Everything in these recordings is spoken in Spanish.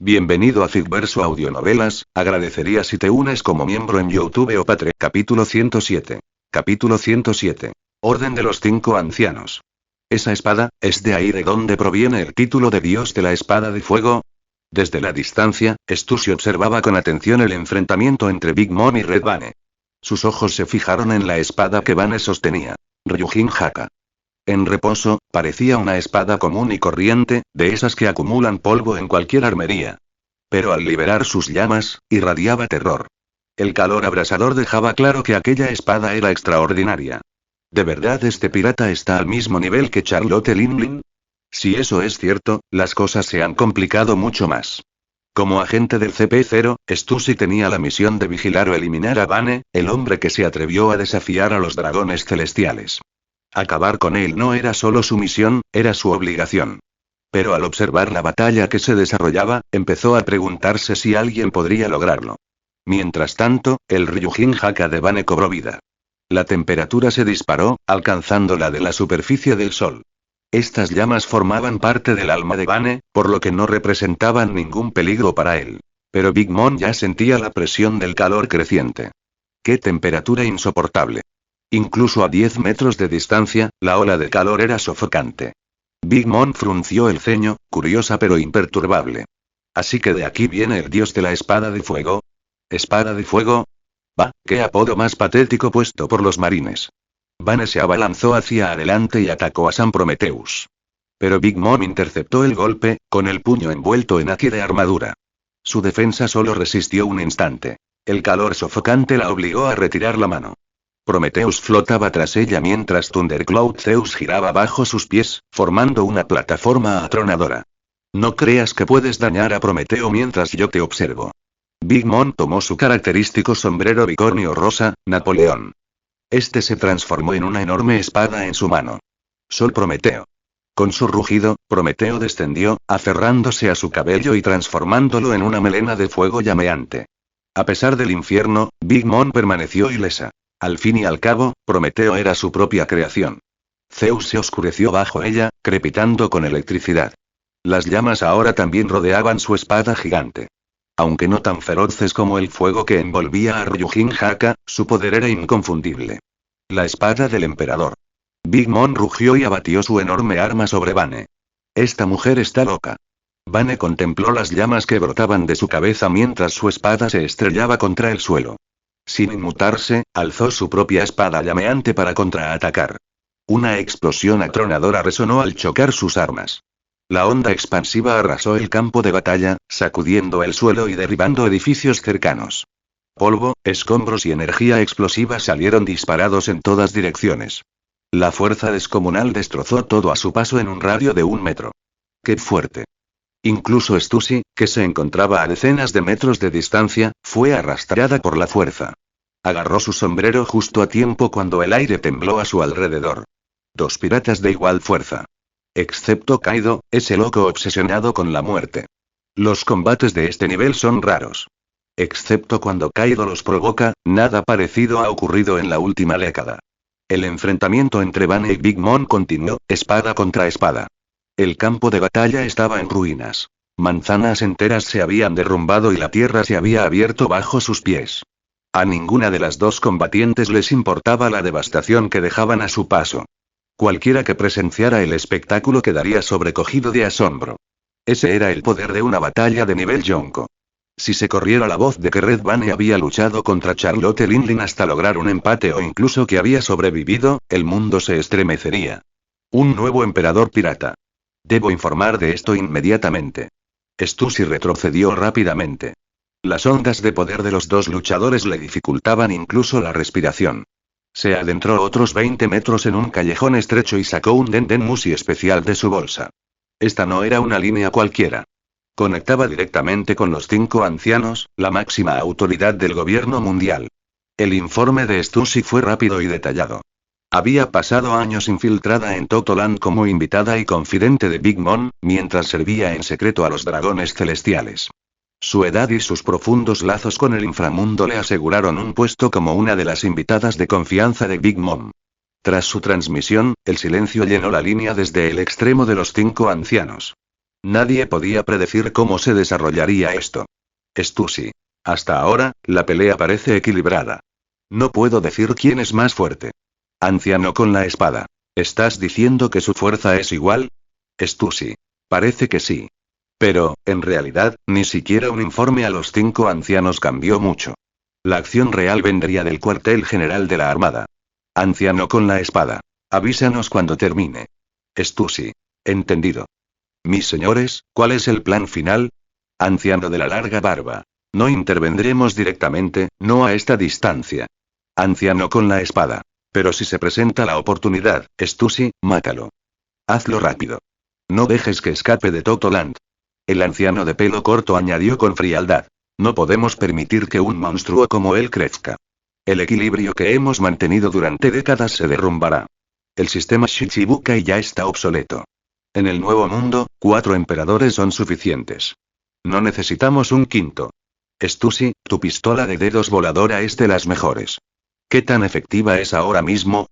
Bienvenido a Ficverso Audionovelas, agradecería si te unes como miembro en YouTube o Patreon. Capítulo 107. Capítulo 107. Orden de los 5 ancianos. ¿Esa espada, es de ahí de donde proviene el título de Dios de la Espada de Fuego? Desde la distancia, Stussy observaba con atención el enfrentamiento entre Big Mom y Red Bane. Sus ojos se fijaron en la espada que Bane sostenía. Ryujin Haka. En reposo, parecía una espada común y corriente, de esas que acumulan polvo en cualquier armería. Pero al liberar sus llamas, irradiaba terror. El calor abrasador dejaba claro que aquella espada era extraordinaria. ¿De verdad este pirata está al mismo nivel que Charlotte Linlin? Si eso es cierto, las cosas se han complicado mucho más. Como agente del CP0, Stussy tenía la misión de vigilar o eliminar a Bane, el hombre que se atrevió a desafiar a los dragones celestiales. Acabar con él no era solo su misión, era su obligación. Pero al observar la batalla que se desarrollaba, empezó a preguntarse si alguien podría lograrlo. Mientras tanto, el Ryujin Haka de Bane cobró vida. La temperatura se disparó, alcanzando la de la superficie del sol. Estas llamas formaban parte del alma de Bane, por lo que no representaban ningún peligro para él. Pero Big Mom ya sentía la presión del calor creciente. ¡Qué temperatura insoportable! Incluso a 10 metros de distancia, la ola de calor era sofocante. Big Mom frunció el ceño, curiosa pero imperturbable. ¿Así que de aquí viene el dios de la espada de fuego? ¿Espada de fuego? Bah, qué apodo más patético puesto por los marines. Bane se abalanzó hacia adelante y atacó a San Prometheus. Pero Big Mom interceptó el golpe, con el puño envuelto en haki de armadura. Su defensa solo resistió un instante. El calor sofocante la obligó a retirar la mano. Prometheus flotaba tras ella mientras Thundercloud Zeus giraba bajo sus pies, formando una plataforma atronadora. No creas que puedes dañar a Prometeo mientras yo te observo. Big Mom tomó su característico sombrero bicornio rosa, Napoleón. Este se transformó en una enorme espada en su mano. Sol Prometeo. Con su rugido, Prometeo descendió, aferrándose a su cabello y transformándolo en una melena de fuego llameante. A pesar del infierno, Big Mom permaneció ilesa. Al fin y al cabo, Prometeo era su propia creación. Zeus se oscureció bajo ella, crepitando con electricidad. Las llamas ahora también rodeaban su espada gigante. Aunque no tan feroces como el fuego que envolvía a Ryujin Haka, su poder era inconfundible. La espada del emperador. Big Mom rugió y abatió su enorme arma sobre Bane. Esta mujer está loca. Bane contempló las llamas que brotaban de su cabeza mientras su espada se estrellaba contra el suelo. Sin inmutarse, alzó su propia espada llameante para contraatacar. Una explosión atronadora resonó al chocar sus armas. La onda expansiva arrasó el campo de batalla, sacudiendo el suelo y derribando edificios cercanos. Polvo, escombros y energía explosiva salieron disparados en todas direcciones. La fuerza descomunal destrozó todo a su paso en un radio de 1 metro. ¡Qué fuerte! Incluso Stussy, que se encontraba a decenas de metros de distancia, fue arrastrada por la fuerza. Agarró su sombrero justo a tiempo cuando el aire tembló a su alrededor. 2 piratas de igual fuerza. Excepto Kaido, ese loco obsesionado con la muerte. Los combates de este nivel son raros. Excepto cuando Kaido los provoca, nada parecido ha ocurrido en la última década. El enfrentamiento entre Bane y Big Mom continuó, espada contra espada. El campo de batalla estaba en ruinas. Manzanas enteras se habían derrumbado y la tierra se había abierto bajo sus pies. A ninguna de las dos combatientes les importaba la devastación que dejaban a su paso. Cualquiera que presenciara el espectáculo quedaría sobrecogido de asombro. Ese era el poder de una batalla de nivel Yonko. Si se corriera la voz de que Red Bane había luchado contra Charlotte Linlin hasta lograr un empate o incluso que había sobrevivido, el mundo se estremecería. Un nuevo emperador pirata. Debo informar de esto inmediatamente. Stussy retrocedió rápidamente. Las ondas de poder de los dos luchadores le dificultaban incluso la respiración. Se adentró otros 20 metros en un callejón estrecho y sacó un Denden Mushi especial de su bolsa. Esta no era una línea cualquiera. Conectaba directamente con los 5 ancianos, la máxima autoridad del gobierno mundial. El informe de Stussy fue rápido y detallado. Había pasado años infiltrada en Totoland como invitada y confidente de Big Mom, mientras servía en secreto a los dragones celestiales. Su edad y sus profundos lazos con el inframundo le aseguraron un puesto como una de las invitadas de confianza de Big Mom. Tras su transmisión, el silencio llenó la línea desde el extremo de los 5 ancianos. Nadie podía predecir cómo se desarrollaría esto. Stussy. Hasta ahora, la pelea parece equilibrada. No puedo decir quién es más fuerte. Anciano con la espada. ¿Estás diciendo que su fuerza es igual? Stussy. Parece que sí. Pero, en realidad, ni siquiera un informe a los 5 ancianos cambió mucho. La acción real vendría del cuartel general de la Armada. Anciano con la espada. Avísanos cuando termine. Stussy. Entendido. Mis señores, ¿cuál es el plan final? Anciano de la larga barba. No intervendremos directamente, no a esta distancia. Anciano con la espada. Pero si se presenta la oportunidad, Stussy, mátalo. Hazlo rápido. No dejes que escape de Totoland. El anciano de pelo corto añadió con frialdad. No podemos permitir que un monstruo como él crezca. El equilibrio que hemos mantenido durante décadas se derrumbará. El sistema Shichibukai ya está obsoleto. En el nuevo mundo, 4 emperadores son suficientes. No necesitamos un quinto. Stussy, tu pistola de dedos voladora es de las mejores. ¿Qué tan efectiva es ahora mismo?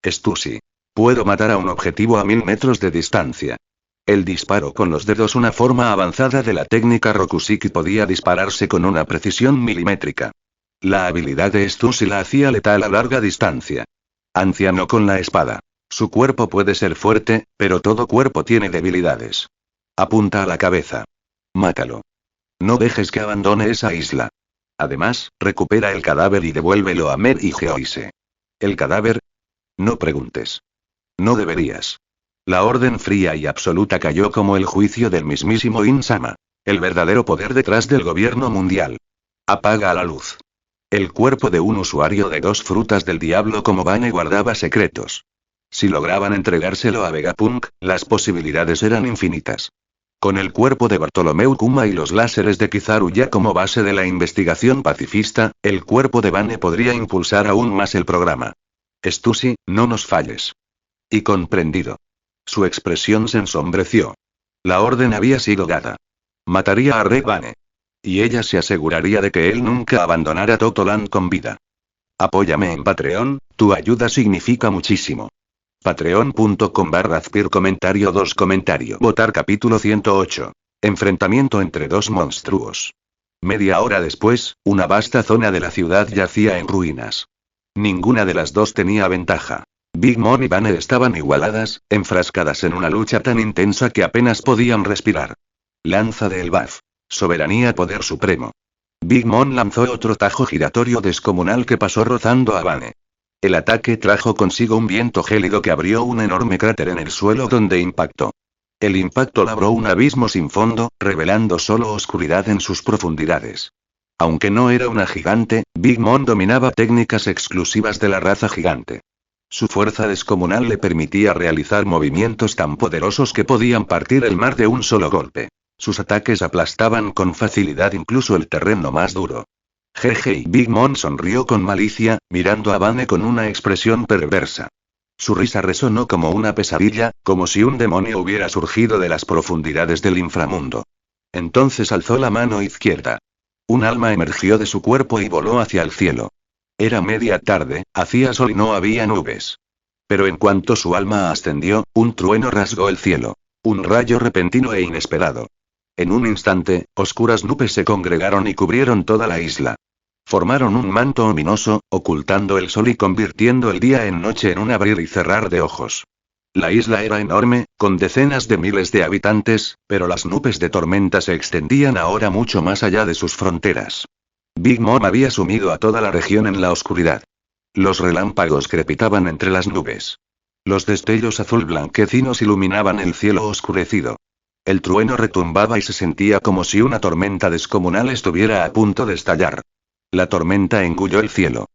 Stussy. Puedo matar a un objetivo a 1000 metros de distancia. El disparo con los dedos, una forma avanzada de la técnica Rokusiki, podía dispararse con una precisión milimétrica. La habilidad de Stussy la hacía letal a larga distancia. Anciano con la espada. Su cuerpo puede ser fuerte, pero todo cuerpo tiene debilidades. Apunta a la cabeza. Mátalo. No dejes que abandone esa isla. Además, recupera el cadáver y devuélvelo a Mer y Geoise. ¿El cadáver? No preguntes. No deberías. La orden fría y absoluta cayó como el juicio del mismísimo Insama. El verdadero poder detrás del gobierno mundial. Apaga la luz. El cuerpo de un usuario de 2 frutas del diablo como Bane guardaba secretos. Si lograban entregárselo a Vegapunk, las posibilidades eran infinitas. Con el cuerpo de Bartolomeu Kuma y los láseres de Kizaru ya como base de la investigación pacifista, el cuerpo de Bane podría impulsar aún más el programa. Stussy, no nos falles. Y comprendido. Su expresión se ensombreció. La orden había sido dada. Mataría a Red Bane. Y ella se aseguraría de que él nunca abandonara Totoland con vida. Apóyame en Patreon, tu ayuda significa muchísimo. Patreon.com/Azpir comentario 2 comentario. Votar capítulo 108. Enfrentamiento entre 2 monstruos. Media hora después, una vasta zona de la ciudad yacía en ruinas. Ninguna de las dos tenía ventaja. Big Mom y Banner estaban igualadas, enfrascadas en una lucha tan intensa que apenas podían respirar. Lanza de Elbaf. Soberanía, poder supremo. Big Mom lanzó otro tajo giratorio descomunal que pasó rozando a Bane. El ataque trajo consigo un viento gélido que abrió un enorme cráter en el suelo donde impactó. El impacto labró un abismo sin fondo, revelando solo oscuridad en sus profundidades. Aunque no era una gigante, Big Mom dominaba técnicas exclusivas de la raza gigante. Su fuerza descomunal le permitía realizar movimientos tan poderosos que podían partir el mar de un solo golpe. Sus ataques aplastaban con facilidad incluso el terreno más duro. Jeje, y Big Mom sonrió con malicia, mirando a Bane con una expresión perversa. Su risa resonó como una pesadilla, como si un demonio hubiera surgido de las profundidades del inframundo. Entonces alzó la mano izquierda. Un alma emergió de su cuerpo y voló hacia el cielo. Era media tarde, hacía sol y no había nubes. Pero en cuanto su alma ascendió, un trueno rasgó el cielo. Un rayo repentino e inesperado. En un instante, oscuras nubes se congregaron y cubrieron toda la isla. Formaron un manto ominoso, ocultando el sol y convirtiendo el día en noche en un abrir y cerrar de ojos. La isla era enorme, con decenas de miles de habitantes, pero las nubes de tormenta se extendían ahora mucho más allá de sus fronteras. Big Mom había sumido a toda la región en la oscuridad. Los relámpagos crepitaban entre las nubes. Los destellos azul blanquecinos iluminaban el cielo oscurecido. El trueno retumbaba y se sentía como si una tormenta descomunal estuviera a punto de estallar. La tormenta engulló el cielo.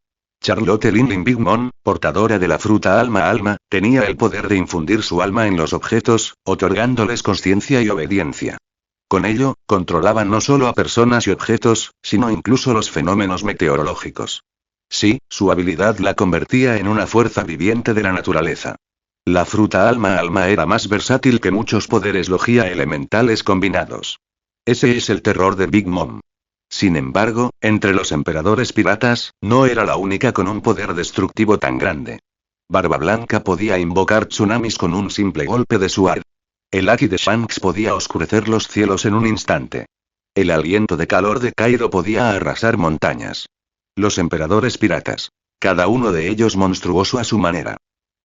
Charlotte Linlin Big Mom, portadora de la fruta alma, tenía el poder de infundir su alma en los objetos, otorgándoles conciencia y obediencia. Con ello, controlaban no solo a personas y objetos, sino incluso los fenómenos meteorológicos. Sí, su habilidad la convertía en una fuerza viviente de la naturaleza. La fruta alma era más versátil que muchos poderes logia elementales combinados. Ese es el terror de Big Mom. Sin embargo, entre los emperadores piratas, no era la única con un poder destructivo tan grande. Barba Blanca podía invocar tsunamis con un simple golpe de su ar. El haki de Shanks podía oscurecer los cielos en un instante. El aliento de calor de Kaido podía arrasar montañas. Los emperadores piratas. Cada uno de ellos monstruoso a su manera.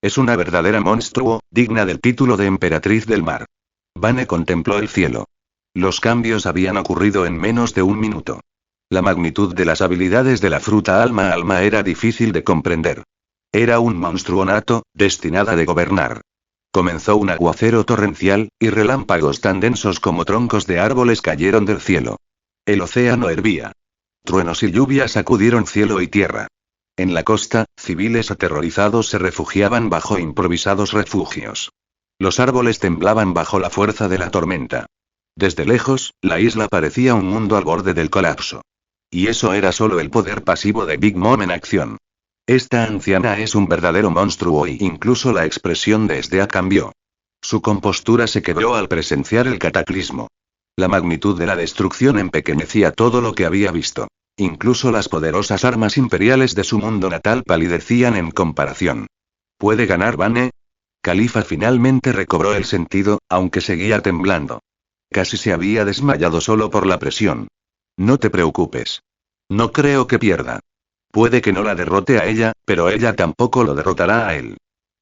Es una verdadera monstruo, digna del título de emperatriz del mar. Vane contempló el cielo. Los cambios habían ocurrido en menos de un minuto. La magnitud de las habilidades de la fruta alma alma era difícil de comprender. Era un monstruo nato, destinada de gobernar. Comenzó un aguacero torrencial, y relámpagos tan densos como troncos de árboles cayeron del cielo. El océano hervía. Truenos y lluvias sacudieron cielo y tierra. En la costa, civiles aterrorizados se refugiaban bajo improvisados refugios. Los árboles temblaban bajo la fuerza de la tormenta. Desde lejos, la isla parecía un mundo al borde del colapso. Y eso era solo el poder pasivo de Big Mom en acción. Esta anciana es un verdadero monstruo y incluso la expresión de Sdea cambió. Su compostura se quebró al presenciar el cataclismo. La magnitud de la destrucción empequeñecía todo lo que había visto. Incluso las poderosas armas imperiales de su mundo natal palidecían en comparación. ¿Puede ganar Vane? Califa finalmente recobró el sentido, aunque seguía temblando. Casi se había desmayado solo por la presión. No te preocupes. No creo que pierda. Puede que no la derrote a ella, pero ella tampoco lo derrotará a él.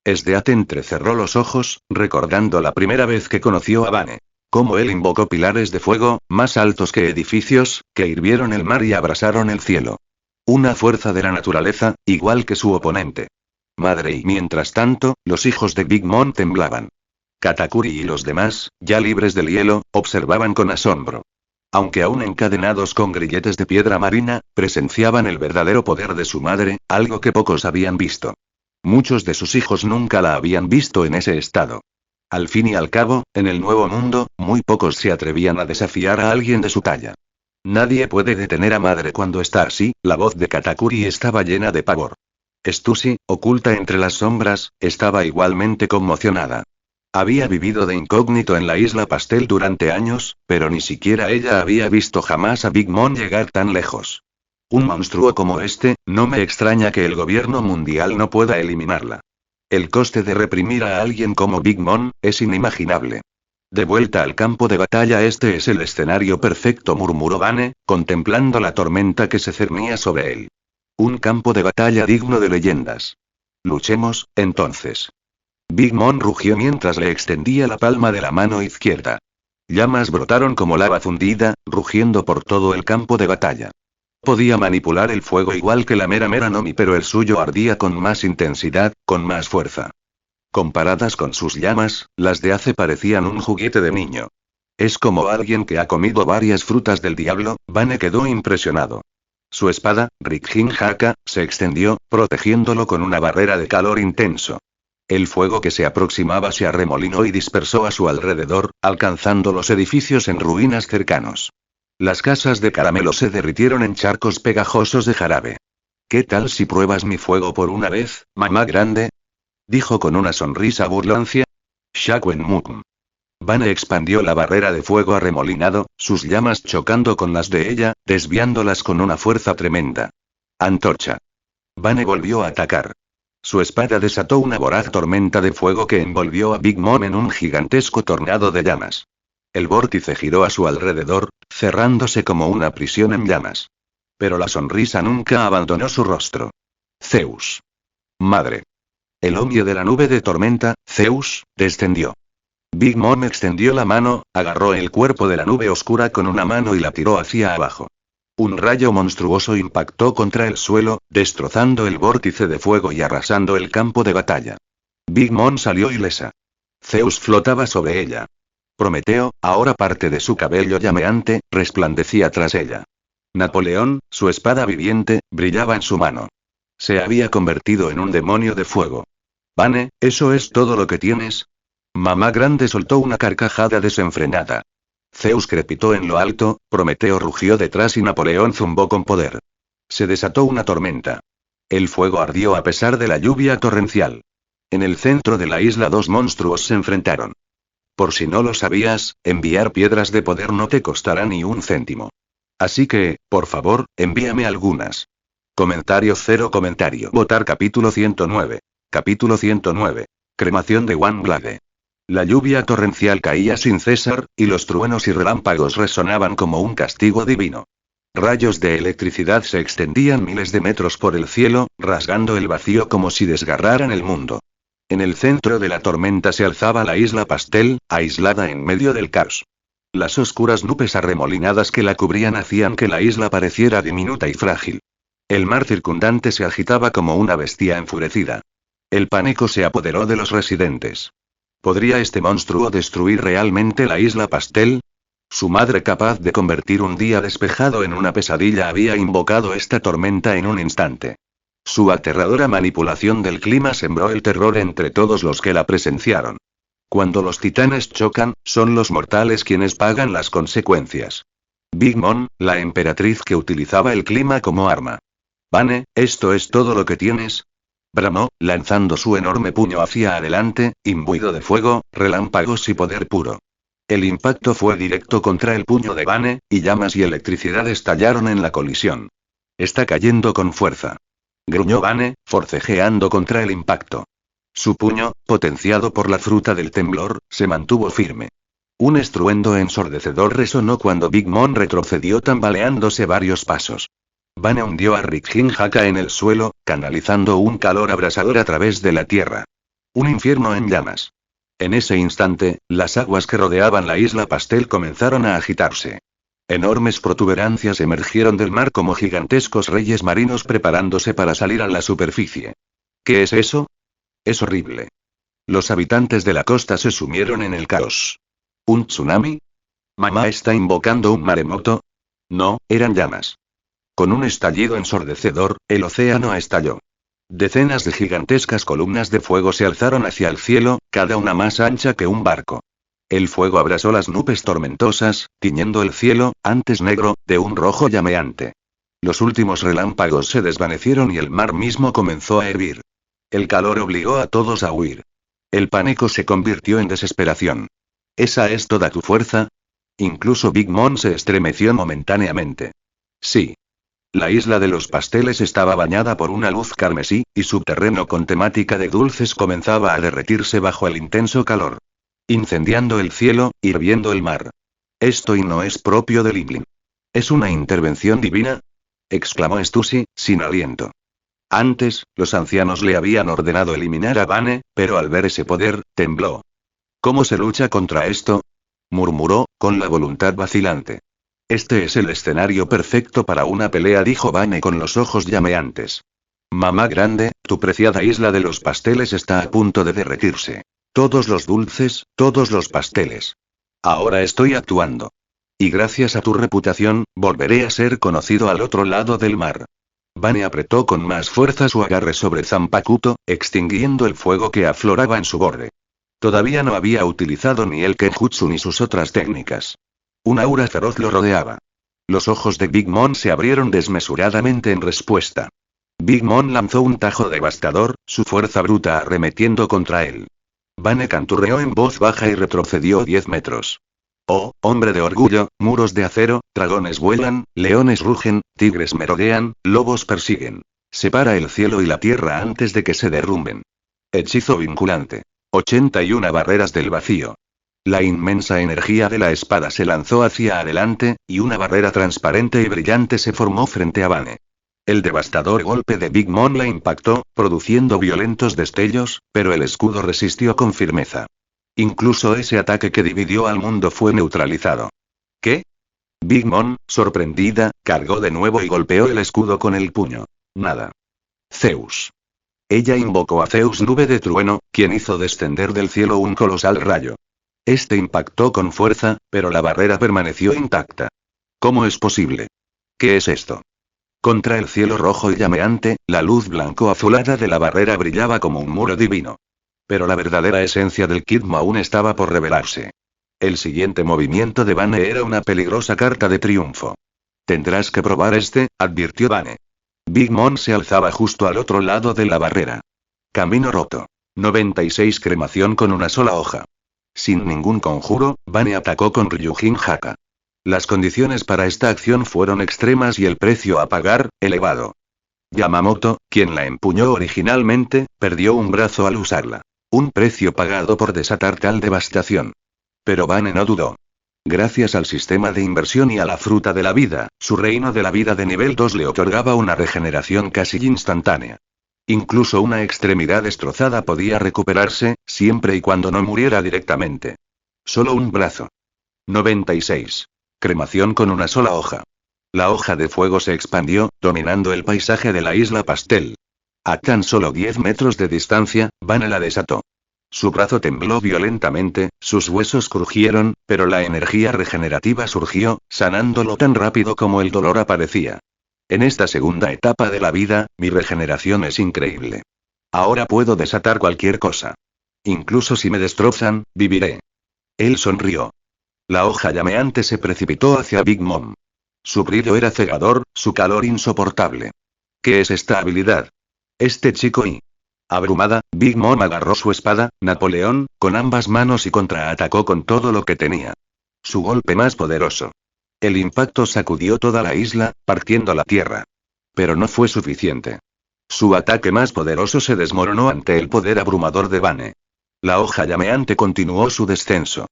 Sdeat entrecerró los ojos, recordando la primera vez que conoció a Vane. Cómo él invocó pilares de fuego, más altos que edificios, que hirvieron el mar y abrasaron el cielo. Una fuerza de la naturaleza, igual que su oponente. Madre y mientras tanto, los hijos de Big Mom temblaban. Katakuri y los demás, ya libres del hielo, observaban con asombro. Aunque aún encadenados con grilletes de piedra marina, presenciaban el verdadero poder de su madre, algo que pocos habían visto. Muchos de sus hijos nunca la habían visto en ese estado. Al fin y al cabo, en el Nuevo Mundo, muy pocos se atrevían a desafiar a alguien de su talla. Nadie puede detener a madre cuando está así. La voz de Katakuri estaba llena de pavor. Stussy, oculta entre las sombras, estaba igualmente conmocionada. Había vivido de incógnito en la isla Pastel durante años, pero ni siquiera ella había visto jamás a Big Mom llegar tan lejos. Un monstruo como este, no me extraña que el gobierno mundial no pueda eliminarla. El coste de reprimir a alguien como Big Mom es inimaginable. De vuelta al campo de batalla, este es el escenario perfecto, murmuró Vane, contemplando la tormenta que se cernía sobre él. Un campo de batalla digno de leyendas. Luchemos, entonces. Big Mom rugió mientras le extendía la palma de la mano izquierda. Llamas brotaron como lava fundida, rugiendo por todo el campo de batalla. Podía manipular el fuego igual que la Mera Nomi, pero el suyo ardía con más intensidad, con más fuerza. Comparadas con sus llamas, las de Ace parecían un juguete de niño. Es como alguien que ha comido varias frutas del diablo. Vane quedó impresionado. Su espada, Rikin Haka, se extendió, protegiéndolo con una barrera de calor intenso. El fuego que se aproximaba se arremolinó y dispersó a su alrededor, alcanzando los edificios en ruinas cercanos. Las casas de caramelo se derritieron en charcos pegajosos de jarabe. ¿Qué tal si pruebas mi fuego por una vez, mamá grande? Dijo con una sonrisa burlancia. Shakwen Mukm. Vane expandió la barrera de fuego arremolinado, sus llamas chocando con las de ella, desviándolas con una fuerza tremenda. Antorcha. Vane volvió a atacar. Su espada desató una voraz tormenta de fuego que envolvió a Big Mom en un gigantesco tornado de llamas. El vórtice giró a su alrededor, cerrándose como una prisión en llamas. Pero la sonrisa nunca abandonó su rostro. Zeus. Madre. El omio de la nube de tormenta, Zeus, descendió. Big Mom extendió la mano, agarró el cuerpo de la nube oscura con una mano y la tiró hacia abajo. Un rayo monstruoso impactó contra el suelo, destrozando el vórtice de fuego y arrasando el campo de batalla. Big Mom salió ilesa. Zeus flotaba sobre ella. Prometeo, ahora parte de su cabello llameante, resplandecía tras ella. Napoleón, su espada viviente, brillaba en su mano. Se había convertido en un demonio de fuego. Vane, ¿eso es todo lo que tienes? Mamá grande soltó una carcajada desenfrenada. Zeus crepitó en lo alto, Prometeo rugió detrás y Napoleón zumbó con poder. Se desató una tormenta. El fuego ardió a pesar de la lluvia torrencial. En el centro de la isla dos monstruos se enfrentaron. Por si no lo sabías, enviar piedras de poder no te costará ni un céntimo. Así que, por favor, envíame algunas. Comentario cero comentario. Votar capítulo 109. Capítulo 109. Cremación de One Blade. La lluvia torrencial caía sin cesar, y los truenos y relámpagos resonaban como un castigo divino. Rayos de electricidad se extendían miles de metros por el cielo, rasgando el vacío como si desgarraran el mundo. En el centro de la tormenta se alzaba la isla Pastel, aislada en medio del caos. Las oscuras nubes arremolinadas que la cubrían hacían que la isla pareciera diminuta y frágil. El mar circundante se agitaba como una bestia enfurecida. El pánico se apoderó de los residentes. ¿Podría este monstruo destruir realmente la isla Pastel? Su madre, capaz de convertir un día despejado en una pesadilla, había invocado esta tormenta en un instante. Su aterradora manipulación del clima sembró el terror entre todos los que la presenciaron. Cuando los titanes chocan, son los mortales quienes pagan las consecuencias. Big Mom, la emperatriz que utilizaba el clima como arma. Vane, ¿esto es todo lo que tienes? Bramó, lanzando su enorme puño hacia adelante, imbuido de fuego, relámpagos y poder puro. El impacto fue directo contra el puño de Vane, y llamas y electricidad estallaron en la colisión. Está cayendo con fuerza. Gruñó Vane, forcejeando contra el impacto. Su puño, potenciado por la fruta del temblor, se mantuvo firme. Un estruendo ensordecedor resonó cuando Big Mom retrocedió tambaleándose varios pasos. Vane hundió a Rikin Haka en el suelo, canalizando un calor abrasador a través de la tierra. Un infierno en llamas. En ese instante, las aguas que rodeaban la isla Pastel comenzaron a agitarse. Enormes protuberancias emergieron del mar como gigantescos reyes marinos preparándose para salir a la superficie. ¿Qué es eso? Es horrible. Los habitantes de la costa se sumieron en el caos. ¿Un tsunami? ¿Mamá está invocando un maremoto? No, eran llamas. Con un estallido ensordecedor, el océano estalló. Decenas de gigantescas columnas de fuego se alzaron hacia el cielo, cada una más ancha que un barco. El fuego abrasó las nubes tormentosas, tiñendo el cielo, antes negro, de un rojo llameante. Los últimos relámpagos se desvanecieron y el mar mismo comenzó a hervir. El calor obligó a todos a huir. El pánico se convirtió en desesperación. ¿Esa es toda tu fuerza? Incluso Big Mom se estremeció momentáneamente. Sí. La isla de los pasteles estaba bañada por una luz carmesí, y su terreno con temática de dulces comenzaba a derretirse bajo el intenso calor. Incendiando el cielo, hirviendo el mar. Esto y no es propio de Limblin. ¿Es una intervención divina? Exclamó Stussy, sin aliento. Antes, los ancianos le habían ordenado eliminar a Vane, pero al ver ese poder, tembló. ¿Cómo se lucha contra esto? Murmuró, con la voluntad vacilante. Este es el escenario perfecto para una pelea, dijo Vane con los ojos llameantes. Mamá grande, tu preciada isla de los pasteles está a punto de derretirse. Todos los dulces, todos los pasteles. Ahora estoy actuando. Y gracias a tu reputación, volveré a ser conocido al otro lado del mar. Vane apretó con más fuerza su agarre sobre Zanpakuto, extinguiendo el fuego que afloraba en su borde. Todavía no había utilizado ni el Kenjutsu ni sus otras técnicas. Un aura feroz lo rodeaba. Los ojos de Big Mom se abrieron desmesuradamente en respuesta. Big Mom lanzó un tajo devastador, su fuerza bruta arremetiendo contra él. Vane canturreó en voz baja y retrocedió 10 metros. Oh, hombre de orgullo, muros de acero, dragones vuelan, leones rugen, tigres merodean, lobos persiguen. Separa el cielo y la tierra antes de que se derrumben. Hechizo vinculante. 81 barreras del vacío. La inmensa energía de la espada se lanzó hacia adelante, y una barrera transparente y brillante se formó frente a Vane. El devastador golpe de Big Mom la impactó, produciendo violentos destellos, pero el escudo resistió con firmeza. Incluso ese ataque que dividió al mundo fue neutralizado. ¿Qué? Big Mom, sorprendida, cargó de nuevo y golpeó el escudo con el puño. Nada. Zeus. Ella invocó a Zeus nube de trueno, quien hizo descender del cielo un colosal rayo. Este impactó con fuerza, pero la barrera permaneció intacta. ¿Cómo es posible? ¿Qué es esto? Contra el cielo rojo y llameante, la luz blanco-azulada de la barrera brillaba como un muro divino. Pero la verdadera esencia del Kidmo aún estaba por revelarse. El siguiente movimiento de Vane era una peligrosa carta de triunfo. Tendrás que probar este, advirtió Vane. Big Mom se alzaba justo al otro lado de la barrera. Camino roto. 96 cremación con una sola hoja. Sin ningún conjuro, Vane atacó con Ryujin Haka. Las condiciones para esta acción fueron extremas y el precio a pagar, elevado. Yamamoto, quien la empuñó originalmente, perdió un brazo al usarla. Un precio pagado por desatar tal devastación. Pero Vane no dudó. Gracias al sistema de inversión y a la fruta de la vida, su reino de la vida de nivel 2 le otorgaba una regeneración casi instantánea. Incluso una extremidad destrozada podía recuperarse, siempre y cuando no muriera directamente. Solo un brazo. 96. Cremación con una sola hoja. La hoja de fuego se expandió, dominando el paisaje de la isla Pastel. A tan solo 10 metros de distancia, Vane la desató. Su brazo tembló violentamente, sus huesos crujieron, pero la energía regenerativa surgió, sanándolo tan rápido como el dolor aparecía. En esta segunda etapa de la vida, mi regeneración es increíble. Ahora puedo desatar cualquier cosa. Incluso si me destrozan, viviré. Él sonrió. La hoja llameante se precipitó hacia Big Mom. Su brillo era cegador, su calor insoportable. ¿Qué es esta habilidad? Este chico y... Abrumada, Big Mom agarró su espada, Napoleón, con ambas manos y contraatacó con todo lo que tenía. Su golpe más poderoso. El impacto sacudió toda la isla, partiendo la tierra. Pero no fue suficiente. Su ataque más poderoso se desmoronó ante el poder abrumador de Vane. La hoja llameante continuó su descenso.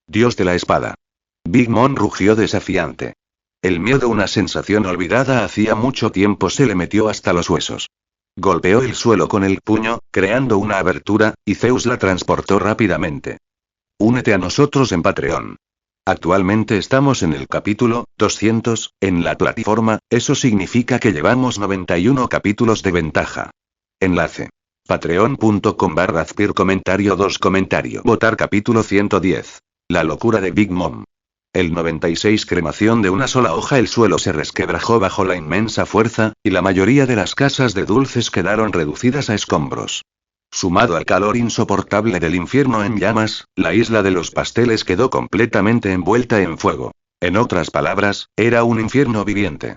Dios de la espada. Big Mom rugió desafiante. El miedo, una sensación olvidada hacía mucho tiempo, se le metió hasta los huesos. Golpeó el suelo con el puño, creando una abertura, y Zeus la transportó rápidamente. Únete a nosotros en Patreon. Actualmente estamos en el capítulo 200, en la plataforma, eso significa que llevamos 91 capítulos de ventaja. Enlace. Patreon.com/Azpir comentario 2 comentario. Votar capítulo 110. La locura de Big Mom. El 96 cremación de una sola hoja. El suelo se resquebrajó bajo la inmensa fuerza, y la mayoría de las casas de dulces quedaron reducidas a escombros. Sumado al calor insoportable del infierno en llamas, la isla de los pasteles quedó completamente envuelta en fuego. En otras palabras, era un infierno viviente.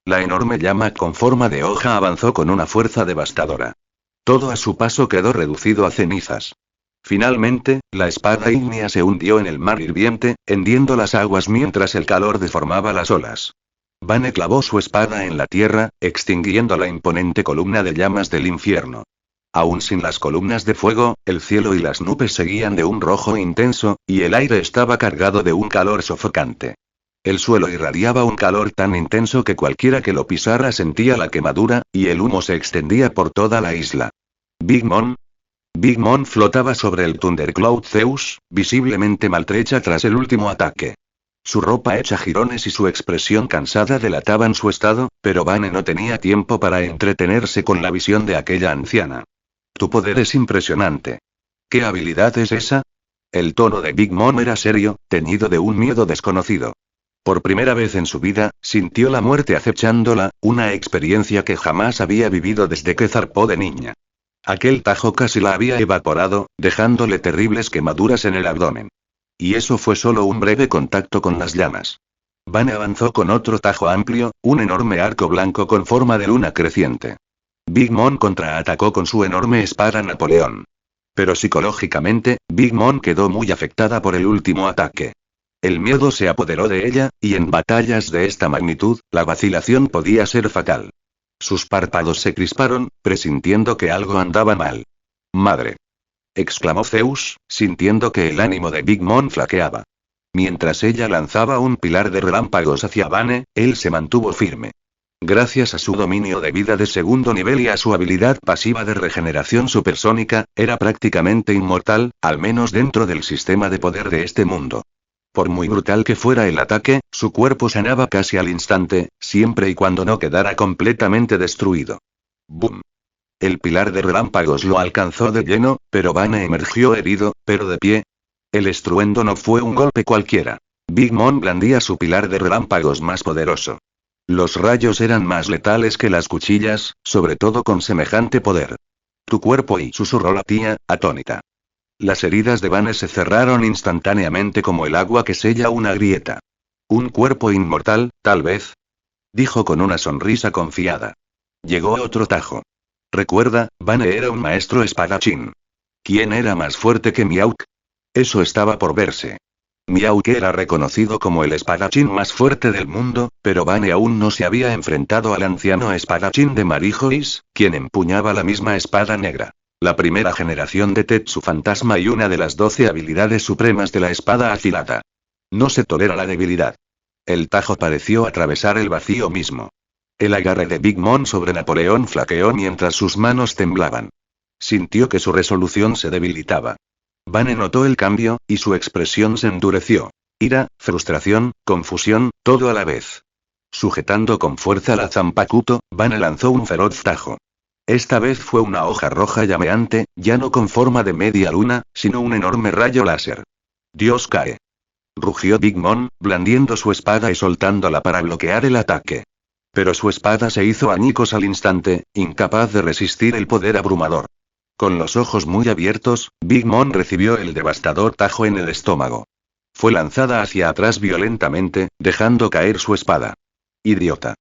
La enorme llama con forma de hoja avanzó con una fuerza devastadora. Todo a su paso quedó reducido a cenizas. Finalmente, la espada ígnea se hundió en el mar hirviente, hendiendo las aguas mientras el calor deformaba las olas. Vane clavó su espada en la tierra, extinguiendo la imponente columna de llamas del infierno. Aún sin las columnas de fuego, el cielo y las nubes seguían de un rojo intenso, y el aire estaba cargado de un calor sofocante. El suelo irradiaba un calor tan intenso que cualquiera que lo pisara sentía la quemadura, y el humo se extendía por toda la isla. Big Mom flotaba sobre el Thundercloud Zeus, visiblemente maltrecha tras el último ataque. Su ropa hecha jirones y su expresión cansada delataban su estado, pero Vane no tenía tiempo para entretenerse con la visión de aquella anciana. Tu poder es impresionante. ¿Qué habilidad es esa? El tono de Big Mom era serio, teñido de un miedo desconocido. Por primera vez en su vida, sintió la muerte acechándola, una experiencia que jamás había vivido desde que zarpó de niña. Aquel tajo casi la había evaporado, dejándole terribles quemaduras en el abdomen. Y eso fue solo un breve contacto con las llamas. Vane avanzó con otro tajo amplio, un enorme arco blanco con forma de luna creciente. Big Mom contraatacó con su enorme espada Napoleón. Pero psicológicamente, Big Mom quedó muy afectada por el último ataque. El miedo se apoderó de ella, y en batallas de esta magnitud, la vacilación podía ser fatal. Sus párpados se crisparon, presintiendo que algo andaba mal. ¡Madre!, exclamó Zeus, sintiendo que el ánimo de Big Mom flaqueaba. Mientras ella lanzaba un pilar de relámpagos hacia Vane, él se mantuvo firme. Gracias a su dominio de vida de segundo nivel y a su habilidad pasiva de regeneración supersónica, era prácticamente inmortal, al menos dentro del sistema de poder de este mundo. Por muy brutal que fuera el ataque, su cuerpo sanaba casi al instante, siempre y cuando no quedara completamente destruido. ¡Bum! El pilar de relámpagos lo alcanzó de lleno, pero Vane emergió herido, pero de pie. El estruendo no fue un golpe cualquiera. Big Mom blandía su pilar de relámpagos más poderoso. Los rayos eran más letales que las cuchillas, sobre todo con semejante poder. Tu cuerpo y susurró la tía, atónita. Las heridas de Vane se cerraron instantáneamente como el agua que sella una grieta. ¿Un cuerpo inmortal, tal vez?, dijo con una sonrisa confiada. Llegó otro tajo. Recuerda, Vane era un maestro espadachín. ¿Quién era más fuerte que Miauk? Eso estaba por verse. Miauk era reconocido como el espadachín más fuerte del mundo, pero Vane aún no se había enfrentado al anciano espadachín de Marijois, quien empuñaba la misma espada negra. La primera generación de Tetsu Fantasma y una de las 12 habilidades supremas de la espada afilada. No se tolera la debilidad. El tajo pareció atravesar el vacío mismo. El agarre de Big Mom sobre Napoleón flaqueó mientras sus manos temblaban. Sintió que su resolución se debilitaba. Vane notó el cambio, y su expresión se endureció. Ira, frustración, confusión, todo a la vez. Sujetando con fuerza la Zanpakuto, Vane lanzó un feroz tajo. Esta vez fue una hoja roja llameante, ya no con forma de media luna, sino un enorme rayo láser. Dios cae. Rugió Big Mom, blandiendo su espada y soltándola para bloquear el ataque. Pero su espada se hizo añicos al instante, incapaz de resistir el poder abrumador. Con los ojos muy abiertos, Big Mom recibió el devastador tajo en el estómago. Fue lanzada hacia atrás violentamente, dejando caer su espada. Idiota.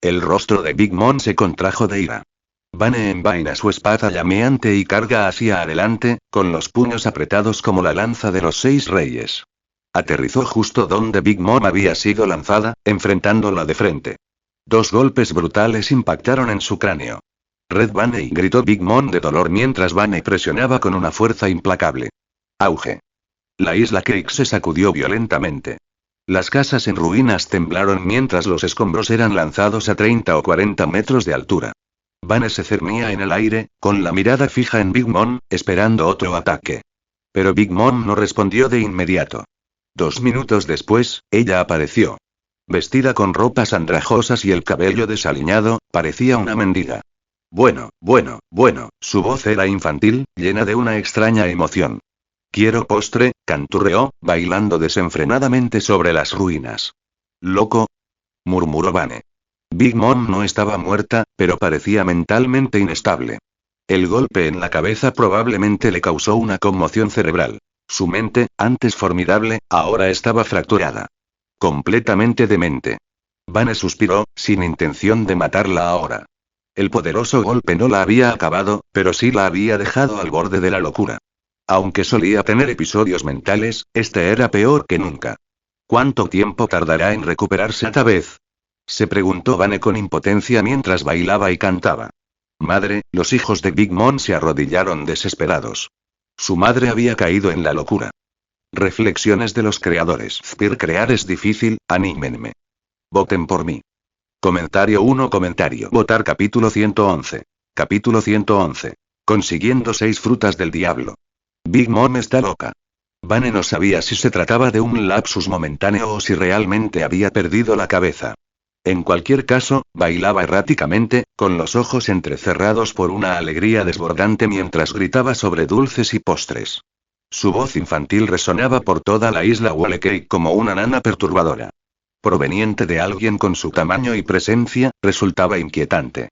El rostro de Big Mom se contrajo de ira. Vane envaina su espada llameante y carga hacia adelante, con los puños apretados como la lanza de los 6 reyes. Aterrizó justo donde Big Mom había sido lanzada, enfrentándola de frente. 2 golpes brutales impactaron en su cráneo. Red Vane, gritó Big Mom de dolor mientras Vane presionaba con una fuerza implacable. Auge. La isla Cake se sacudió violentamente. Las casas en ruinas temblaron mientras los escombros eran lanzados a 30 o 40 metros de altura. Vane se cernía en el aire, con la mirada fija en Big Mom, esperando otro ataque. Pero Big Mom no respondió de inmediato. 2 minutos después, ella apareció. Vestida con ropas andrajosas y el cabello desaliñado, parecía una mendiga. Bueno, su voz era infantil, llena de una extraña emoción. Quiero postre, canturreó, bailando desenfrenadamente sobre las ruinas. ¿Loco?, murmuró Vane. Big Mom no estaba muerta, pero parecía mentalmente inestable. El golpe en la cabeza probablemente le causó una conmoción cerebral. Su mente, antes formidable, ahora estaba fracturada. Completamente demente. Vane suspiró, sin intención de matarla ahora. El poderoso golpe no la había acabado, pero sí la había dejado al borde de la locura. Aunque solía tener episodios mentales, este era peor que nunca. ¿Cuánto tiempo tardará en recuperarse esta vez?, se preguntó Vane con impotencia mientras bailaba y cantaba. Madre, los hijos de Big Mom se arrodillaron desesperados. Su madre había caído en la locura. Reflexiones de los creadores. Crear es difícil, anímenme. Voten por mí. Comentario 1. Votar capítulo 111. Capítulo 111. Consiguiendo 6 frutas del diablo. Big Mom está loca. Vane no sabía si se trataba de un lapsus momentáneo o si realmente había perdido la cabeza. En cualquier caso, bailaba erráticamente, con los ojos entrecerrados por una alegría desbordante mientras gritaba sobre dulces y postres. Su voz infantil resonaba por toda la isla Wall Cake como una nana perturbadora. Proveniente de alguien con su tamaño y presencia, resultaba inquietante.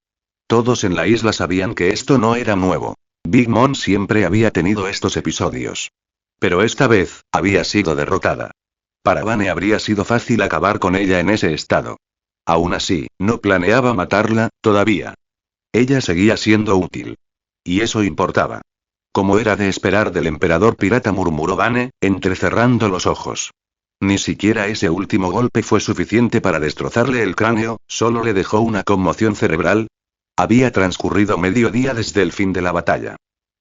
Todos en la isla sabían que esto no era nuevo. Big Mom siempre había tenido estos episodios. Pero esta vez, había sido derrotada. Para Vane habría sido fácil acabar con ella en ese estado. Aún así, no planeaba matarla, todavía. Ella seguía siendo útil. Y eso importaba. Como era de esperar del emperador pirata, murmuró Vane, entrecerrando los ojos. Ni siquiera ese último golpe fue suficiente para destrozarle el cráneo, solo le dejó una conmoción cerebral. Había transcurrido medio día desde el fin de la batalla.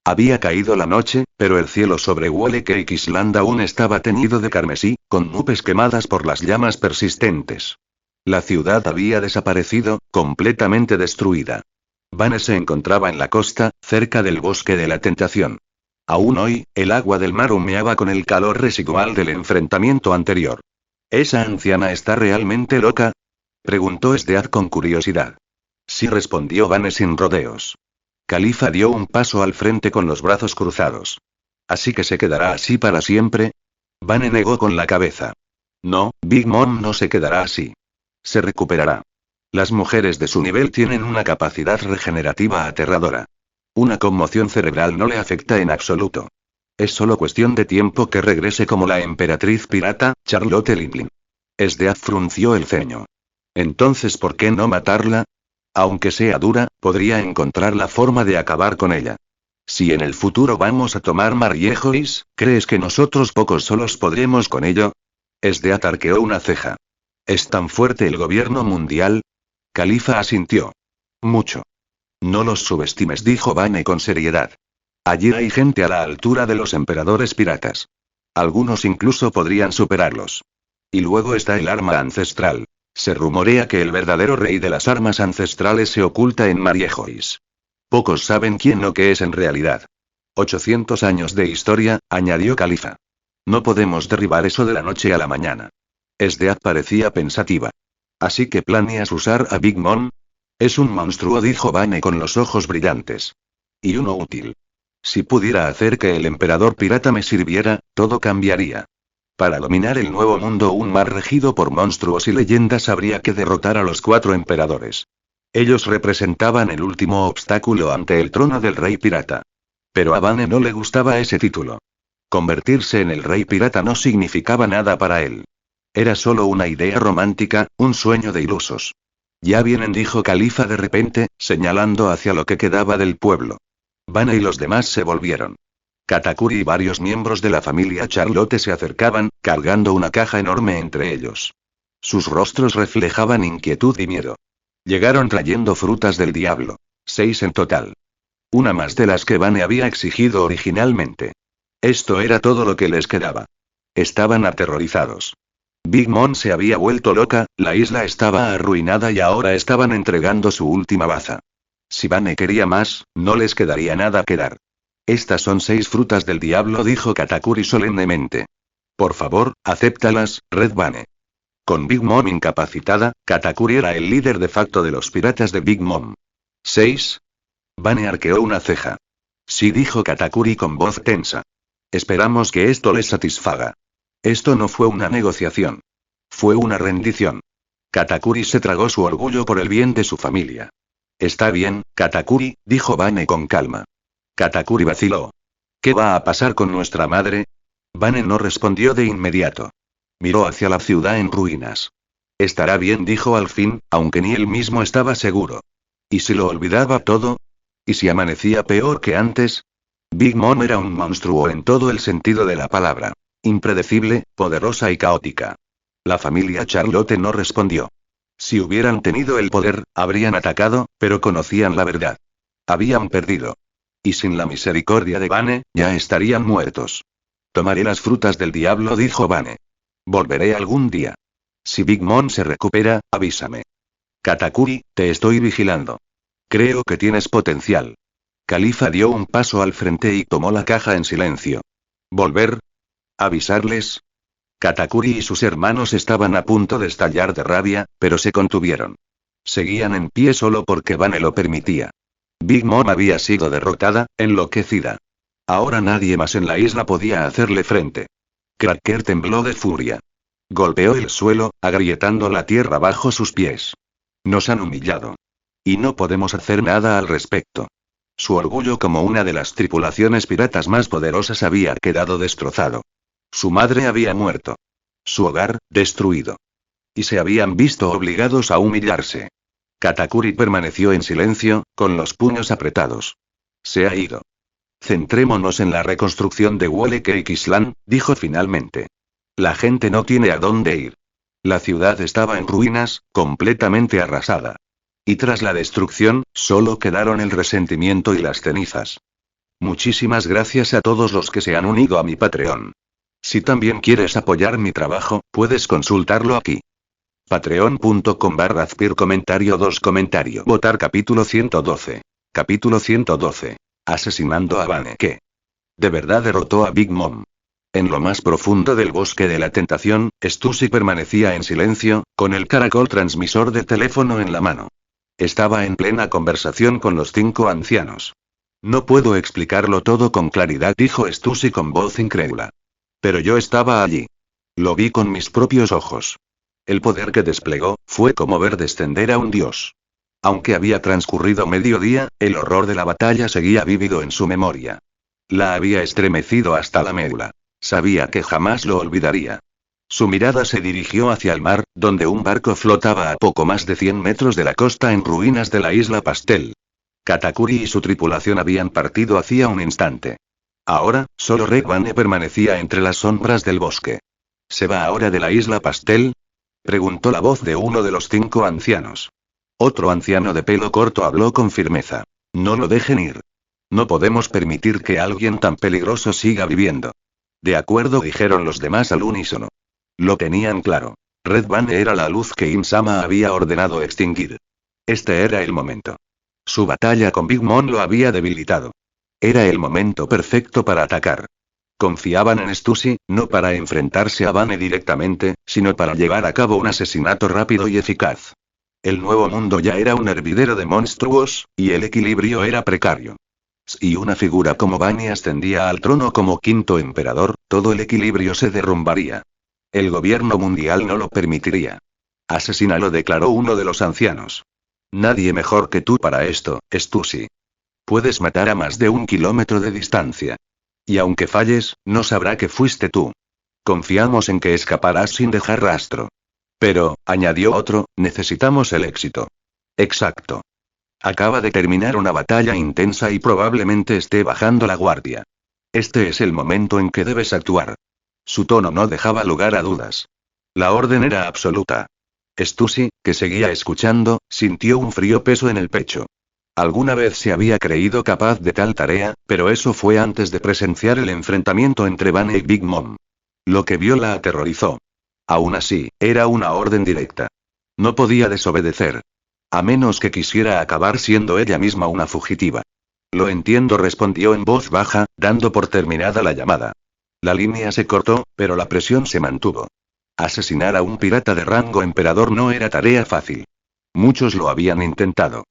Había caído la noche, pero el cielo sobre Wall Cake Island aún estaba teñido de carmesí, con nubes quemadas por las llamas persistentes. La ciudad había desaparecido, completamente destruida. Vane se encontraba en la costa, cerca del bosque de la tentación. Aún hoy, el agua del mar humeaba con el calor residual del enfrentamiento anterior. ¿Esa anciana está realmente loca?, preguntó Sdeath con curiosidad. Sí, respondió Vane sin rodeos. Califa dio un paso al frente con los brazos cruzados. ¿Así que se quedará así para siempre? Vane negó con la cabeza. No, Big Mom no se quedará así. Se recuperará. Las mujeres de su nivel tienen una capacidad regenerativa aterradora. Una conmoción cerebral no le afecta en absoluto. Es solo cuestión de tiempo que regrese como la emperatriz pirata, Charlotte Limblin. Sdeath frunció el ceño. Entonces, ¿por qué no matarla? Aunque sea dura, podría encontrar la forma de acabar con ella. Si en el futuro vamos a tomar Mariejois, ¿crees que nosotros pocos solos podremos con ello? Sdeath arqueó una ceja. ¿Es tan fuerte el gobierno mundial? Califa asintió. Mucho. No los subestimes, dijo Vane con seriedad. Allí hay gente a la altura de los emperadores piratas. Algunos incluso podrían superarlos. Y luego está el arma ancestral. Se rumorea que el verdadero rey de las armas ancestrales se oculta en Mariejois. Pocos saben quién o qué es en realidad. 800 años de historia, añadió Califa. No podemos derribar eso de la noche a la mañana. Esdeath parecía pensativa. ¿Así que planeas usar a Big Mom? Es un monstruo, dijo Vane con los ojos brillantes. Y uno útil. Si pudiera hacer que el emperador pirata me sirviera, todo cambiaría. Para dominar el nuevo mundo, un mar regido por monstruos y leyendas, habría que derrotar a los 4 emperadores. Ellos representaban el último obstáculo ante el trono del rey pirata. Pero a Vane no le gustaba ese título. Convertirse en el rey pirata no significaba nada para él. Era solo una idea romántica, un sueño de ilusos. Ya vienen, dijo Califa de repente, señalando hacia lo que quedaba del pueblo. Vane y los demás se volvieron. Katakuri y varios miembros de la familia Charlotte se acercaban, cargando una caja enorme entre ellos. Sus rostros reflejaban inquietud y miedo. Llegaron trayendo frutas del diablo. 6 en total. Una más de las que Vane había exigido originalmente. Esto era todo lo que les quedaba. Estaban aterrorizados. Big Mom se había vuelto loca, la isla estaba arruinada y ahora estaban entregando su última baza. Si Vane quería más, no les quedaría nada que dar. Estas son 6 frutas del diablo, dijo Katakuri solemnemente. Por favor, acéptalas, Red Vane. Con Big Mom incapacitada, Katakuri era el líder de facto de los piratas de Big Mom. 6. Vane arqueó una ceja. Sí, dijo Katakuri con voz tensa. Esperamos que esto les satisfaga. Esto no fue una negociación. Fue una rendición. Katakuri se tragó su orgullo por el bien de su familia. Está bien, Katakuri, dijo Vane con calma. Katakuri vaciló. ¿Qué va a pasar con nuestra madre? Vane no respondió de inmediato. Miró hacia la ciudad en ruinas. Estará bien, dijo al fin, aunque ni él mismo estaba seguro. ¿Y si lo olvidaba todo? ¿Y si amanecía peor que antes? Big Mom era un monstruo en todo el sentido de la palabra. Impredecible, poderosa y caótica. La familia Charlotte no respondió. Si hubieran tenido el poder, habrían atacado, pero conocían la verdad. Habían perdido. Y sin la misericordia de Vane, ya estarían muertos. Tomaré las frutas del diablo, dijo Vane. Volveré algún día. Si Big Mom se recupera, avísame. Katakuri, te estoy vigilando. Creo que tienes potencial. Califa dio un paso al frente y tomó la caja en silencio. ¿Volver? ¿Avisarles? Katakuri y sus hermanos estaban a punto de estallar de rabia, pero se contuvieron. Seguían en pie solo porque Vane lo permitía. Big Mom había sido derrotada, enloquecida. Ahora nadie más en la isla podía hacerle frente. Cracker tembló de furia. Golpeó el suelo, agrietando la tierra bajo sus pies. Nos han humillado. Y no podemos hacer nada al respecto. Su orgullo como una de las tripulaciones piratas más poderosas había quedado destrozado. Su madre había muerto. Su hogar, destruido. Y se habían visto obligados a humillarse. Katakuri permaneció en silencio, con los puños apretados. Se ha ido. Centrémonos en la reconstrucción de Wole Cake Island, dijo finalmente. La gente no tiene a dónde ir. La ciudad estaba en ruinas, completamente arrasada. Y tras la destrucción, solo quedaron el resentimiento y las cenizas. Muchísimas gracias a todos los que se han unido a mi Patreon. Si también quieres apoyar mi trabajo, puedes consultarlo aquí. Patreon.com/Azpir comentario 2 comentario. Votar capítulo 112. Capítulo 112. Asesinando a Vane. ¿Qué? De verdad derrotó a Big Mom. En lo más profundo del bosque de la tentación, Stussy permanecía en silencio, con el caracol transmisor de teléfono en la mano. Estaba en plena conversación con los 5 ancianos. No puedo explicarlo todo con claridad, dijo Stussy con voz incrédula. Pero yo estaba allí. Lo vi con mis propios ojos. El poder que desplegó, fue como ver descender a un dios. Aunque había transcurrido mediodía, el horror de la batalla seguía vívido en su memoria. La había estremecido hasta la médula. Sabía que jamás lo olvidaría. Su mirada se dirigió hacia el mar, donde un barco flotaba a poco más de 100 metros de la costa en ruinas de la isla Pastel. Katakuri y su tripulación habían partido hacía un instante. Ahora, solo Red Vane permanecía entre las sombras del bosque. ¿Se va ahora de la isla Pastel? Preguntó la voz de uno de los 5 ancianos. Otro anciano de pelo corto habló con firmeza. No lo dejen ir. No podemos permitir que alguien tan peligroso siga viviendo. De acuerdo, dijeron los demás al unísono. Lo tenían claro. Red Bane era la luz que Insama había ordenado extinguir. Este era el momento. Su batalla con Big Mom lo había debilitado. Era el momento perfecto para atacar. Confiaban en Stussy, no para enfrentarse a Bane directamente, sino para llevar a cabo un asesinato rápido y eficaz. El nuevo mundo ya era un hervidero de monstruos, y el equilibrio era precario. Si una figura como Bane ascendía al trono como quinto emperador, todo el equilibrio se derrumbaría. El gobierno mundial no lo permitiría. Asesínalo, declaró uno de los ancianos. Nadie mejor que tú para esto, Stussy. Puedes matar a más de 1 kilómetro de distancia. Y aunque falles, no sabrá que fuiste tú. Confiamos en que escaparás sin dejar rastro. Pero, añadió otro, necesitamos el éxito. Exacto. Acaba de terminar una batalla intensa y probablemente esté bajando la guardia. Este es el momento en que debes actuar. Su tono no dejaba lugar a dudas. La orden era absoluta. Stussy, que seguía escuchando, sintió un frío peso en el pecho. Alguna vez se había creído capaz de tal tarea, pero eso fue antes de presenciar el enfrentamiento entre Bane y Big Mom. Lo que vio la aterrorizó. Aún así, era una orden directa. No podía desobedecer. A menos que quisiera acabar siendo ella misma una fugitiva. Lo entiendo, respondió en voz baja, dando por terminada la llamada. La línea se cortó, pero la presión se mantuvo. Asesinar a un pirata de rango emperador no era tarea fácil. Muchos lo habían intentado.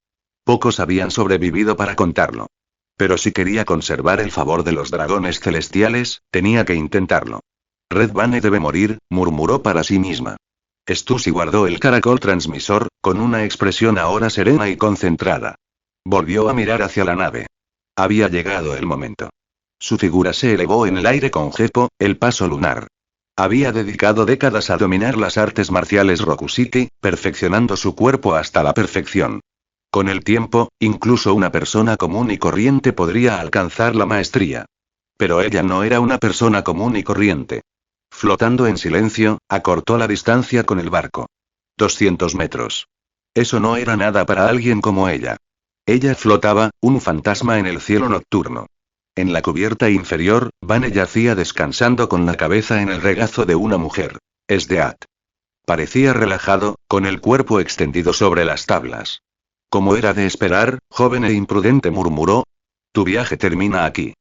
Pocos habían sobrevivido para contarlo. Pero si quería conservar el favor de los dragones celestiales, tenía que intentarlo. Red Bane debe morir, murmuró para sí misma. Stussy guardó el caracol transmisor, con una expresión ahora serena y concentrada. Volvió a mirar hacia la nave. Había llegado el momento. Su figura se elevó en el aire con Geppo, el paso lunar. Había dedicado décadas a dominar las artes marciales Rokusiki, perfeccionando su cuerpo hasta la perfección. Con el tiempo, incluso una persona común y corriente podría alcanzar la maestría. Pero ella no era una persona común y corriente. Flotando en silencio, acortó la distancia con el barco. 200 metros. Eso no era nada para alguien como ella. Ella flotaba, un fantasma en el cielo nocturno. En la cubierta inferior, Bane yacía descansando con la cabeza en el regazo de una mujer. Esdeat. Parecía relajado, con el cuerpo extendido sobre las tablas. Como era de esperar, joven e imprudente, murmuró. Tu viaje termina aquí.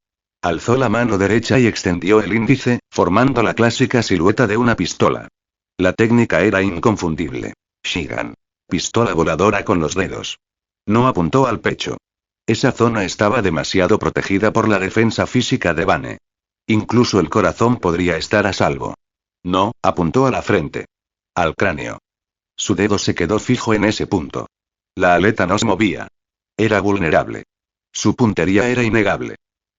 Alzó la mano derecha y extendió el índice, formando la clásica silueta de una pistola. La técnica era inconfundible. Shigan. Pistola voladora con los dedos. No apuntó al pecho. Esa zona estaba demasiado protegida por la defensa física de Bane. Incluso el corazón podría estar a salvo. No, apuntó a la frente. Al cráneo. Su dedo se quedó fijo en ese punto. La aleta no se movía. Era vulnerable. Su puntería era innegable.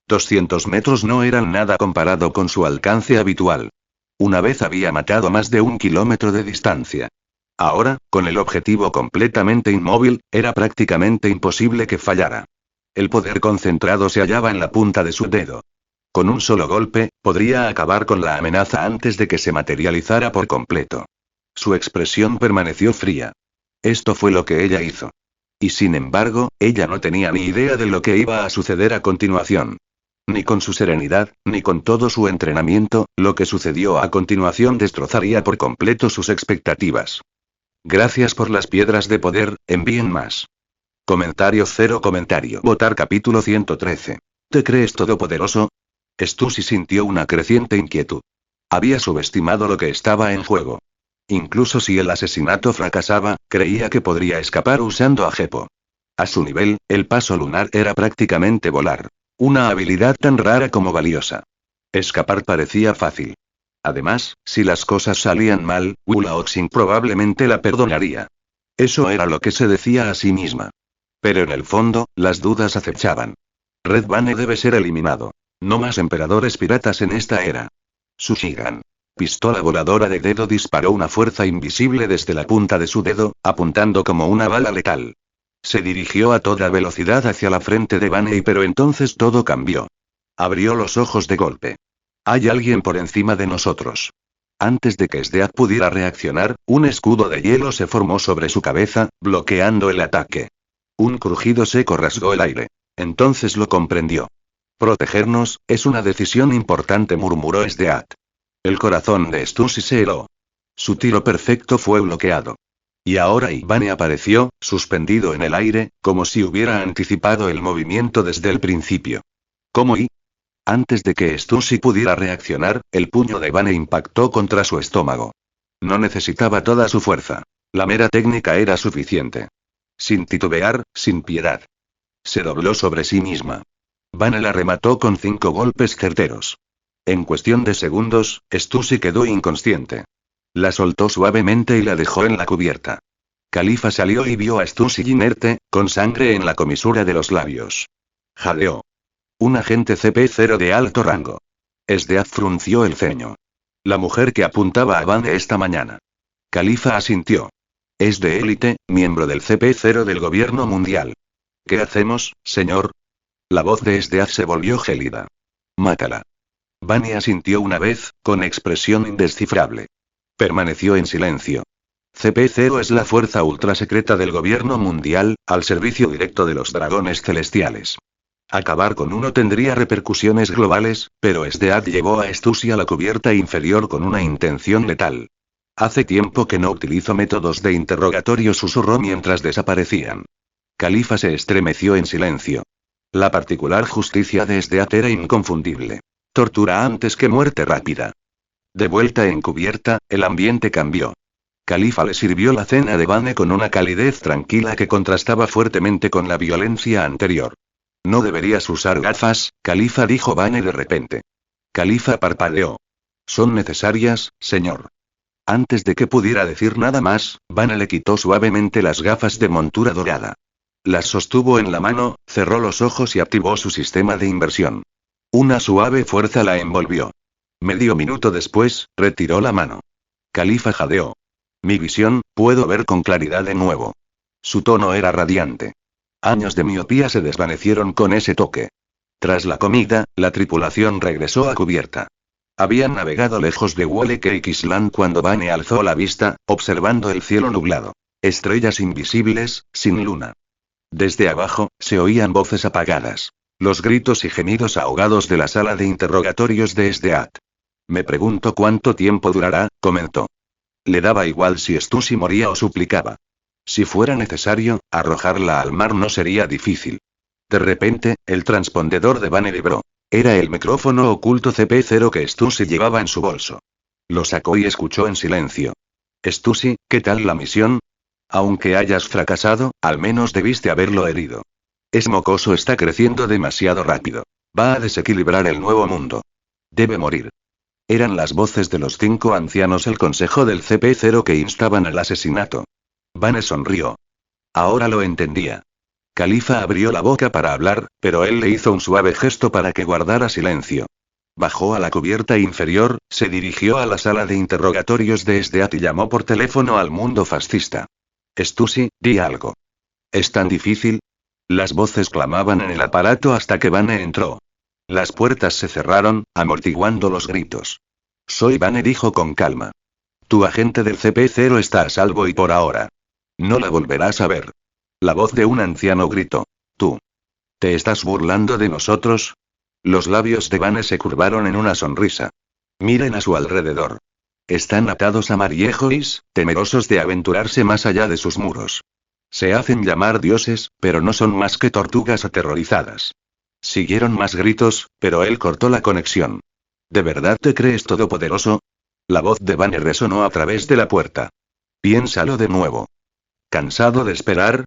200 metros no eran nada comparado con su alcance habitual. Una vez había matado más de 1 kilómetro de distancia. Ahora, con el objetivo completamente inmóvil, era prácticamente imposible que fallara. El poder concentrado se hallaba en la punta de su dedo. Con un solo golpe, podría acabar con la amenaza antes de que se materializara por completo. Su expresión permaneció fría. Esto fue lo que ella hizo. Y sin embargo, ella no tenía ni idea de lo que iba a suceder a continuación. Ni con su serenidad, ni con todo su entrenamiento, lo que sucedió a continuación destrozaría por completo sus expectativas. Gracias por las piedras de poder, envíen más. Comentario. Votar capítulo 113. ¿Te crees todopoderoso? Stussy sintió una creciente inquietud. Había subestimado lo que estaba en juego. Incluso si el asesinato fracasaba, creía que podría escapar usando a Geppo. A su nivel, el paso lunar era prácticamente volar. Una habilidad tan rara como valiosa. Escapar parecía fácil. Además, si las cosas salían mal, Wulaoxin probablemente la perdonaría. Eso era lo que se decía a sí misma. Pero en el fondo, las dudas acechaban. Red Bane debe ser eliminado. No más emperadores piratas en esta era. Sushigan. Pistola voladora de dedo disparó una fuerza invisible desde la punta de su dedo, apuntando como una bala letal. Se dirigió a toda velocidad hacia la frente de Bane, pero entonces todo cambió. Abrió los ojos de golpe. Hay alguien por encima de nosotros. Antes de que Sdeat pudiera reaccionar, un escudo de hielo se formó sobre su cabeza, bloqueando el ataque. Un crujido seco rasgó el aire. Entonces lo comprendió. Protegernos, es una decisión importante, murmuró Sdeat. El corazón de Stussy se heló. Su tiro perfecto fue bloqueado. Y ahora Ivane apareció, suspendido en el aire, como si hubiera anticipado el movimiento desde el principio. ¿Cómo y? Antes de que Stussy pudiera reaccionar, el puño de Ivane impactó contra su estómago. No necesitaba toda su fuerza. La mera técnica era suficiente. Sin titubear, sin piedad. Se dobló sobre sí misma. Vane la remató con 5 golpes certeros. En cuestión de segundos, Stussy quedó inconsciente. La soltó suavemente y la dejó en la cubierta. Khalifa salió y vio a Stussy inerte, con sangre en la comisura de los labios. Jadeó. Un agente CP0 de alto rango. Sdeat frunció el ceño. La mujer que apuntaba a Vane esta mañana. Khalifa asintió. Es de élite, miembro del CP0 del gobierno mundial. ¿Qué hacemos, señor? La voz de Sdeat se volvió gélida. Mátala. Vane asintió una vez, con expresión indescifrable. Permaneció en silencio. CP0 es la fuerza ultrasecreta del gobierno mundial, al servicio directo de los dragones celestiales. Acabar con uno tendría repercusiones globales, pero Sdeat llevó a Stussy a la cubierta inferior con una intención letal. Hace tiempo que no utilizo métodos de interrogatorio, susurró mientras desaparecían. Khalifa se estremeció en silencio. La particular justicia de Sdeat era inconfundible. Tortura antes que muerte rápida. De vuelta en cubierta, el ambiente cambió. Khalifa le sirvió la cena de Vane con una calidez tranquila que contrastaba fuertemente con la violencia anterior. No deberías usar gafas, Khalifa, dijo Vane de repente. Khalifa parpadeó. Son necesarias, señor. Antes de que pudiera decir nada más, Vane le quitó suavemente las gafas de montura dorada. Las sostuvo en la mano, cerró los ojos y activó su sistema de inversión. Una suave fuerza la envolvió. Medio minuto después, retiró la mano. Khalifa jadeó. Mi visión, puedo ver con claridad de nuevo. Su tono era radiante. Años de miopía se desvanecieron con ese toque. Tras la comida, la tripulación regresó a cubierta. Habían navegado lejos de Wole Cake Island cuando Vane alzó la vista, observando el cielo nublado. Estrellas invisibles, sin luna. Desde abajo, se oían voces apagadas. Los gritos y gemidos ahogados de la sala de interrogatorios de Sdeat. Me pregunto cuánto tiempo durará, comentó. Le daba igual si Stussy moría o suplicaba. Si fuera necesario, arrojarla al mar no sería difícil. De repente, el transpondedor de Vane vibró. Era el micrófono oculto CP0 que Stussy llevaba en su bolso. Lo sacó y escuchó en silencio. Stussy, ¿qué tal la misión? Aunque hayas fracasado, al menos debiste haberlo herido. Es mocoso, está creciendo demasiado rápido. Va a desequilibrar el nuevo mundo. Debe morir. Eran las voces de los 5 ancianos el consejo del CP0 que instaban al asesinato. Vane sonrió. Ahora lo entendía. Khalifa abrió la boca para hablar, pero él le hizo un suave gesto para que guardara silencio. Bajó a la cubierta inferior, se dirigió a la sala de interrogatorios de Sdeat y llamó por teléfono al mundo fascista. Stussy, di algo. ¿Es tan difícil? Las voces clamaban en el aparato hasta que Vane entró. Las puertas se cerraron, amortiguando los gritos. Soy Vane, dijo con calma. Tu agente del CP0 está a salvo y por ahora. No la volverás a ver. La voz de un anciano gritó. ¿Tú? ¿Te estás burlando de nosotros? Los labios de Vane se curvaron en una sonrisa. Miren a su alrededor. Están atados a Mariejois, temerosos de aventurarse más allá de sus muros. Se hacen llamar dioses, pero no son más que tortugas aterrorizadas. Siguieron más gritos, pero él cortó la conexión. ¿De verdad te crees todopoderoso? La voz de Vane resonó a través de la puerta. Piénsalo de nuevo. ¿Cansado de esperar?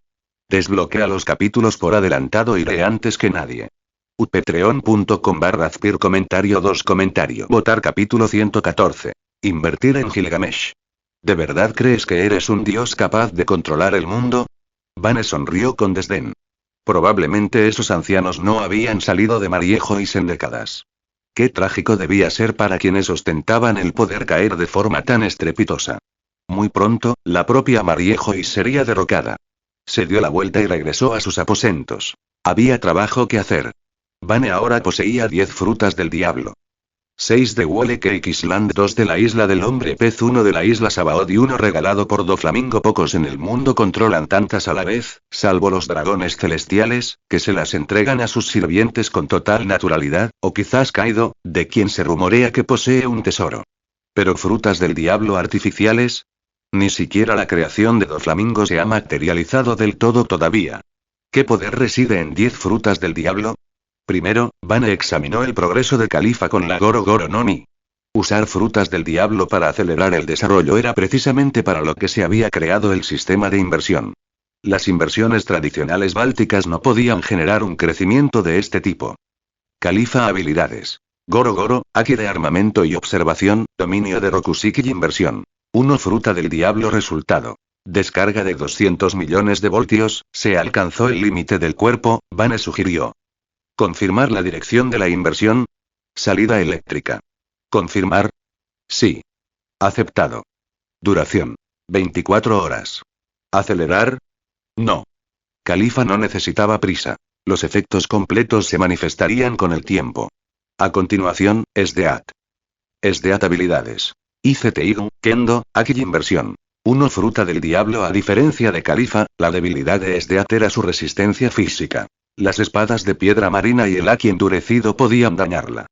Desbloquea los capítulos por adelantado y lee antes que nadie. Patreon.com/Azpir comentario 2 comentario. Votar capítulo 114. Invertir en Gilgamesh. ¿De verdad crees que eres un dios capaz de controlar el mundo? Vane sonrió con desdén. Probablemente esos ancianos no habían salido de Mariejois en décadas. Qué trágico debía ser para quienes ostentaban el poder caer de forma tan estrepitosa. Muy pronto, la propia Mariejois sería derrocada. Se dio la vuelta y regresó a sus aposentos. Había trabajo que hacer. Vane ahora poseía 10 frutas del diablo. 6 de Wole Cake Island, 2 de la isla del hombre pez, 1 de la isla Sabaody y 1 regalado por Doflamingo. Pocos en el mundo controlan tantas a la vez, salvo los dragones celestiales, que se las entregan a sus sirvientes con total naturalidad, o quizás Kaido, de quien se rumorea que posee un tesoro. Pero frutas del diablo artificiales, ni siquiera la creación de Doflamingo se ha materializado del todo todavía. ¿Qué poder reside en 10 frutas del diablo? Primero, Bane examinó el progreso de Califa con la Goro Goro no Mi. Usar frutas del diablo para acelerar el desarrollo era precisamente para lo que se había creado el sistema de inversión. Las inversiones tradicionales bálticas no podían generar un crecimiento de este tipo. Califa habilidades. Goro Goro, Aki de armamento y observación, dominio de Rokusiki y inversión. 1 fruta del diablo. Resultado. Descarga de 200 millones de voltios, se alcanzó el límite del cuerpo, Bane sugirió. ¿Confirmar la dirección de la inversión? Salida eléctrica. ¿Confirmar? Sí. Aceptado. Duración. 24 horas. ¿Acelerar? No. Califa no necesitaba prisa. Los efectos completos se manifestarían con el tiempo. A continuación, Esdeat. Esdeat habilidades. ICTIGU, Kendo, Aki y inversión. 1 fruta del diablo. A diferencia de Califa, la debilidad de Esdeat era su resistencia física. Las espadas de piedra marina y el Aki endurecido podían dañarla.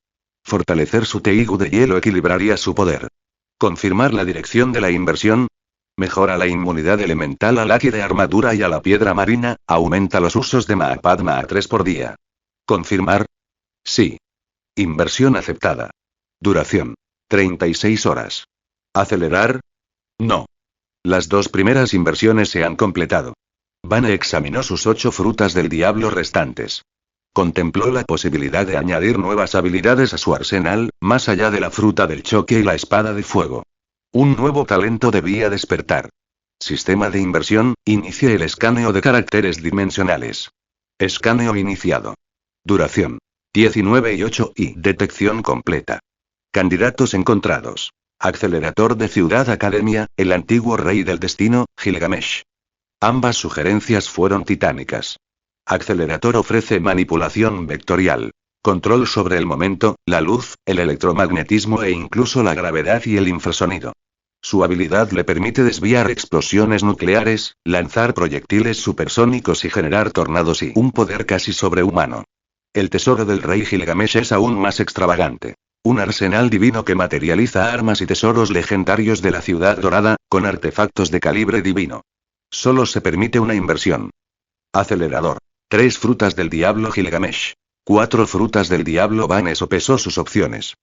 Fortalecer su Teigu de hielo equilibraría su poder. Confirmar la dirección de la inversión. Mejora la inmunidad elemental al Aki de armadura y a la piedra marina, aumenta los usos de Maapadma a 3 por día. Confirmar. Sí. Inversión aceptada. Duración. 36 horas. ¿Acelerar? No. Las 2 primeras inversiones se han completado. Bane examinó sus 8 frutas del diablo restantes. Contempló la posibilidad de añadir nuevas habilidades a su arsenal, más allá de la fruta del choque y la espada de fuego. Un nuevo talento debía despertar. Sistema de inversión, inicie el escaneo de caracteres dimensionales. Escaneo iniciado. Duración. 19 y 8 y detección completa. Candidatos encontrados. Acelerador de Ciudad Academia, el antiguo rey del destino, Gilgamesh. Ambas sugerencias fueron titánicas. Accelerator ofrece manipulación vectorial. Control sobre el momento, la luz, el electromagnetismo e incluso la gravedad y el infrasonido. Su habilidad le permite desviar explosiones nucleares, lanzar proyectiles supersónicos y generar tornados y un poder casi sobrehumano. El tesoro del rey Gilgamesh es aún más extravagante. Un arsenal divino que materializa armas y tesoros legendarios de la ciudad dorada, con artefactos de calibre divino. Solo se permite una inversión. Acelerador. 3 frutas del diablo Gilgamesh. 4 frutas del diablo Bane sopesó sus opciones.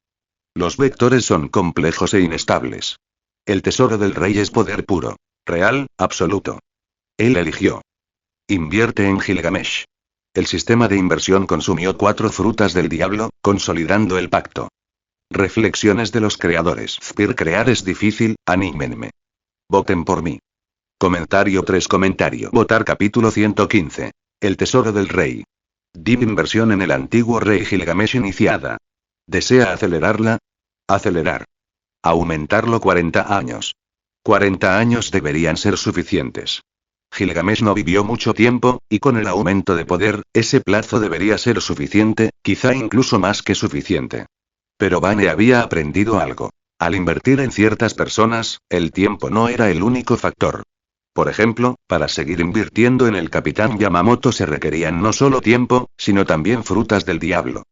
Los vectores son complejos e inestables. El tesoro del rey es poder puro. Real, absoluto. Él eligió. Invierte en Gilgamesh. El sistema de inversión consumió 4 frutas del diablo, consolidando el pacto. Reflexiones de los creadores. Spir crear es difícil, anímenme. Voten por mí. Comentario 3. Votar capítulo 115. El tesoro del rey. Div inversión en el antiguo rey Gilgamesh iniciada. ¿Desea acelerarla? Acelerar. Aumentarlo 40 años. 40 años deberían ser suficientes. Gilgamesh no vivió mucho tiempo, y con el aumento de poder, ese plazo debería ser suficiente, quizá incluso más que suficiente. Pero Bane había aprendido algo. Al invertir en ciertas personas, el tiempo no era el único factor. Por ejemplo, para seguir invirtiendo en el capitán Yamamoto se requerían no solo tiempo, sino también frutas del diablo.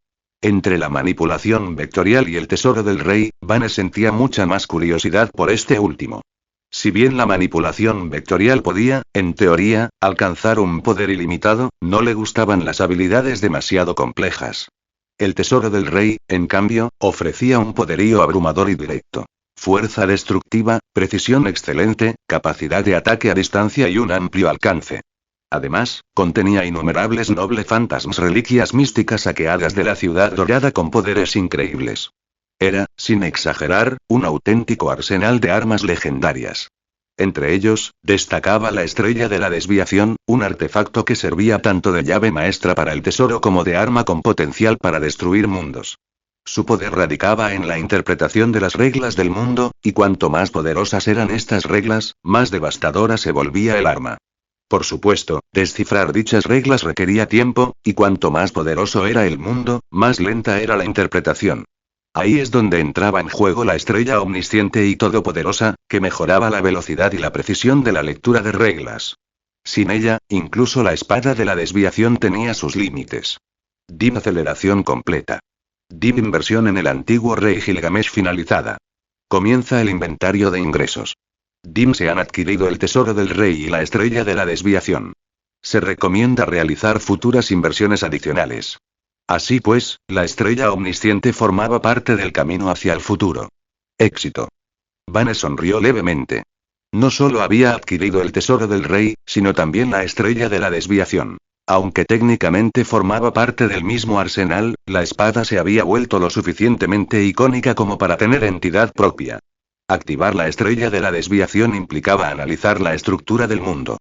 Entre la manipulación vectorial y el tesoro del rey, Bane sentía mucha más curiosidad por este último. Si bien la manipulación vectorial podía, en teoría, alcanzar un poder ilimitado, no le gustaban las habilidades demasiado complejas. El tesoro del rey, en cambio, ofrecía un poderío abrumador y directo. Fuerza destructiva, precisión excelente, capacidad de ataque a distancia y un amplio alcance. Además, contenía innumerables noble fantasmas, reliquias místicas saqueadas de la ciudad dorada con poderes increíbles. Era, sin exagerar, un auténtico arsenal de armas legendarias. Entre ellos, destacaba la estrella de la desviación, un artefacto que servía tanto de llave maestra para el tesoro como de arma con potencial para destruir mundos. Su poder radicaba en la interpretación de las reglas del mundo, y cuanto más poderosas eran estas reglas, más devastadora se volvía el arma. Por supuesto, descifrar dichas reglas requería tiempo, y cuanto más poderoso era el mundo, más lenta era la interpretación. Ahí es donde entraba en juego la estrella omnisciente y todopoderosa, que mejoraba la velocidad y la precisión de la lectura de reglas. Sin ella, incluso la espada de la desviación tenía sus límites. DIM aceleración completa. DIM inversión en el antiguo rey Gilgamesh finalizada. Comienza el inventario de ingresos. DIM se han adquirido el tesoro del rey y la estrella de la desviación. Se recomienda realizar futuras inversiones adicionales. Así pues, la estrella omnisciente formaba parte del camino hacia el futuro. Éxito. Vane sonrió levemente. No solo había adquirido el tesoro del rey, sino también la estrella de la desviación. Aunque técnicamente formaba parte del mismo arsenal, la espada se había vuelto lo suficientemente icónica como para tener entidad propia. Activar la estrella de la desviación implicaba analizar la estructura del mundo.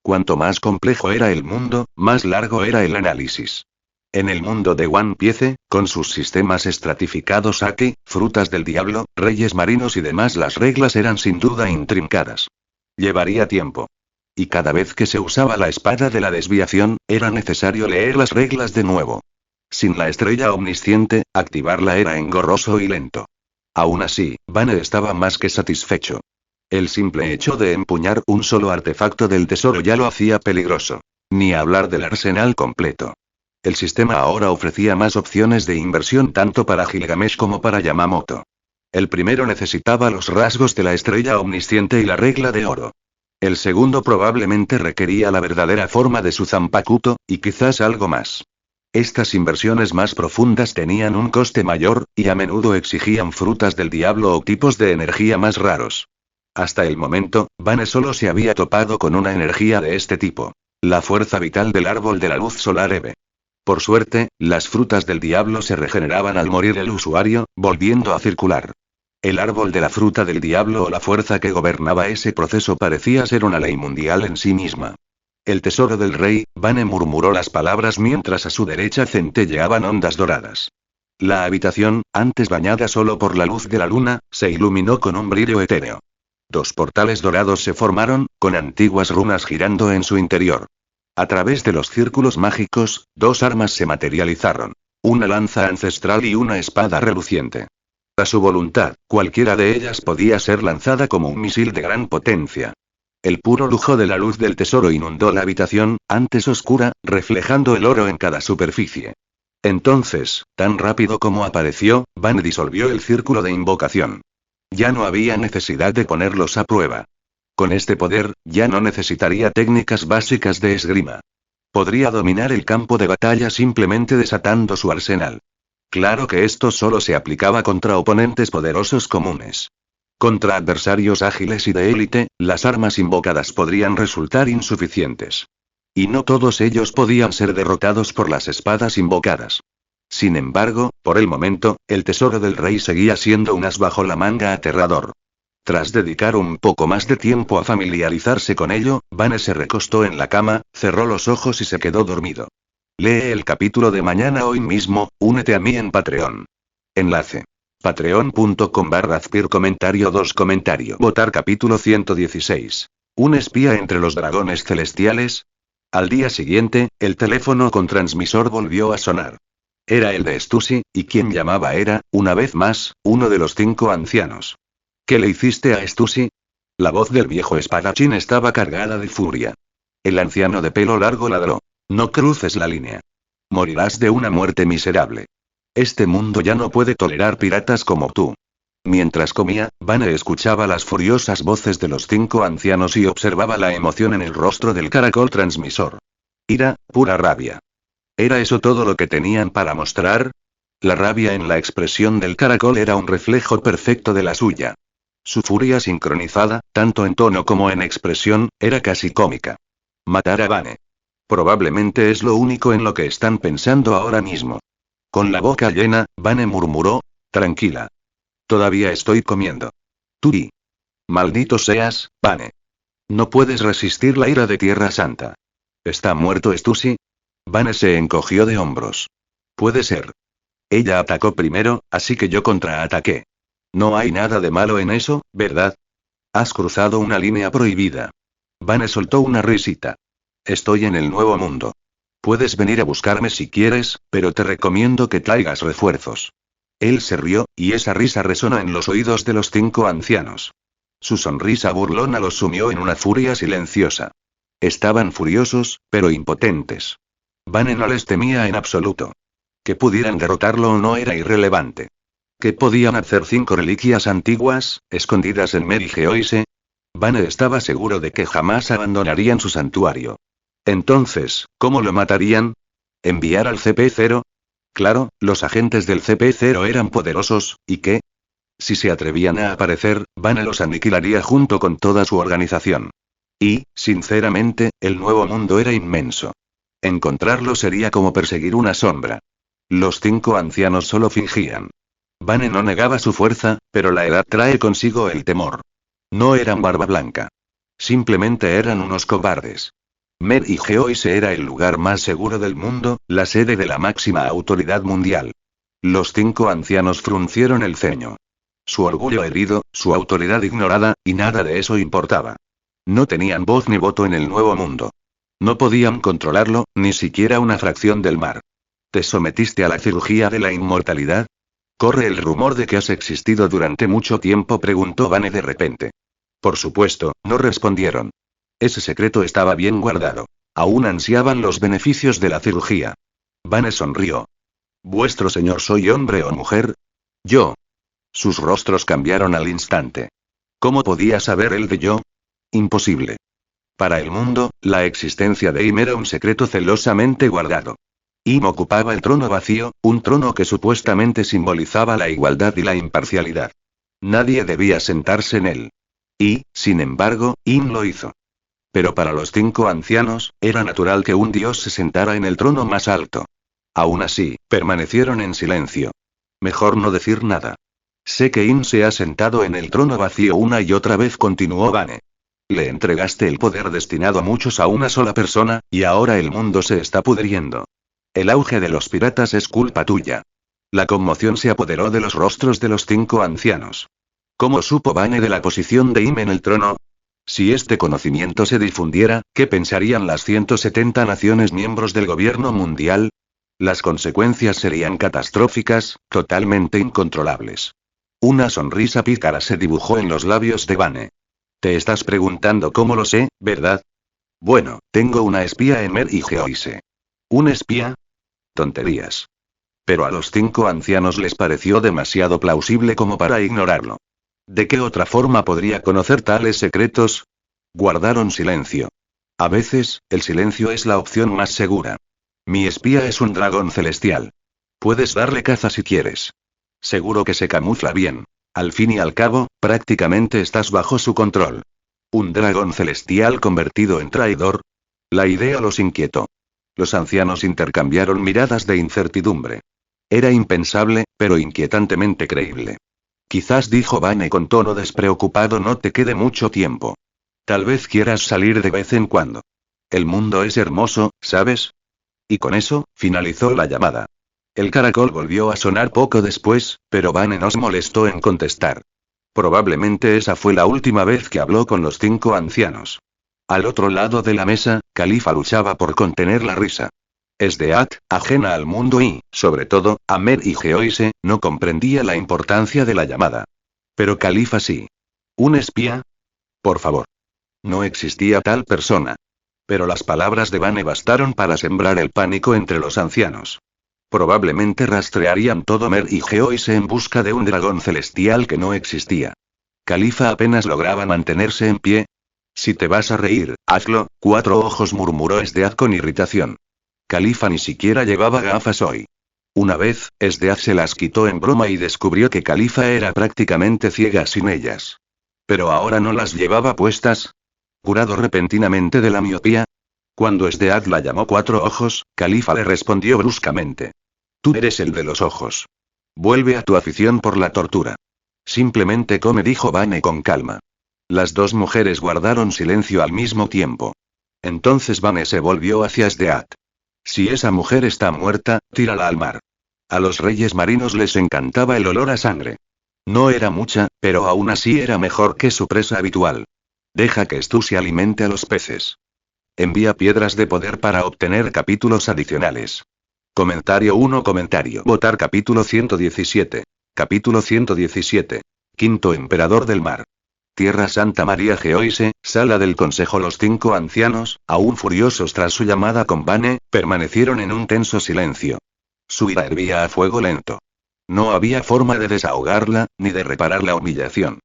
Cuanto más complejo era el mundo, más largo era el análisis. En el mundo de One Piece, con sus sistemas estratificados Aki, frutas del diablo, reyes marinos y demás, las reglas eran sin duda intrincadas. Llevaría tiempo. Y cada vez que se usaba la espada de la desviación, era necesario leer las reglas de nuevo. Sin la estrella omnisciente, activarla era engorroso y lento. Aún así, Vane estaba más que satisfecho. El simple hecho de empuñar un solo artefacto del tesoro ya lo hacía peligroso. Ni hablar del arsenal completo. El sistema ahora ofrecía más opciones de inversión tanto para Gilgamesh como para Yamamoto. El primero necesitaba los rasgos de la estrella omnisciente y la regla de oro. El segundo probablemente requería la verdadera forma de su Zanpakuto, y quizás algo más. Estas inversiones más profundas tenían un coste mayor, y a menudo exigían frutas del diablo o tipos de energía más raros. Hasta el momento, Vane solo se había topado con una energía de este tipo. La fuerza vital del árbol de la luz solar Eve. Por suerte, las frutas del diablo se regeneraban al morir el usuario, volviendo a circular. El árbol de la fruta del diablo o la fuerza que gobernaba ese proceso parecía ser una ley mundial en sí misma. El tesoro del rey, Vane murmuró las palabras mientras a su derecha centelleaban ondas doradas. La habitación, antes bañada solo por la luz de la luna, se iluminó con un brillo etéreo. Dos portales dorados se formaron, con antiguas runas girando en su interior. A través de los círculos mágicos, dos armas se materializaron. Una lanza ancestral y una espada reluciente. A su voluntad, cualquiera de ellas podía ser lanzada como un misil de gran potencia. El puro lujo de la luz del tesoro inundó la habitación, antes oscura, reflejando el oro en cada superficie. Entonces, tan rápido como apareció, Vane disolvió el círculo de invocación. Ya no había necesidad de ponerlos a prueba. Con este poder, ya no necesitaría técnicas básicas de esgrima. Podría dominar el campo de batalla simplemente desatando su arsenal. Claro que esto solo se aplicaba contra oponentes poderosos comunes. Contra adversarios ágiles y de élite, las armas invocadas podrían resultar insuficientes. Y no todos ellos podían ser derrotados por las espadas invocadas. Sin embargo, por el momento, el tesoro del rey seguía siendo un as bajo la manga aterrador. Tras dedicar un poco más de tiempo a familiarizarse con ello, Vane se recostó en la cama, cerró los ojos y se quedó dormido. Lee el capítulo de mañana hoy mismo, únete a mí en Patreon. Enlace. Patreon.com/Azpir comentario 2 comentario. Votar capítulo 116. ¿Un espía entre los dragones celestiales? Al día siguiente, el teléfono con transmisor volvió a sonar. Era el de Stussy, y quien llamaba era, una vez más, uno de los 5 ancianos. ¿Qué le hiciste a Stussy? La voz del viejo espadachín estaba cargada de furia. El anciano de pelo largo ladró. No cruces la línea. Morirás de una muerte miserable. Este mundo ya no puede tolerar piratas como tú. Mientras comía, Vane escuchaba las furiosas voces de los 5 ancianos y observaba la emoción en el rostro del caracol transmisor. Ira, pura rabia. ¿Era eso todo lo que tenían para mostrar? La rabia en la expresión del caracol era un reflejo perfecto de la suya. Su furia sincronizada, tanto en tono como en expresión, era casi cómica. Matar a Vane. Probablemente es lo único en lo que están pensando ahora mismo. Con la boca llena, Vane murmuró, tranquila. Todavía estoy comiendo. Turi. Maldito seas, Vane. No puedes resistir la ira de Tierra Santa. ¿Está muerto Stussy? Vane se encogió de hombros. Puede ser. Ella atacó primero, así que yo contraataqué. No hay nada de malo en eso, ¿verdad? Has cruzado una línea prohibida. Vane soltó una risita. Estoy en el nuevo mundo. Puedes venir a buscarme si quieres, pero te recomiendo que traigas refuerzos. Él se rió, y esa risa resonó en los oídos de los 5 ancianos. Su sonrisa burlona los sumió en una furia silenciosa. Estaban furiosos, pero impotentes. Vane no les temía en absoluto. Que pudieran derrotarlo o no era irrelevante. ¿Qué podían hacer 5 reliquias antiguas, escondidas en Mer y Geoise? Vane estaba seguro de que jamás abandonarían su santuario. Entonces, ¿cómo lo matarían? ¿Enviar al CP0? Claro, los agentes del CP0 eran poderosos, ¿y qué? Si se atrevían a aparecer, Vane los aniquilaría junto con toda su organización. Y, sinceramente, el nuevo mundo era inmenso. Encontrarlo sería como perseguir una sombra. Los 5 ancianos solo fingían. Vane no negaba su fuerza, pero la edad trae consigo el temor. No eran barba blanca. Simplemente eran unos cobardes. Mer y Geoise era el lugar más seguro del mundo, la sede de la máxima autoridad mundial. Los 5 ancianos fruncieron el ceño. Su orgullo herido, su autoridad ignorada, y nada de eso importaba. No tenían voz ni voto en el nuevo mundo. No podían controlarlo, ni siquiera una fracción del mar. ¿Te sometiste a la cirugía de la inmortalidad? Corre el rumor de que has existido durante mucho tiempo, preguntó Vane de repente. Por supuesto, no respondieron. Ese secreto estaba bien guardado. Aún ansiaban los beneficios de la cirugía. Vane sonrió. ¿Vuestro señor soy hombre o mujer? Yo. Sus rostros cambiaron al instante. ¿Cómo podía saber él de yo? Imposible. Para el mundo, la existencia de Im era un secreto celosamente guardado. Im ocupaba el trono vacío, un trono que supuestamente simbolizaba la igualdad y la imparcialidad. Nadie debía sentarse en él. Y, sin embargo, Im lo hizo. Pero para los 5 ancianos, era natural que un dios se sentara en el trono más alto. Aún así, permanecieron en silencio. Mejor no decir nada. Sé que Im se ha sentado en el trono vacío una y otra vez, continuó Vane. Le entregaste el poder destinado a muchos a una sola persona, y ahora el mundo se está pudriendo. El auge de los piratas es culpa tuya. La conmoción se apoderó de los rostros de los 5 ancianos. ¿Cómo supo Vane de la posición de Im en el trono? Si este conocimiento se difundiera, ¿qué pensarían las 170 naciones miembros del gobierno mundial? Las consecuencias serían catastróficas, totalmente incontrolables. Una sonrisa pícara se dibujó en los labios de Vane. Te estás preguntando cómo lo sé, ¿verdad? Bueno, tengo una espía en Mer y Geoise. ¿Un espía? Tonterías. Pero a los 5 ancianos les pareció demasiado plausible como para ignorarlo. ¿De qué otra forma podría conocer tales secretos? Guardaron silencio. A veces, el silencio es la opción más segura. Mi espía es un dragón celestial. Puedes darle caza si quieres. Seguro que se camufla bien. Al fin y al cabo, prácticamente estás bajo su control. ¿Un dragón celestial convertido en traidor? La idea los inquietó. Los ancianos intercambiaron miradas de incertidumbre. Era impensable, pero inquietantemente creíble. Quizás, dijo Vane con tono despreocupado, no te quede mucho tiempo. Tal vez quieras salir de vez en cuando. El mundo es hermoso, ¿sabes? Y con eso, finalizó la llamada. El caracol volvió a sonar poco después, pero Vane no se molestó en contestar. Probablemente esa fue la última vez que habló con los 5 ancianos. Al otro lado de la mesa, Califa luchaba por contener la risa. Esdeat, ajena al mundo y, sobre todo, a Mer y Geoise, no comprendía la importancia de la llamada. Pero Califa sí. ¿Un espía? Por favor. No existía tal persona. Pero las palabras de Vane bastaron para sembrar el pánico entre los ancianos. Probablemente rastrearían todo Mer y Geoise en busca de un dragón celestial que no existía. Califa apenas lograba mantenerse en pie. Si te vas a reír, hazlo, 4 ojos, murmuró Esdeat con irritación. Califa ni siquiera llevaba gafas hoy. Una vez, Esdeat se las quitó en broma y descubrió que Califa era prácticamente ciega sin ellas. Pero ahora no las llevaba puestas. Curado repentinamente de la miopía. Cuando Esdeat la llamó 4 ojos, Califa le respondió bruscamente. Tú eres el de los ojos. Vuelve a tu afición por la tortura. Simplemente come, dijo Vane con calma. Las 2 mujeres guardaron silencio al mismo tiempo. Entonces Vane se volvió hacia Esdeat. Si esa mujer está muerta, tírala al mar. A los reyes marinos les encantaba el olor a sangre. No era mucha, pero aún así era mejor que su presa habitual. Deja que Stu se alimente a los peces. Envía piedras de poder para obtener capítulos adicionales. Comentario 1. Votar capítulo 117. Capítulo 117. Quinto Emperador del Mar. Tierra Santa María Geoise, sala del Consejo. Los 5 ancianos, aún furiosos tras su llamada con Vane, permanecieron en un tenso silencio. Su ira hervía a fuego lento. No había forma de desahogarla, ni de reparar la humillación.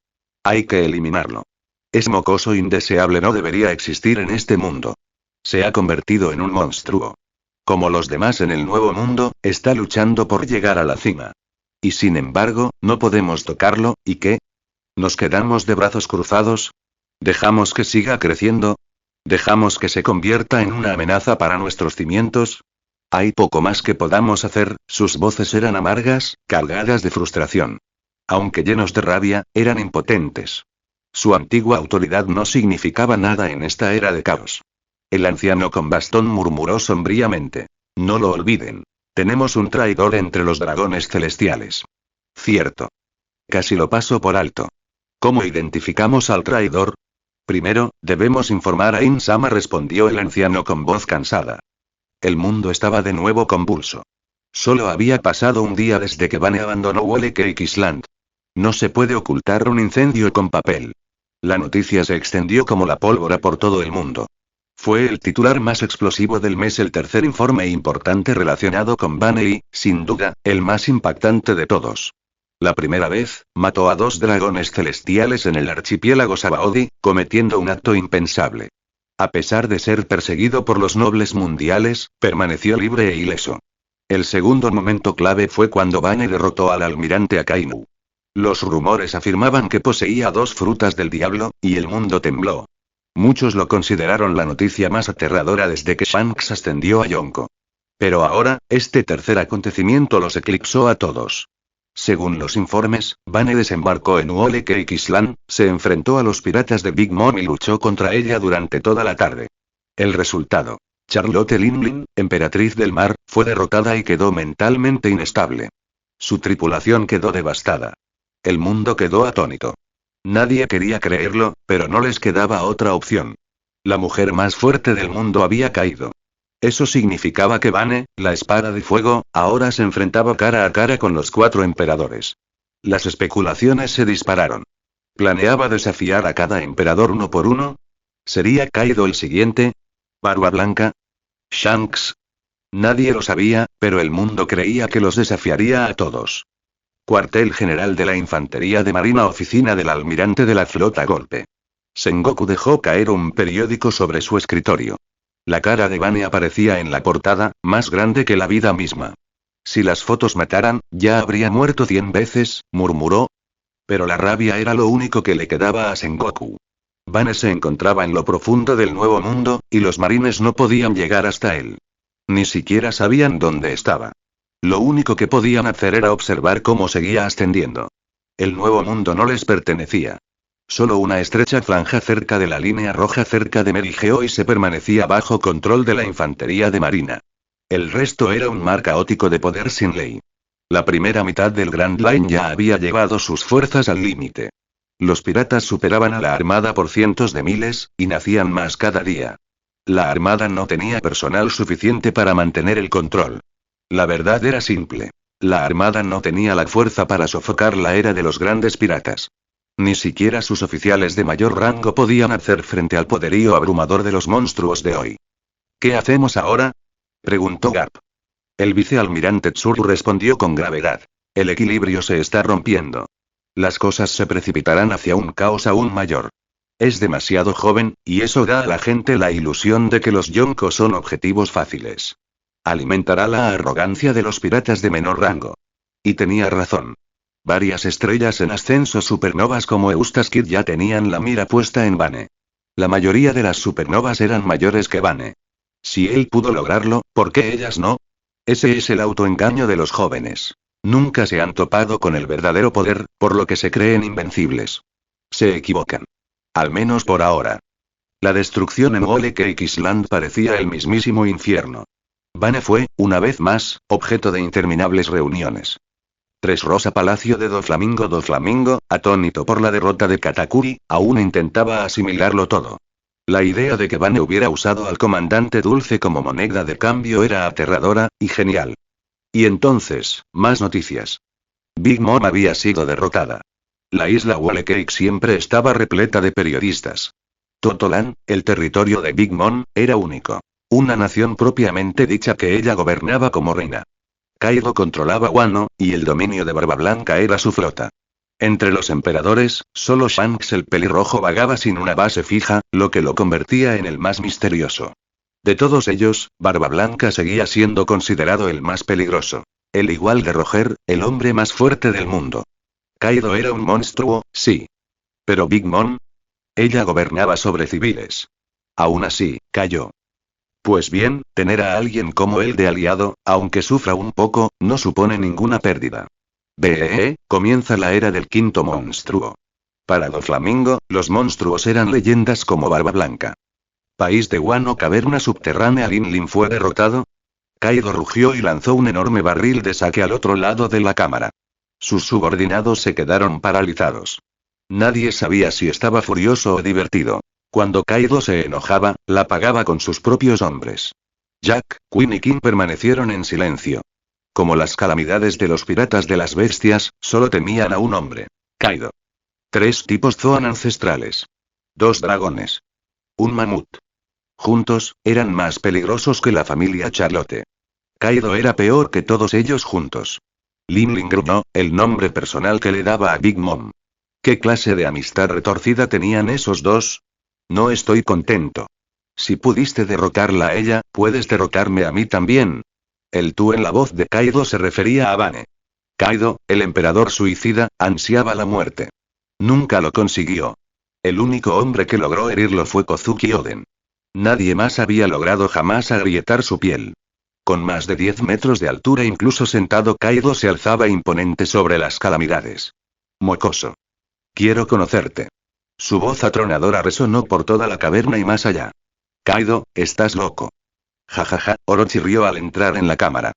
Hay que eliminarlo. Es mocoso indeseable, no debería existir en este mundo. Se ha convertido en un monstruo. Como los demás en el Nuevo Mundo, está luchando por llegar a la cima. Y sin embargo, no podemos tocarlo, ¿y qué? ¿Nos quedamos de brazos cruzados? ¿Dejamos que siga creciendo? ¿Dejamos que se convierta en una amenaza para nuestros cimientos? Hay poco más que podamos hacer. Sus voces eran amargas, cargadas de frustración. Aunque llenos de rabia, eran impotentes. Su antigua autoridad no significaba nada en esta era de caos. El anciano con bastón murmuró sombríamente. No lo olviden. Tenemos un traidor entre los dragones celestiales. Cierto. Casi lo paso por alto. ¿Cómo identificamos al traidor? Primero, debemos informar a Insama, respondió el anciano con voz cansada. El mundo estaba de nuevo convulso. Solo había pasado un día desde que Vane abandonó Wole Cake Island. No se puede ocultar un incendio con papel. La noticia se extendió como la pólvora por todo el mundo. Fue el titular más explosivo del mes, el tercer informe importante relacionado con Vane y, sin duda, el más impactante de todos. La primera vez, mató a 2 dragones celestiales en el archipiélago Sabaody, cometiendo un acto impensable. A pesar de ser perseguido por los nobles mundiales, permaneció libre e ileso. El segundo momento clave fue cuando Vane derrotó al almirante Akainu. Los rumores afirmaban que poseía 2 frutas del diablo, y el mundo tembló. Muchos lo consideraron la noticia más aterradora desde que Shanks ascendió a Yonko. Pero ahora, este tercer acontecimiento los eclipsó a todos. Según los informes, Vane desembarcó en Wole Cake Island, se enfrentó a los piratas de Big Mom y luchó contra ella durante toda la tarde. El resultado: Charlotte Linlin, emperatriz del mar, fue derrotada y quedó mentalmente inestable. Su tripulación quedó devastada. El mundo quedó atónito. Nadie quería creerlo, pero no les quedaba otra opción. La mujer más fuerte del mundo había caído. Eso significaba que Vane, la espada de fuego, ahora se enfrentaba cara a cara con los 4 emperadores. Las especulaciones se dispararon. ¿Planeaba desafiar a cada emperador uno por uno? ¿Sería Kaido el siguiente? ¿Barba Blanca? ¿Shanks? Nadie lo sabía, pero el mundo creía que los desafiaría a todos. Cuartel General de la Infantería de Marina, oficina del almirante de la flota. Golpe. Sengoku dejó caer un periódico sobre su escritorio. La cara de Vane aparecía en la portada, más grande que la vida misma. Si las fotos mataran, ya habría muerto 100 veces, murmuró. Pero la rabia era lo único que le quedaba a Sengoku. Vane se encontraba en lo profundo del Nuevo Mundo, y los marines no podían llegar hasta él. Ni siquiera sabían dónde estaba. Lo único que podían hacer era observar cómo seguía ascendiendo. El Nuevo Mundo no les pertenecía. Solo una estrecha franja cerca de la línea roja cerca de Merigeo y se permanecía bajo control de la infantería de marina. El resto era un mar caótico de poder sin ley. La primera mitad del Grand Line ya había llevado sus fuerzas al límite. Los piratas superaban a la armada por cientos de miles, y nacían más cada día. La armada no tenía personal suficiente para mantener el control. La verdad era simple. La armada no tenía la fuerza para sofocar la era de los grandes piratas. Ni siquiera sus oficiales de mayor rango podían hacer frente al poderío abrumador de los monstruos de hoy. ¿Qué hacemos ahora?, preguntó Garp. El vicealmirante Tsuru respondió con gravedad. El equilibrio se está rompiendo. Las cosas se precipitarán hacia un caos aún mayor. Es demasiado joven, y eso da a la gente la ilusión de que los Yonko son objetivos fáciles. Alimentará la arrogancia de los piratas de menor rango. Y tenía razón. Varias estrellas en ascenso supernovas como Eustace Kid ya tenían la mira puesta en Vane. La mayoría de las supernovas eran mayores que Vane. Si él pudo lograrlo, ¿por qué ellas no? Ese es el autoengaño de los jóvenes. Nunca se han topado con el verdadero poder, por lo que se creen invencibles. Se equivocan. Al menos por ahora. La destrucción en Wole Cake Island parecía el mismísimo infierno. Vane fue, una vez más, objeto de interminables reuniones. Rosa Palacio de Doflamingo, atónito por la derrota de Katakuri, aún intentaba asimilarlo todo. La idea de que Vane hubiera usado al comandante Dulce como moneda de cambio era aterradora, y genial. Y entonces, más noticias. Big Mom había sido derrotada. La isla Wall Cake siempre estaba repleta de periodistas. Totolan, el territorio de Big Mom, era único. Una nación propiamente dicha que ella gobernaba como reina. Kaido controlaba Wano, y el dominio de Barba Blanca era su flota. Entre los emperadores, solo Shanks el pelirrojo vagaba sin una base fija, lo que lo convertía en el más misterioso. De todos ellos, Barba Blanca seguía siendo considerado el más peligroso. El igual de Roger, el hombre más fuerte del mundo. Kaido era un monstruo, sí. Pero Big Mom, ella gobernaba sobre civiles. Aún así, cayó. Pues bien, tener a alguien como él de aliado, aunque sufra un poco, no supone ninguna pérdida. Comienza la era del quinto monstruo. Para Doflamingo, los monstruos eran leyendas como Barba Blanca. País de Wano, caverna subterránea. Lin fue derrotado. Kaido rugió y lanzó un enorme barril de sake al otro lado de la cámara. Sus subordinados se quedaron paralizados. Nadie sabía si estaba furioso o divertido. Cuando Kaido se enojaba, la pagaba con sus propios hombres. Jack, Queen y King permanecieron en silencio. Como las calamidades de los piratas de las bestias, solo temían a un hombre. Kaido. 3 tipos Zoan ancestrales. 2 dragones. Un mamut. Juntos, eran más peligrosos que la familia Charlotte. Kaido era peor que todos ellos juntos. Lin gruñó, el nombre personal que le daba a Big Mom. ¿Qué clase de amistad retorcida tenían esos dos? No estoy contento. Si pudiste derrotarla a ella, puedes derrotarme a mí también. El tú en la voz de Kaido se refería a Bane. Kaido, el emperador suicida, ansiaba la muerte. Nunca lo consiguió. El único hombre que logró herirlo fue Kozuki Oden. Nadie más había logrado jamás agrietar su piel. Con más de 10 metros de altura, incluso sentado, Kaido se alzaba imponente sobre las calamidades. Mocoso. Quiero conocerte. Su voz atronadora resonó por toda la caverna y más allá. Kaido, estás loco. Jajaja, Orochi rió al entrar en la cámara.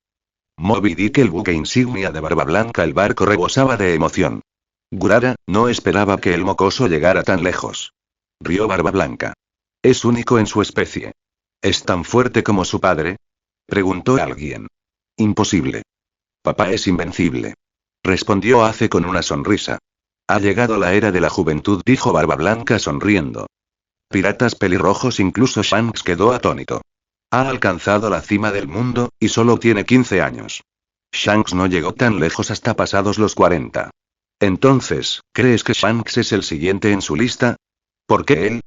Moby Dick, el buque insignia de Barba Blanca, el barco rebosaba de emoción. Gurara, no esperaba que el mocoso llegara tan lejos. Rió Barba Blanca. Es único en su especie. ¿Es tan fuerte como su padre? Preguntó alguien. Imposible. Papá es invencible. Respondió Ace con una sonrisa. Ha llegado la era de la juventud, dijo Barba Blanca sonriendo. Piratas pelirrojos, incluso Shanks quedó atónito. Ha alcanzado la cima del mundo, y solo tiene 15 años. Shanks no llegó tan lejos hasta pasados los 40. Entonces, ¿crees que Shanks es el siguiente en su lista? ¿Por qué él?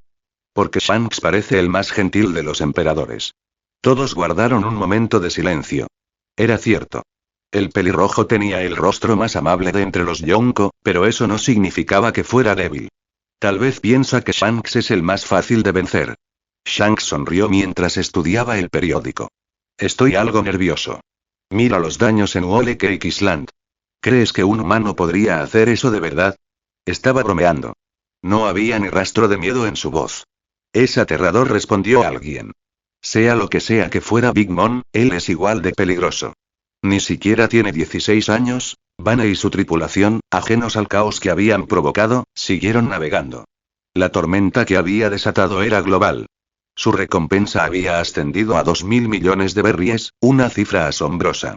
Porque Shanks parece el más gentil de los emperadores. Todos guardaron un momento de silencio. Era cierto. El pelirrojo tenía el rostro más amable de entre los Yonko, pero eso no significaba que fuera débil. Tal vez piensa que Shanks es el más fácil de vencer. Shanks sonrió mientras estudiaba el periódico. Estoy algo nervioso. Mira los daños en Wall Cake Island. ¿Crees que un humano podría hacer eso de verdad? Estaba bromeando. No había ni rastro de miedo en su voz. Es aterrador, respondió alguien. Sea lo que sea que fuera Big Mom, él es igual de peligroso. Ni siquiera tiene 16 años. Bane y su tripulación, ajenos al caos que habían provocado, siguieron navegando. La tormenta que había desatado era global. Su recompensa había ascendido a 2.000 millones de berries, una cifra asombrosa.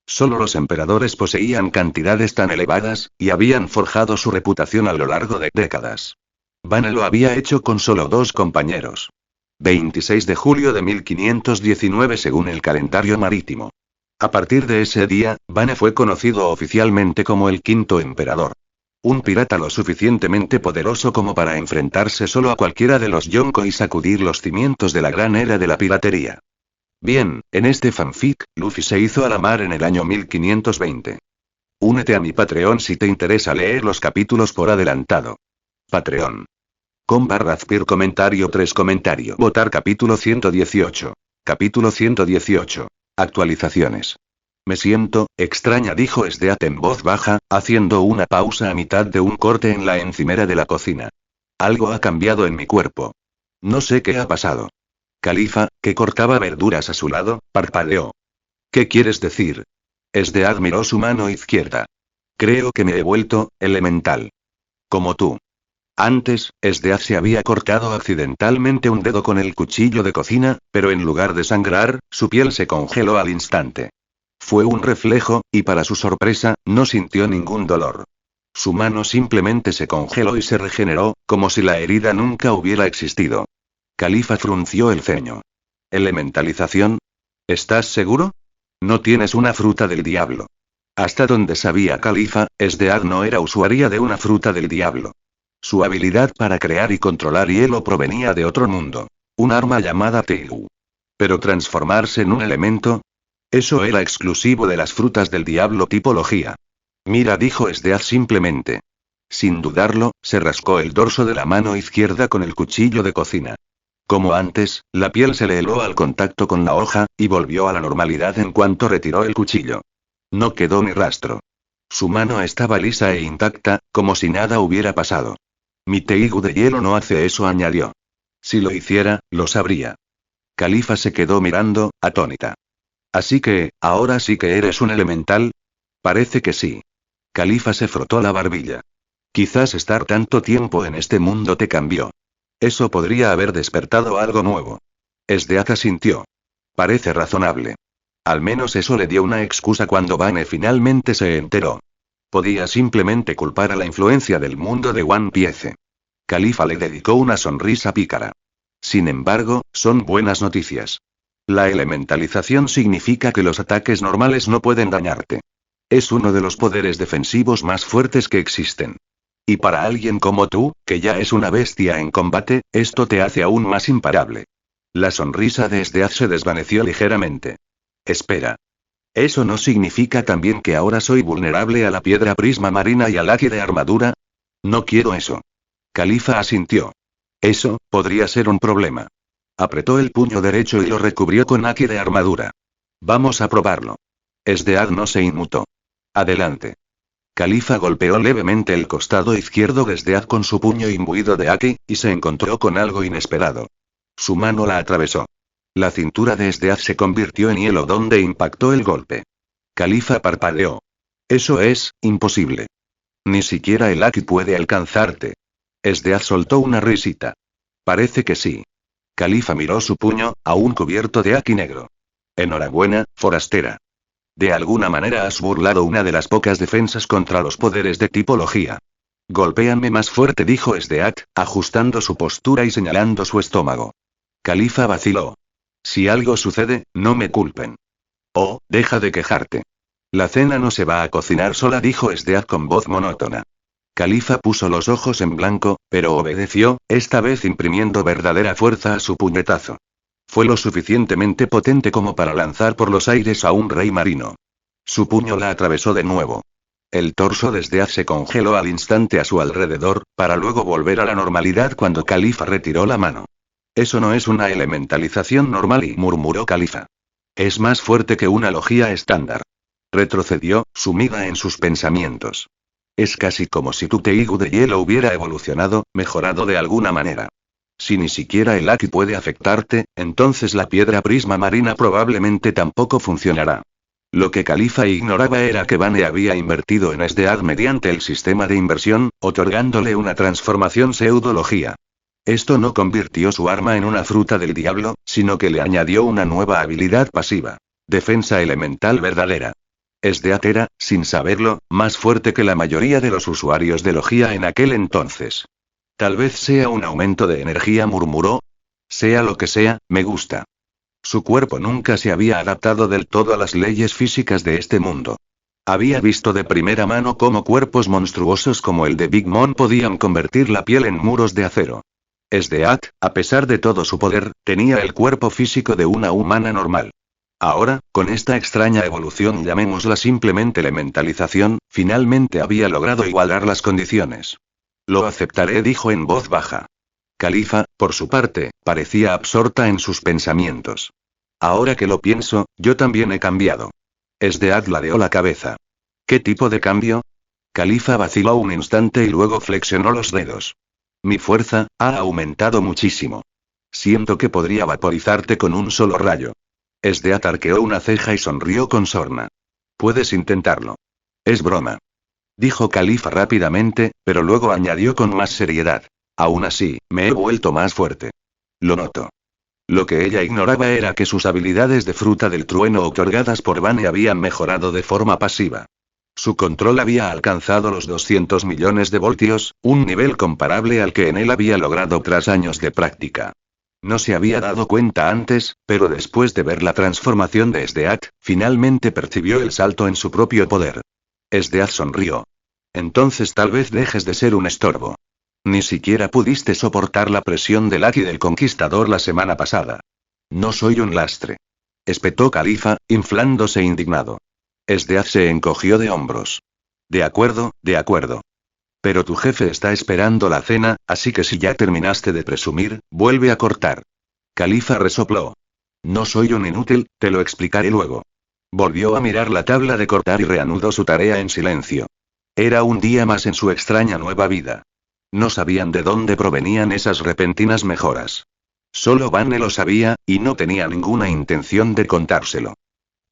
Solo los emperadores poseían cantidades tan elevadas, y habían forjado su reputación a lo largo de décadas. Bane lo había hecho con solo 2 compañeros. 26 de julio de 1519 según el calendario marítimo. A partir de ese día, Bane fue conocido oficialmente como el quinto emperador. Un pirata lo suficientemente poderoso como para enfrentarse solo a cualquiera de los Yonko y sacudir los cimientos de la gran era de la piratería. Bien, en este fanfic, Luffy se hizo a la mar en el año 1520. Únete a mi Patreon si te interesa leer los capítulos por adelantado. Patreon.com/Azpir comentario 3 comentario. Votar capítulo 118. Capítulo 118. Actualizaciones. Me siento extraña, dijo Sdeat en voz baja, haciendo una pausa a mitad de un corte en la encimera de la cocina. Algo ha cambiado en mi cuerpo. No sé qué ha pasado. Califa, que cortaba verduras a su lado, parpadeó. ¿Qué quieres decir? Sdeat miró su mano izquierda. Creo que me he vuelto elemental. Como tú. Antes, Sdeat se había cortado accidentalmente un dedo con el cuchillo de cocina, pero en lugar de sangrar, su piel se congeló al instante. Fue un reflejo, y para su sorpresa, no sintió ningún dolor. Su mano simplemente se congeló y se regeneró, como si la herida nunca hubiera existido. Califa frunció el ceño. ¿Elementalización? ¿Estás seguro? No tienes una fruta del diablo. Hasta donde sabía Califa, Esdead no era usuaria de una fruta del diablo. Su habilidad para crear y controlar hielo provenía de otro mundo. Un arma llamada Teigu. Pero transformarse en un elemento, eso era exclusivo de las frutas del diablo tipología. Mira, dijo Esdead simplemente. Sin dudarlo, se rascó el dorso de la mano izquierda con el cuchillo de cocina. Como antes, la piel se le heló al contacto con la hoja, y volvió a la normalidad en cuanto retiró el cuchillo. No quedó ni rastro. Su mano estaba lisa e intacta, como si nada hubiera pasado. Mi Teigu de hielo no hace eso, añadió. Si lo hiciera, lo sabría. Califa se quedó mirando, atónita. Así que, ¿ahora sí que eres un elemental? Parece que sí. Califa se frotó la barbilla. Quizás estar tanto tiempo en este mundo te cambió. Eso podría haber despertado algo nuevo. Esdeath asintió. Parece razonable. Al menos eso le dio una excusa cuando Vane finalmente se enteró. Podía simplemente culpar a la influencia del mundo de One Piece. Califa le dedicó una sonrisa pícara. Sin embargo, son buenas noticias. La elementalización significa que los ataques normales no pueden dañarte. Es uno de los poderes defensivos más fuertes que existen. Y para alguien como tú, que ya es una bestia en combate, esto te hace aún más imparable. La sonrisa de Esdeath se desvaneció ligeramente. Espera. ¿Eso no significa también que ahora soy vulnerable a la piedra prisma marina y al haki de armadura? No quiero eso. Califa asintió. Eso podría ser un problema. Apretó el puño derecho y lo recubrió con haki de armadura. Vamos a probarlo. Esdeath no se inmutó. Adelante. Califa golpeó levemente el costado izquierdo de Esdeath con su puño imbuido de haki, y se encontró con algo inesperado. Su mano la atravesó. La cintura de Esdeath se convirtió en hielo donde impactó el golpe. Califa parpadeó. Eso es imposible. Ni siquiera el haki puede alcanzarte. Esdeath soltó una risita. Parece que sí. Califa miró su puño, aún cubierto de haki negro. Enhorabuena, forastera. De alguna manera has burlado una de las pocas defensas contra los poderes de tipología. Golpéame más fuerte, dijo Esdeath, ajustando su postura y señalando su estómago. Califa vaciló. Si algo sucede, no me culpen. Oh, deja de quejarte. La cena no se va a cocinar sola, dijo Esdeath con voz monótona. Califa puso los ojos en blanco, pero obedeció, esta vez imprimiendo verdadera fuerza a su puñetazo. Fue lo suficientemente potente como para lanzar por los aires a un rey marino. Su puño la atravesó de nuevo. El torso de Esdeath se congeló al instante a su alrededor, para luego volver a la normalidad cuando Califa retiró la mano. Eso no es una elementalización normal, y murmuró Califa. Es más fuerte que una logia estándar. Retrocedió, sumida en sus pensamientos. Es casi como si tu Teigu de hielo hubiera evolucionado, mejorado de alguna manera. Si ni siquiera el haki puede afectarte, entonces la piedra prisma marina probablemente tampoco funcionará. Lo que Califa ignoraba era que Vane había invertido en Esdeath mediante el sistema de inversión, otorgándole una transformación pseudología. Esto no convirtió su arma en una fruta del diablo, sino que le añadió una nueva habilidad pasiva. Defensa elemental verdadera. Esdeath era, sin saberlo, más fuerte que la mayoría de los usuarios de logia en aquel entonces. Tal vez sea un aumento de energía, murmuró. Sea lo que sea, me gusta. Su cuerpo nunca se había adaptado del todo a las leyes físicas de este mundo. Había visto de primera mano cómo cuerpos monstruosos como el de Big Mom podían convertir la piel en muros de acero. Esdeath, a pesar de todo su poder, tenía el cuerpo físico de una humana normal. Ahora, con esta extraña evolución, llamémosla simplemente elementalización, finalmente había logrado igualar las condiciones. Lo aceptaré, dijo en voz baja. Califa, por su parte, parecía absorta en sus pensamientos. Ahora que lo pienso, yo también he cambiado. Esdeath ladeó la cabeza. ¿Qué tipo de cambio? Califa vaciló un instante y luego flexionó los dedos. Mi fuerza ha aumentado muchísimo. Siento que podría vaporizarte con un solo rayo. Esdeath arqueó una ceja y sonrió con sorna. Puedes intentarlo. Es broma. Dijo Califa rápidamente, pero luego añadió con más seriedad. Aún así, me he vuelto más fuerte. Lo noto. Lo que ella ignoraba era que sus habilidades de fruta del trueno otorgadas por Vane habían mejorado de forma pasiva. Su control había alcanzado los 200 millones de voltios, un nivel comparable al que en él había logrado tras años de práctica. No se había dado cuenta antes, pero después de ver la transformación de Sdeat, finalmente percibió el salto en su propio poder. Sdeat sonrió. Entonces tal vez dejes de ser un estorbo. Ni siquiera pudiste soportar la presión del Aki del Conquistador la semana pasada. No soy un lastre. Espetó Califa, inflándose indignado. Sdeat se encogió de hombros. De acuerdo, de acuerdo. Pero tu jefe está esperando la cena, así que si ya terminaste de presumir, vuelve a cortar. Califa resopló. No soy un inútil, te lo explicaré luego. Volvió a mirar la tabla de cortar y reanudó su tarea en silencio. Era un día más en su extraña nueva vida. No sabían de dónde provenían esas repentinas mejoras. Solo Vane lo sabía, y no tenía ninguna intención de contárselo.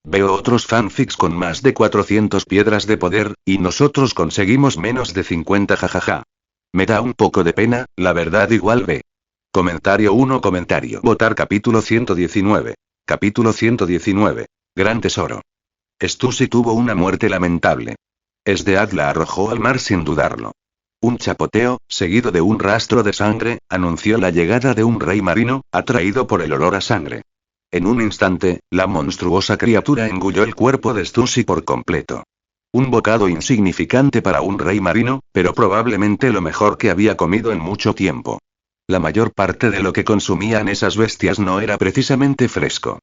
Veo otros fanfics con más de 400 piedras de poder, y nosotros conseguimos menos de 50 jajaja. Me da un poco de pena, la verdad igual ve. Comentario 1 Comentario Votar capítulo 119. Capítulo 119. Gran tesoro. Stussy tuvo una muerte lamentable. Sdeat la arrojó al mar sin dudarlo. Un chapoteo, seguido de un rastro de sangre, anunció la llegada de un rey marino, atraído por el olor a sangre. En un instante, la monstruosa criatura engulló el cuerpo de Stussy por completo. Un bocado insignificante para un rey marino, pero probablemente lo mejor que había comido en mucho tiempo. La mayor parte de lo que consumían esas bestias no era precisamente fresco.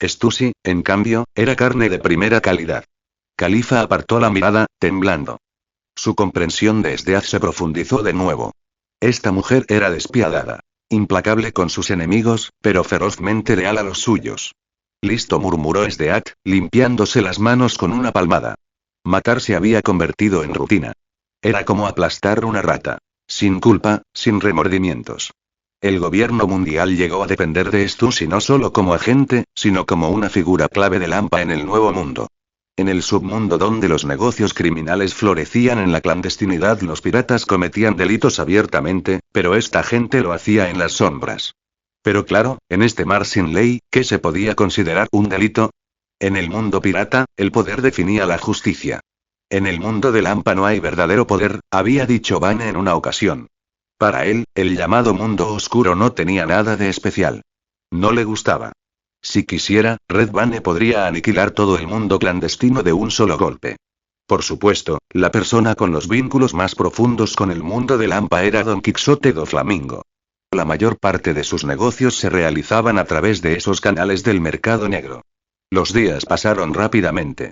Stussy, en cambio, era carne de primera calidad. Califa apartó la mirada, temblando. Su comprensión de Sdeat se profundizó de nuevo. Esta mujer era despiadada. Implacable con sus enemigos, pero ferozmente leal a los suyos. Listo, murmuró Sdeat, limpiándose las manos con una palmada. Matar se había convertido en rutina. Era como aplastar una rata. Sin culpa, sin remordimientos. El gobierno mundial llegó a depender de Stussy no solo como agente, sino como una figura clave de Lampa en el Nuevo Mundo. En el submundo donde los negocios criminales florecían en la clandestinidad, los piratas cometían delitos abiertamente, pero esta gente lo hacía en las sombras. Pero claro, en este mar sin ley, ¿qué se podía considerar un delito? En el mundo pirata, el poder definía la justicia. En el mundo de Lampa no hay verdadero poder, había dicho Vane en una ocasión. Para él, el llamado mundo oscuro no tenía nada de especial. No le gustaba. Si quisiera, Red Vane podría aniquilar todo el mundo clandestino de un solo golpe. Por supuesto, la persona con los vínculos más profundos con el mundo de Lampa era Don Quixote do Flamingo. La mayor parte de sus negocios se realizaban a través de esos canales del mercado negro. Los días pasaron rápidamente.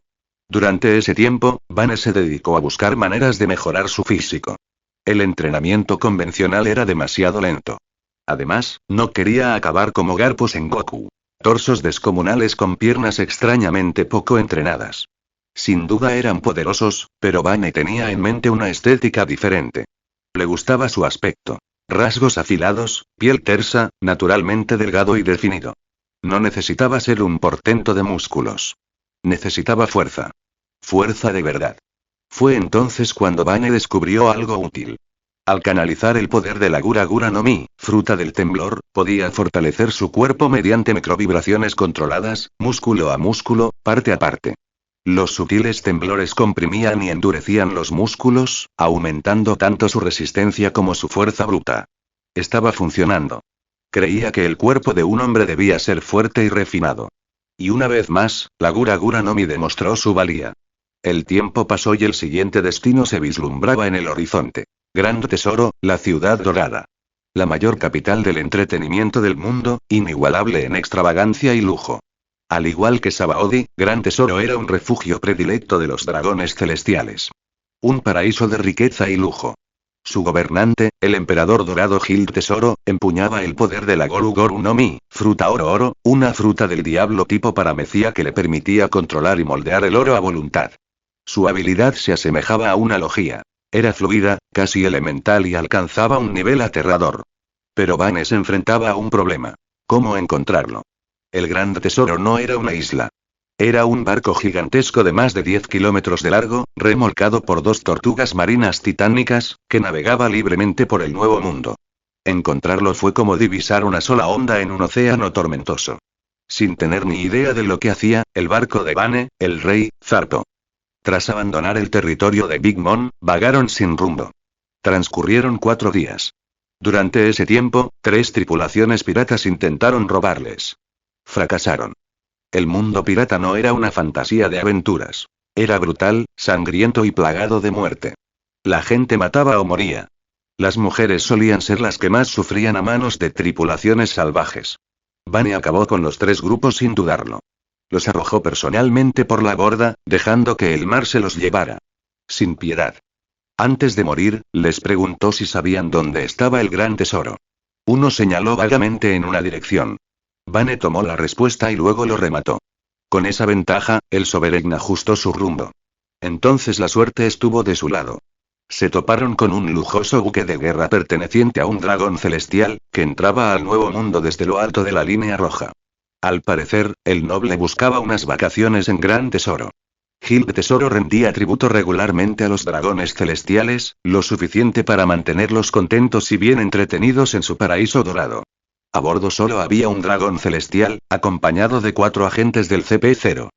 Durante ese tiempo, Vane se dedicó a buscar maneras de mejorar su físico. El entrenamiento convencional era demasiado lento. Además, no quería acabar como Garpo Sengoku. Torsos descomunales con piernas extrañamente poco entrenadas. Sin duda eran poderosos, pero Vane tenía en mente una estética diferente. Le gustaba su aspecto. Rasgos afilados, piel tersa, naturalmente delgado y definido. No necesitaba ser un portento de músculos. Necesitaba fuerza. Fuerza de verdad. Fue entonces cuando Vane descubrió algo útil. Al canalizar el poder de la Gura Gura no Mi, fruta del temblor, podía fortalecer su cuerpo mediante microvibraciones controladas, músculo a músculo, parte a parte. Los sutiles temblores comprimían y endurecían los músculos, aumentando tanto su resistencia como su fuerza bruta. Estaba funcionando. Creía que el cuerpo de un hombre debía ser fuerte y refinado. Y una vez más, la Gura Gura no Mi demostró su valía. El tiempo pasó y el siguiente destino se vislumbraba en el horizonte. Gran Tesoro, la ciudad dorada. La mayor capital del entretenimiento del mundo, inigualable en extravagancia y lujo. Al igual que Sabaody, Gran Tesoro era un refugio predilecto de los dragones celestiales. Un paraíso de riqueza y lujo. Su gobernante, el emperador dorado Gil Tesoro, empuñaba el poder de la Goru Goru no Mi, fruta oro oro, una fruta del diablo tipo paramecía que le permitía controlar y moldear el oro a voluntad. Su habilidad se asemejaba a una logía. Era fluida, casi elemental y alcanzaba un nivel aterrador. Pero Vane se enfrentaba a un problema. ¿Cómo encontrarlo? El Gran Tesoro no era una isla. Era un barco gigantesco de más de 10 kilómetros de largo, remolcado por 2 tortugas marinas titánicas, que navegaba libremente por el Nuevo Mundo. Encontrarlo fue como divisar una sola onda en un océano tormentoso. Sin tener ni idea de lo que hacía, el barco de Vane, el rey, zarpó. Tras abandonar el territorio de Big Mom, vagaron sin rumbo. Transcurrieron 4 días. Durante ese tiempo, 3 tripulaciones piratas intentaron robarles. Fracasaron. El mundo pirata no era una fantasía de aventuras. Era brutal, sangriento y plagado de muerte. La gente mataba o moría. Las mujeres solían ser las que más sufrían a manos de tripulaciones salvajes. Vane acabó con los 3 grupos sin dudarlo. Los arrojó personalmente por la borda, dejando que el mar se los llevara. Sin piedad. Antes de morir, les preguntó si sabían dónde estaba el gran tesoro. Uno señaló vagamente en una dirección. Vane tomó la respuesta y luego lo remató. Con esa ventaja, el Sovereign ajustó su rumbo. Entonces la suerte estuvo de su lado. Se toparon con un lujoso buque de guerra perteneciente a un dragón celestial, que entraba al Nuevo Mundo desde lo alto de la línea roja. Al parecer, el noble buscaba unas vacaciones en Gran Tesoro. Hild Tesoro rendía tributo regularmente a los dragones celestiales, lo suficiente para mantenerlos contentos y bien entretenidos en su paraíso dorado. A bordo solo había un dragón celestial, acompañado de 4 agentes del CP0.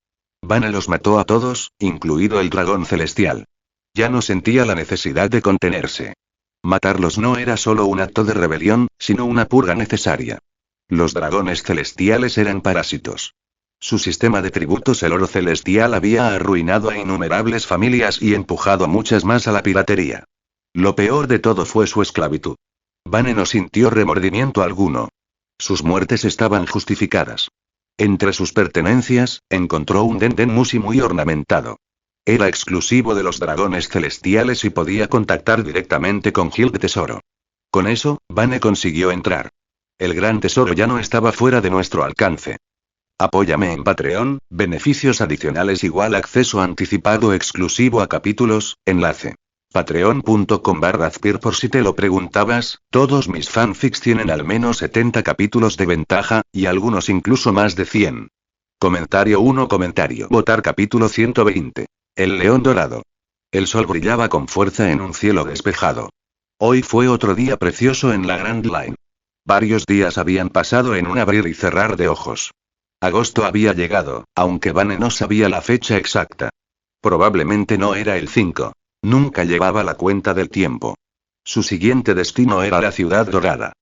Vane los mató a todos, incluido el dragón celestial. Ya no sentía la necesidad de contenerse. Matarlos no era solo un acto de rebelión, sino una purga necesaria. Los dragones celestiales eran parásitos. Su sistema de tributos, el oro celestial, había arruinado a innumerables familias y empujado a muchas más a la piratería. Lo peor de todo fue su esclavitud. Vane no sintió remordimiento alguno. Sus muertes estaban justificadas. Entre sus pertenencias, encontró un Den Musi muy ornamentado. Era exclusivo de los dragones celestiales y podía contactar directamente con Hild Tesoro. Con eso, Vane consiguió entrar. El gran tesoro ya no estaba fuera de nuestro alcance. Apóyame en Patreon, beneficios adicionales igual acceso anticipado exclusivo a capítulos, enlace. Patreon.com/Azpir. Por si te lo preguntabas, todos mis fanfics tienen al menos 70 capítulos de ventaja, y algunos incluso más de 100. Comentario 1. Votar capítulo 120. El león dorado. El sol brillaba con fuerza en un cielo despejado. Hoy fue otro día precioso en la Grand Line. Varios días habían pasado en un abrir y cerrar de ojos. Agosto había llegado, aunque Vane no sabía la fecha exacta. Probablemente no era el 5. Nunca llevaba la cuenta del tiempo. Su siguiente destino era la ciudad dorada.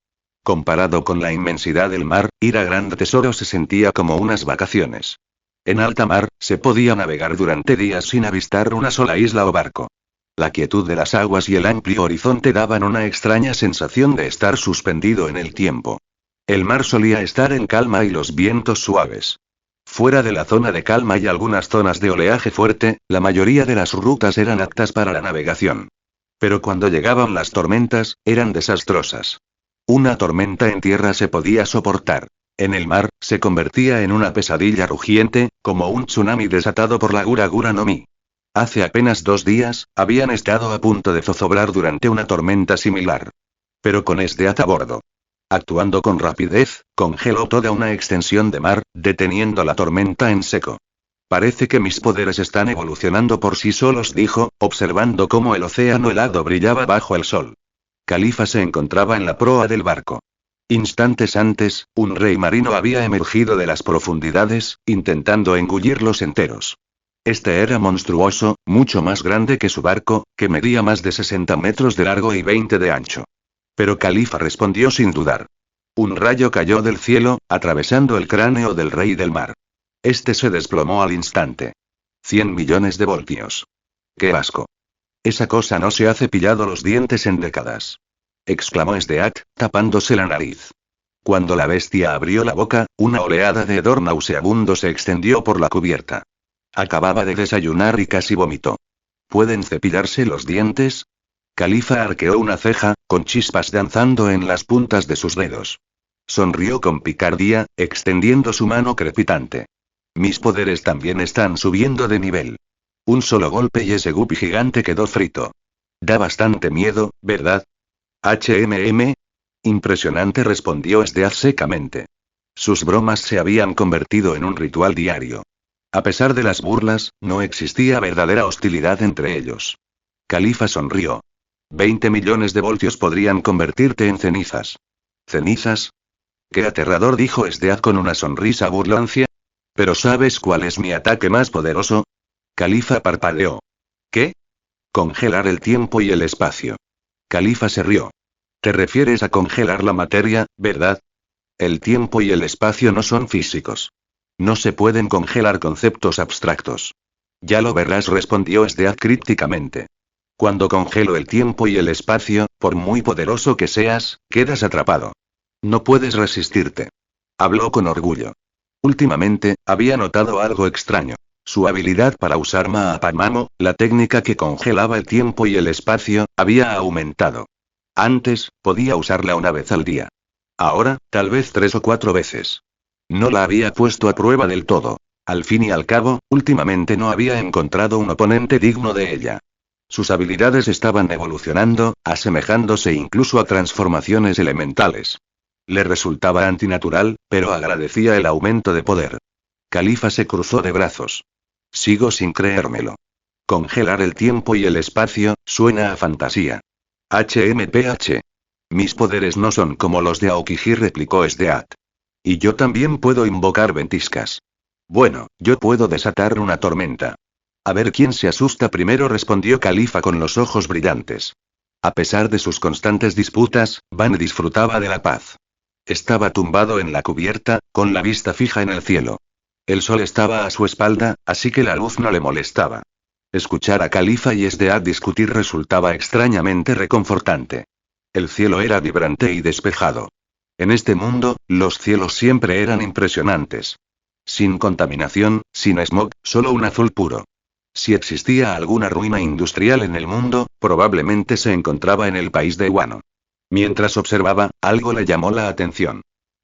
Comparado con la inmensidad del mar, ir a Gran Tesoro se sentía como unas vacaciones. En alta mar, se podía navegar durante días sin avistar una sola isla o barco. La quietud de las aguas y el amplio horizonte daban una extraña sensación de estar suspendido en el tiempo. El mar solía estar en calma y los vientos suaves. Fuera de la zona de calma y algunas zonas de oleaje fuerte, la mayoría de las rutas eran aptas para la navegación. Pero cuando llegaban las tormentas, eran desastrosas. Una tormenta en tierra se podía soportar. En el mar, se convertía en una pesadilla rugiente, como un tsunami desatado por la Gura Gura no Mi. Hace apenas 2 días, habían estado a punto de zozobrar durante una tormenta similar. Pero con Esdeath a bordo. Actuando con rapidez, congeló toda una extensión de mar, deteniendo la tormenta en seco. Parece que mis poderes están evolucionando por sí solos, dijo, observando cómo el océano helado brillaba bajo el sol. Khalifa se encontraba en la proa del barco. Instantes antes, un rey marino había emergido de las profundidades, intentando engullirlos enteros. Este era monstruoso, mucho más grande que su barco, que medía más de 60 metros de largo y 20 de ancho. Pero Khalifa respondió sin dudar. Un rayo cayó del cielo, atravesando el cráneo del rey del mar. Este se desplomó al instante. 100 millones de voltios. ¡Qué asco! Esa cosa no se ha cepillado los dientes en décadas. Exclamó Esdeath, tapándose la nariz. Cuando la bestia abrió la boca, una oleada de hedor nauseabundo se extendió por la cubierta. Acababa de desayunar y casi vomitó. ¿Pueden cepillarse los dientes? Khalifa arqueó una ceja, con chispas danzando en las puntas de sus dedos. Sonrió con picardía, extendiendo su mano crepitante. Mis poderes también están subiendo de nivel. Un solo golpe y ese guppy gigante quedó frito. Da bastante miedo, ¿verdad? Impresionante, respondió Esdeath secamente. Sus bromas se habían convertido en un ritual diario. A pesar de las burlas, no existía verdadera hostilidad entre ellos. Khalifa sonrió. 20 millones de voltios podrían convertirte en cenizas. ¿Cenizas? Qué aterrador, dijo Sdead con una sonrisa burlancia. ¿Pero sabes cuál es mi ataque más poderoso? Califa parpadeó. ¿Qué? Congelar el tiempo y el espacio. Califa se rió. Te refieres a congelar la materia, ¿verdad? El tiempo y el espacio no son físicos. No se pueden congelar conceptos abstractos. Ya lo verás, respondió Sdead crípticamente. Cuando congelo el tiempo y el espacio, por muy poderoso que seas, quedas atrapado. No puedes resistirte. Habló con orgullo. Últimamente, había notado algo extraño. Su habilidad para usar Maapamamo, la técnica que congelaba el tiempo y el espacio, había aumentado. Antes, podía usarla una vez al día. Ahora, tal vez 3 o 4 veces. No la había puesto a prueba del todo. Al fin y al cabo, últimamente no había encontrado un oponente digno de ella. Sus habilidades estaban evolucionando, asemejándose incluso a transformaciones elementales. Le resultaba antinatural, pero agradecía el aumento de poder. Califa se cruzó de brazos. Sigo sin creérmelo. Congelar el tiempo y el espacio, suena a fantasía. HMPH. Mis poderes no son como los de Aokiji, replicó Sdead. Y yo también puedo invocar ventiscas. Bueno, yo puedo desatar una tormenta. A ver quién se asusta primero, respondió Califa con los ojos brillantes. A pesar de sus constantes disputas, Vane disfrutaba de la paz. Estaba tumbado en la cubierta, con la vista fija en el cielo. El sol estaba a su espalda, así que la luz no le molestaba. Escuchar a Califa y Sdead discutir resultaba extrañamente reconfortante. El cielo era vibrante y despejado. En este mundo, los cielos siempre eran impresionantes. Sin contaminación, sin smog, solo un azul puro. Si existía alguna ruina industrial en el mundo, probablemente se encontraba en el país de Wano. Mientras observaba, algo le llamó la atención.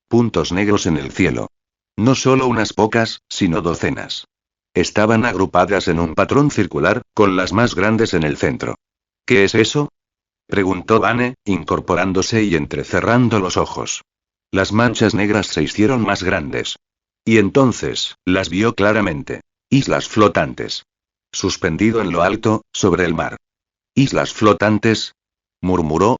Puntos negros en el cielo. No solo unas pocas, sino docenas. Estaban agrupadas en un patrón circular, con las más grandes en el centro. ¿Qué es eso?, preguntó Vane, incorporándose y entrecerrando los ojos. Las manchas negras se hicieron más grandes. Y entonces, las vio claramente. Islas flotantes. Suspendido en lo alto, sobre el mar. ¿Islas flotantes?, murmuró.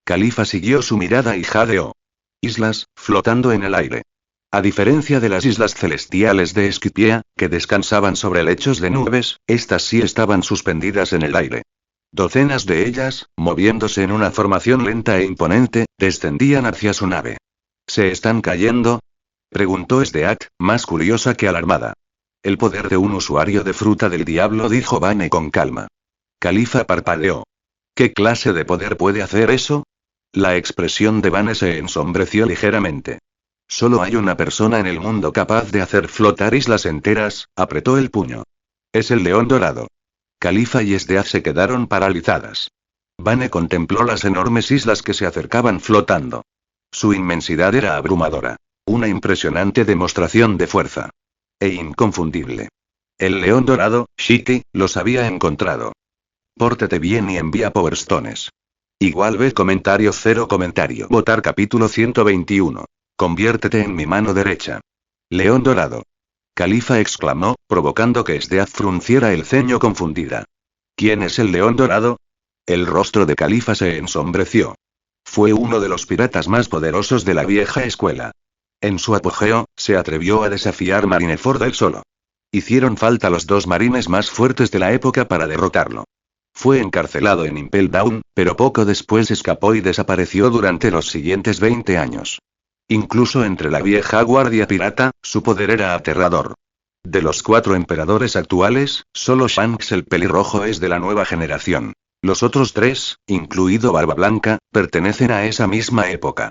Califa siguió su mirada y jadeó. Islas, flotando en el aire. A diferencia de las islas celestiales de Esquipia, que descansaban sobre lechos de nubes, estas sí estaban suspendidas en el aire. Docenas de ellas, moviéndose en una formación lenta e imponente, descendían hacia su nave. ¿Se están cayendo?, preguntó Sdead, más curiosa que alarmada. El poder de un usuario de fruta del diablo, dijo Vane con calma. Califa parpadeó. ¿Qué clase de poder puede hacer eso? La expresión de Vane se ensombreció ligeramente. Solo hay una persona en el mundo capaz de hacer flotar islas enteras, apretó el puño. Es el león dorado. Califa y Sdead se quedaron paralizadas. Vane contempló las enormes islas que se acercaban flotando. Su inmensidad era abrumadora. Una impresionante demostración de fuerza. E inconfundible. El león dorado, Shiki, los había encontrado. Pórtate bien y envía Powerstones. Igual ve comentario 0 comentario. Votar capítulo 121. Conviértete en mi mano derecha. León dorado. Califa exclamó, provocando que Sdead frunciera el ceño confundida. ¿Quién es el león dorado? El rostro de Califa se ensombreció. Fue uno de los piratas más poderosos de la vieja escuela. En su apogeo, se atrevió a desafiar Marineford él solo. Hicieron falta los 2 marines más fuertes de la época para derrotarlo. Fue encarcelado en Impel Down, pero poco después escapó y desapareció durante los siguientes 20 años. Incluso entre la vieja guardia pirata, su poder era aterrador. De los 4 emperadores actuales, solo Shanks el pelirrojo es de la nueva generación. Los otros 3, incluido Barba Blanca, pertenecen a esa misma época.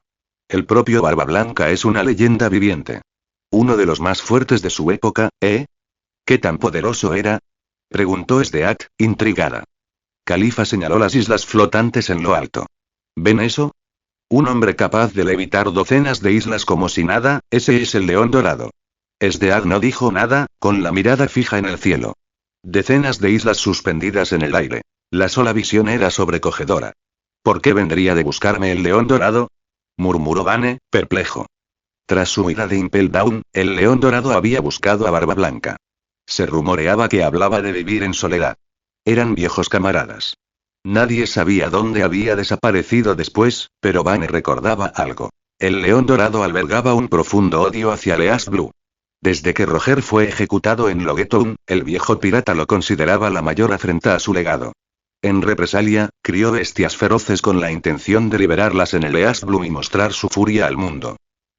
El propio Barba Blanca es una leyenda viviente. Uno de los más fuertes de su época, ¿eh? ¿Qué tan poderoso era?, preguntó Sdead, intrigada. Califa señaló las islas flotantes en lo alto. ¿Ven eso? Un hombre capaz de levitar docenas de islas como si nada, ese es el león dorado. Sdead no dijo nada, con la mirada fija en el cielo. Decenas de islas suspendidas en el aire. La sola visión era sobrecogedora. ¿Por qué vendría de buscarme el león dorado?, murmuró Vane, perplejo. Tras su huida de Impel Down, el león dorado había buscado a Barba Blanca. Se rumoreaba que hablaba de vivir en soledad. Eran viejos camaradas. Nadie sabía dónde había desaparecido después, pero Vane recordaba algo. El león dorado albergaba un profundo odio hacia Leas Blue. Desde que Roger fue ejecutado en Loguetown, el viejo pirata lo consideraba la mayor afrenta a su legado. En represalia, crió bestias feroces con la intención de liberarlas en el East Blue y mostrar su furia al mundo.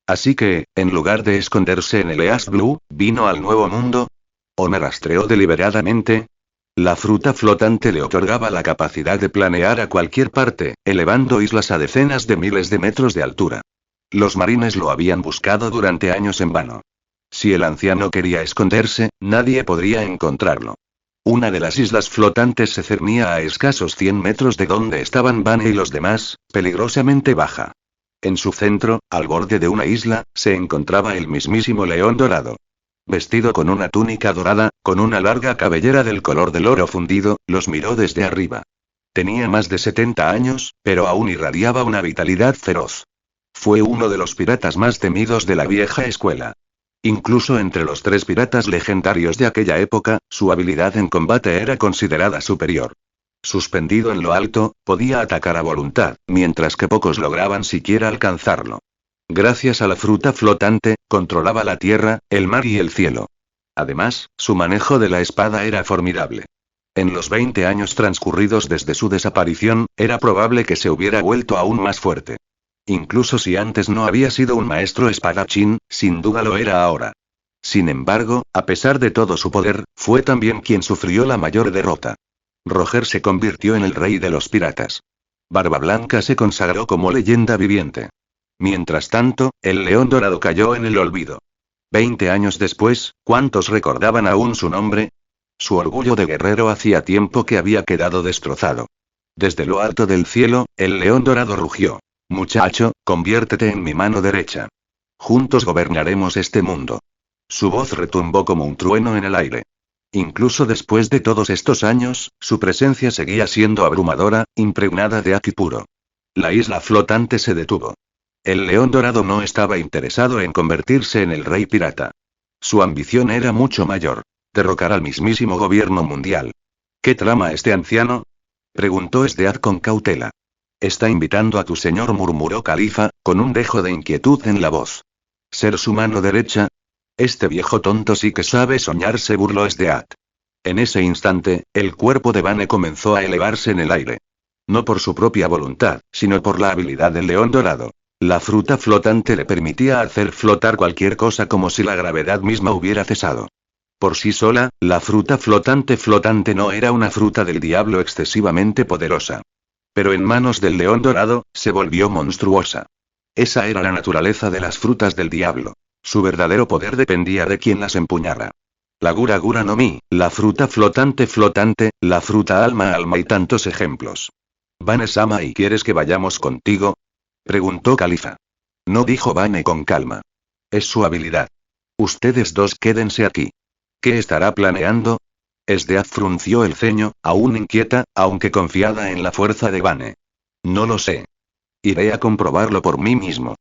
Así que, en lugar de esconderse en el East Blue, vino al Nuevo Mundo. ¿O me rastreó deliberadamente? La fruta flotante le otorgaba la capacidad de planear a cualquier parte, elevando islas a decenas de miles de metros de altura. Los marines lo habían buscado durante años en vano. Si el anciano quería esconderse, nadie podría encontrarlo. Una de las islas flotantes se cernía a escasos 100 metros de donde estaban Vane y los demás, peligrosamente baja. En su centro, al borde de una isla, se encontraba el mismísimo león dorado. Vestido con una túnica dorada, con una larga cabellera del color del oro fundido, los miró desde arriba. Tenía más de 70 años, pero aún irradiaba una vitalidad feroz. Fue uno de los piratas más temidos de la vieja escuela. Incluso entre los 3 piratas legendarios de aquella época, su habilidad en combate era considerada superior. Suspendido en lo alto, podía atacar a voluntad, mientras que pocos lograban siquiera alcanzarlo. Gracias a la fruta flotante, controlaba la tierra, el mar y el cielo. Además, su manejo de la espada era formidable. En los 20 años transcurridos desde su desaparición, era probable que se hubiera vuelto aún más fuerte. Incluso si antes no había sido un maestro espadachín, sin duda lo era ahora. Sin embargo, a pesar de todo su poder, fue también quien sufrió la mayor derrota. Roger se convirtió en el rey de los piratas. Barba Blanca se consagró como leyenda viviente. Mientras tanto, el león dorado cayó en el olvido. 20 años después, ¿cuántos recordaban aún su nombre? Su orgullo de guerrero hacía tiempo que había quedado destrozado. Desde lo alto del cielo, el león dorado rugió. Muchacho, conviértete en mi mano derecha. Juntos gobernaremos este mundo. Su voz retumbó como un trueno en el aire. Incluso después de todos estos años, su presencia seguía siendo abrumadora, impregnada de Aki puro. La isla flotante se detuvo. El león dorado no estaba interesado en convertirse en el rey pirata. Su ambición era mucho mayor: derrocar al mismísimo gobierno mundial. ¿Qué trama este anciano?, preguntó Sdead con cautela. Está invitando a tu señor, murmuró Califa, con un dejo de inquietud en la voz. ¿Ser su mano derecha? Este viejo tonto sí que sabe soñar, se burló Sdead. En ese instante, el cuerpo de Vane comenzó a elevarse en el aire. No por su propia voluntad, sino por la habilidad del león dorado. La fruta flotante le permitía hacer flotar cualquier cosa como si la gravedad misma hubiera cesado. Por sí sola, la fruta flotante no era una fruta del diablo excesivamente poderosa. Pero en manos del león dorado, se volvió monstruosa. Esa era la naturaleza de las frutas del diablo. Su verdadero poder dependía de quien las empuñara. La Gura Gura no Mi, la fruta flotante, la fruta alma y tantos ejemplos. Vane-sama, ¿y quieres que vayamos contigo?, preguntó Califa. No, dijo Vane con calma. Es su habilidad. Ustedes dos quédense aquí. ¿Qué estará planeando? Sdead frunció el ceño, aún inquieta, aunque confiada en la fuerza de Vane. No lo sé. Iré a comprobarlo por mí mismo.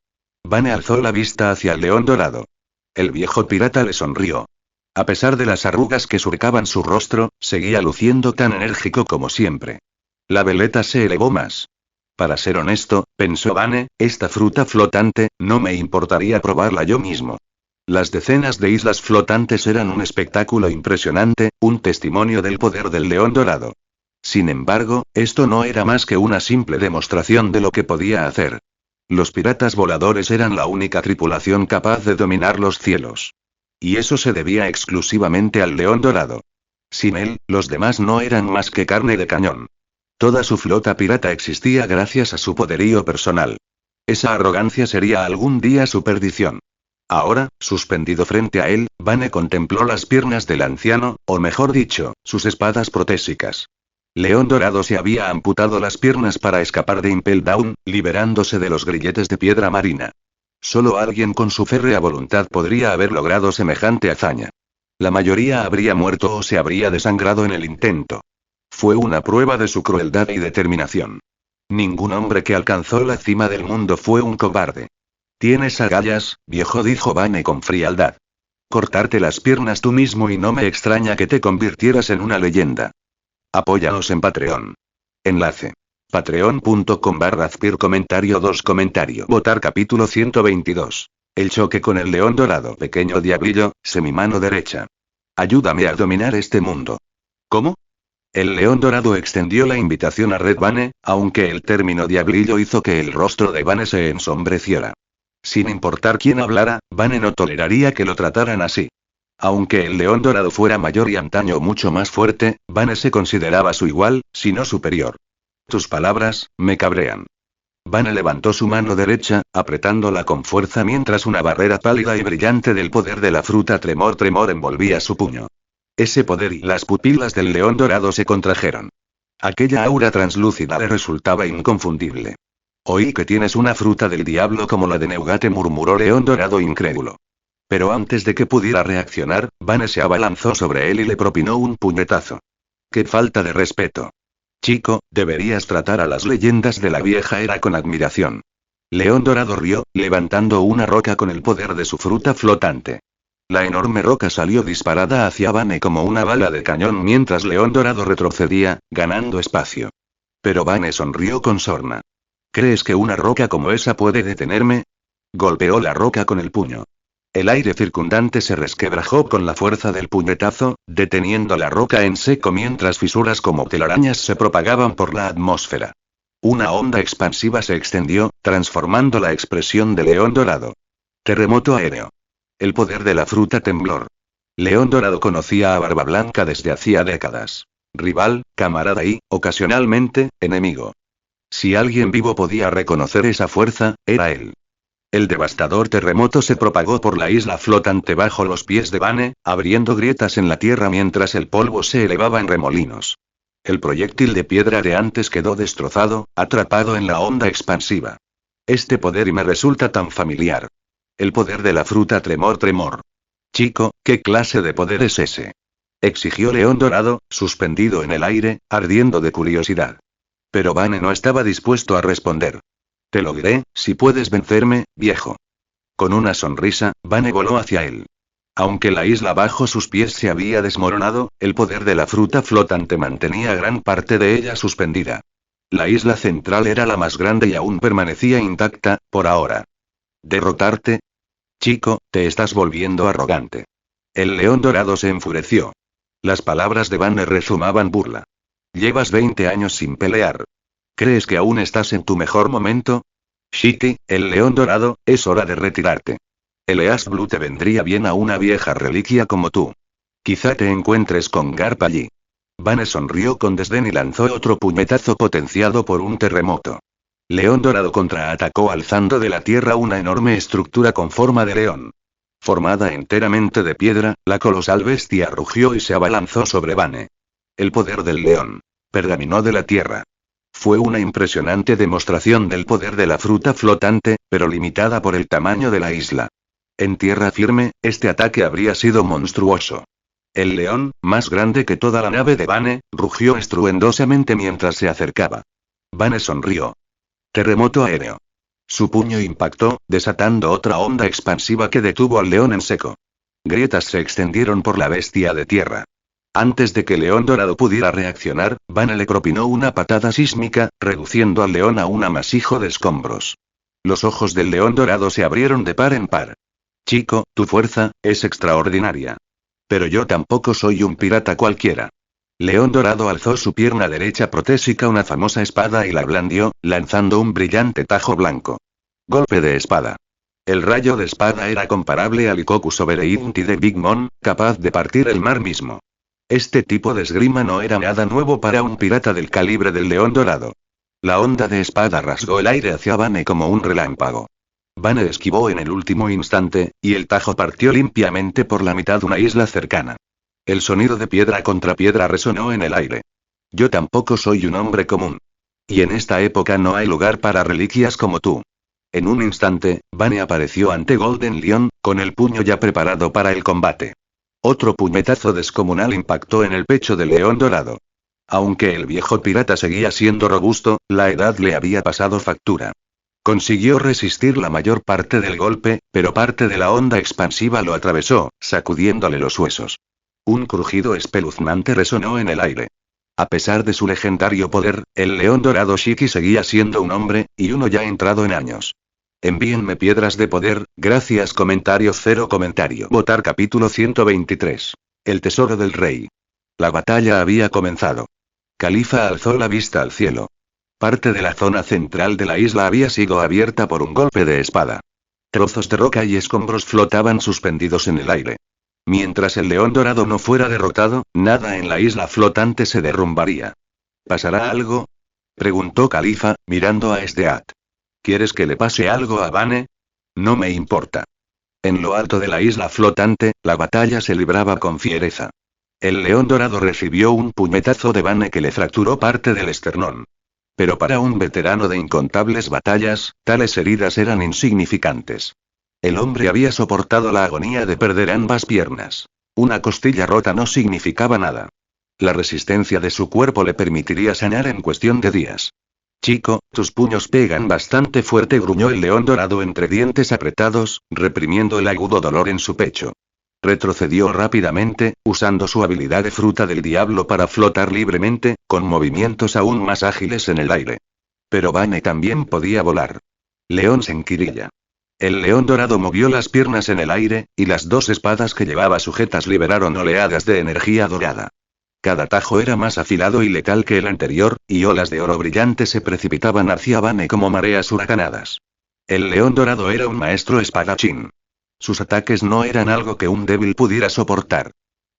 Vane alzó la vista hacia el león dorado. El viejo pirata le sonrió. A pesar de las arrugas que surcaban su rostro, seguía luciendo tan enérgico como siempre. La veleta se elevó más. Para ser honesto, pensó Vane, esta fruta flotante, no me importaría probarla yo mismo. Las decenas de islas flotantes eran un espectáculo impresionante, un testimonio del poder del león dorado. Sin embargo, esto no era más que una simple demostración de lo que podía hacer. Los piratas voladores eran la única tripulación capaz de dominar los cielos. Y eso se debía exclusivamente al león dorado. Sin él, los demás no eran más que carne de cañón. Toda su flota pirata existía gracias a su poderío personal. Esa arrogancia sería algún día su perdición. Ahora, suspendido frente a él, Vane contempló las piernas del anciano, o mejor dicho, sus espadas protésicas. León Dorado se había amputado las piernas para escapar de Impel Down, liberándose de los grilletes de piedra marina. Solo alguien con su férrea voluntad podría haber logrado semejante hazaña. La mayoría habría muerto o se habría desangrado en el intento. Fue una prueba de su crueldad y determinación. Ningún hombre que alcanzó la cima del mundo fue un cobarde. Tienes agallas, viejo, dijo Vane con frialdad. Cortarte las piernas tú mismo y no me extraña que te convirtieras en una leyenda. Apóyanos en Patreon. Enlace. Patreon.com/Azpir comentario 2 comentario. Votar capítulo 122. El choque con el león dorado. Pequeño diablillo, semimano derecha. Ayúdame a dominar este mundo. ¿Cómo? El león dorado extendió la invitación a Red Bane, aunque el término diablillo hizo que el rostro de Bane se ensombreciera. Sin importar quién hablara, Bane no toleraría que lo trataran así. Aunque el león dorado fuera mayor y antaño mucho más fuerte, Bane se consideraba su igual, si no superior. Tus palabras, me cabrean. Bane levantó su mano derecha, apretándola con fuerza mientras una barrera pálida y brillante del poder de la fruta tremor envolvía su puño. Ese poder y las pupilas del león dorado se contrajeron. Aquella aura translúcida le resultaba inconfundible. Oí que tienes una fruta del diablo como la de Neugate, murmuró león dorado incrédulo. Pero antes de que pudiera reaccionar, Bane se abalanzó sobre él y le propinó un puñetazo. ¡Qué falta de respeto! Chico, deberías tratar a las leyendas de la vieja era con admiración. León dorado rió, levantando una roca con el poder de su fruta flotante. La enorme roca salió disparada hacia Bane como una bala de cañón mientras León dorado retrocedía, ganando espacio. Pero Bane sonrió con sorna. ¿Crees que una roca como esa puede detenerme? Golpeó la roca con el puño. El aire circundante se resquebrajó con la fuerza del puñetazo, deteniendo la roca en seco mientras fisuras como telarañas se propagaban por la atmósfera. Una onda expansiva se extendió, transformando la expresión de León dorado. Terremoto aéreo. El poder de la fruta temblor. León dorado conocía a Barba Blanca desde hacía décadas. Rival, camarada y, ocasionalmente, enemigo. Si alguien vivo podía reconocer esa fuerza, era él. El devastador terremoto se propagó por la isla flotante bajo los pies de Bane, abriendo grietas en la tierra mientras el polvo se elevaba en remolinos. El proyectil de piedra de antes quedó destrozado, atrapado en la onda expansiva. Este poder y me resulta tan familiar. El poder de la fruta tremor. Chico, ¿qué clase de poder es ese? Exigió León dorado, suspendido en el aire, ardiendo de curiosidad. Pero Bane no estaba dispuesto a responder. Te lo diré, si puedes vencerme, viejo. Con una sonrisa, Bane voló hacia él. Aunque la isla bajo sus pies se había desmoronado, el poder de la fruta flotante mantenía gran parte de ella suspendida. La isla central era la más grande y aún permanecía intacta, por ahora. ¿Derrotarte? Chico, te estás volviendo arrogante. El león dorado se enfureció. Las palabras de Bane rezumaban burla. Llevas 20 años sin pelear. ¿Crees que aún estás en tu mejor momento? Shiki, el león dorado, es hora de retirarte. El East Blue te vendría bien a una vieja reliquia como tú. Quizá te encuentres con Garp allí. Bane sonrió con desdén y lanzó otro puñetazo potenciado por un terremoto. León dorado contraatacó alzando de la tierra una enorme estructura con forma de león. Formada enteramente de piedra, la colosal bestia rugió y se abalanzó sobre Bane. El poder del león. Pergaminó de la tierra. Fue una impresionante demostración del poder de la fruta flotante, pero limitada por el tamaño de la isla. En tierra firme, este ataque habría sido monstruoso. El león, más grande que toda la nave de Bane, rugió estruendosamente mientras se acercaba. Bane sonrió. Terremoto aéreo. Su puño impactó, desatando otra onda expansiva que detuvo al león en seco. Grietas se extendieron por la bestia de tierra. Antes de que León dorado pudiera reaccionar, Bane le propinó una patada sísmica, reduciendo al león a un amasijo de escombros. Los ojos del león dorado se abrieron de par en par. Chico, tu fuerza es extraordinaria. Pero yo tampoco soy un pirata cualquiera. León dorado alzó su pierna derecha protésica, una famosa espada, y la blandió, lanzando un brillante tajo blanco. Golpe de espada. El rayo de espada era comparable al Ikoku Sobereinti de Big Mom, capaz de partir el mar mismo. Este tipo de esgrima no era nada nuevo para un pirata del calibre del león dorado. La onda de espada rasgó el aire hacia Bane como un relámpago. Bane esquivó en el último instante, y el tajo partió limpiamente por la mitad de una isla cercana. El sonido de piedra contra piedra resonó en el aire. Yo tampoco soy un hombre común. Y en esta época no hay lugar para reliquias como tú. En un instante, Bane apareció ante Golden Lion, con el puño ya preparado para el combate. Otro puñetazo descomunal impactó en el pecho del león dorado. Aunque el viejo pirata seguía siendo robusto, la edad le había pasado factura. Consiguió resistir la mayor parte del golpe, pero parte de la onda expansiva lo atravesó, sacudiéndole los huesos. Un crujido espeluznante resonó en el aire. A pesar de su legendario poder, el león dorado Shiki seguía siendo un hombre, y uno ya entrado en años. Envíenme piedras de poder, gracias. Comentario cero comentario. Votar capítulo 123. El tesoro del rey. La batalla había comenzado. Califa alzó la vista al cielo. Parte de la zona central de la isla había sido abierta por un golpe de espada. Trozos de roca y escombros flotaban suspendidos en el aire. Mientras el león dorado no fuera derrotado, nada en la isla flotante se derrumbaría. ¿Pasará algo?, preguntó Califa, mirando a Esdeat. ¿Quieres que le pase algo a Bane? No me importa. En lo alto de la isla flotante, la batalla se libraba con fiereza. El león dorado recibió un puñetazo de Bane que le fracturó parte del esternón. Pero para un veterano de incontables batallas, tales heridas eran insignificantes. El hombre había soportado la agonía de perder ambas piernas. Una costilla rota no significaba nada. La resistencia de su cuerpo le permitiría sanar en cuestión de días. Chico, tus puños pegan bastante fuerte, gruñó el león dorado entre dientes apretados, reprimiendo el agudo dolor en su pecho. Retrocedió rápidamente, usando su habilidad de fruta del diablo para flotar libremente, con movimientos aún más ágiles en el aire. Pero Bane también podía volar. León Senquirilla. El león dorado movió las piernas en el aire, y las dos espadas que llevaba sujetas liberaron oleadas de energía dorada. Cada tajo era más afilado y letal que el anterior, y olas de oro brillante se precipitaban hacia Bane como mareas huracanadas. El león dorado era un maestro espadachín. Sus ataques no eran algo que un débil pudiera soportar.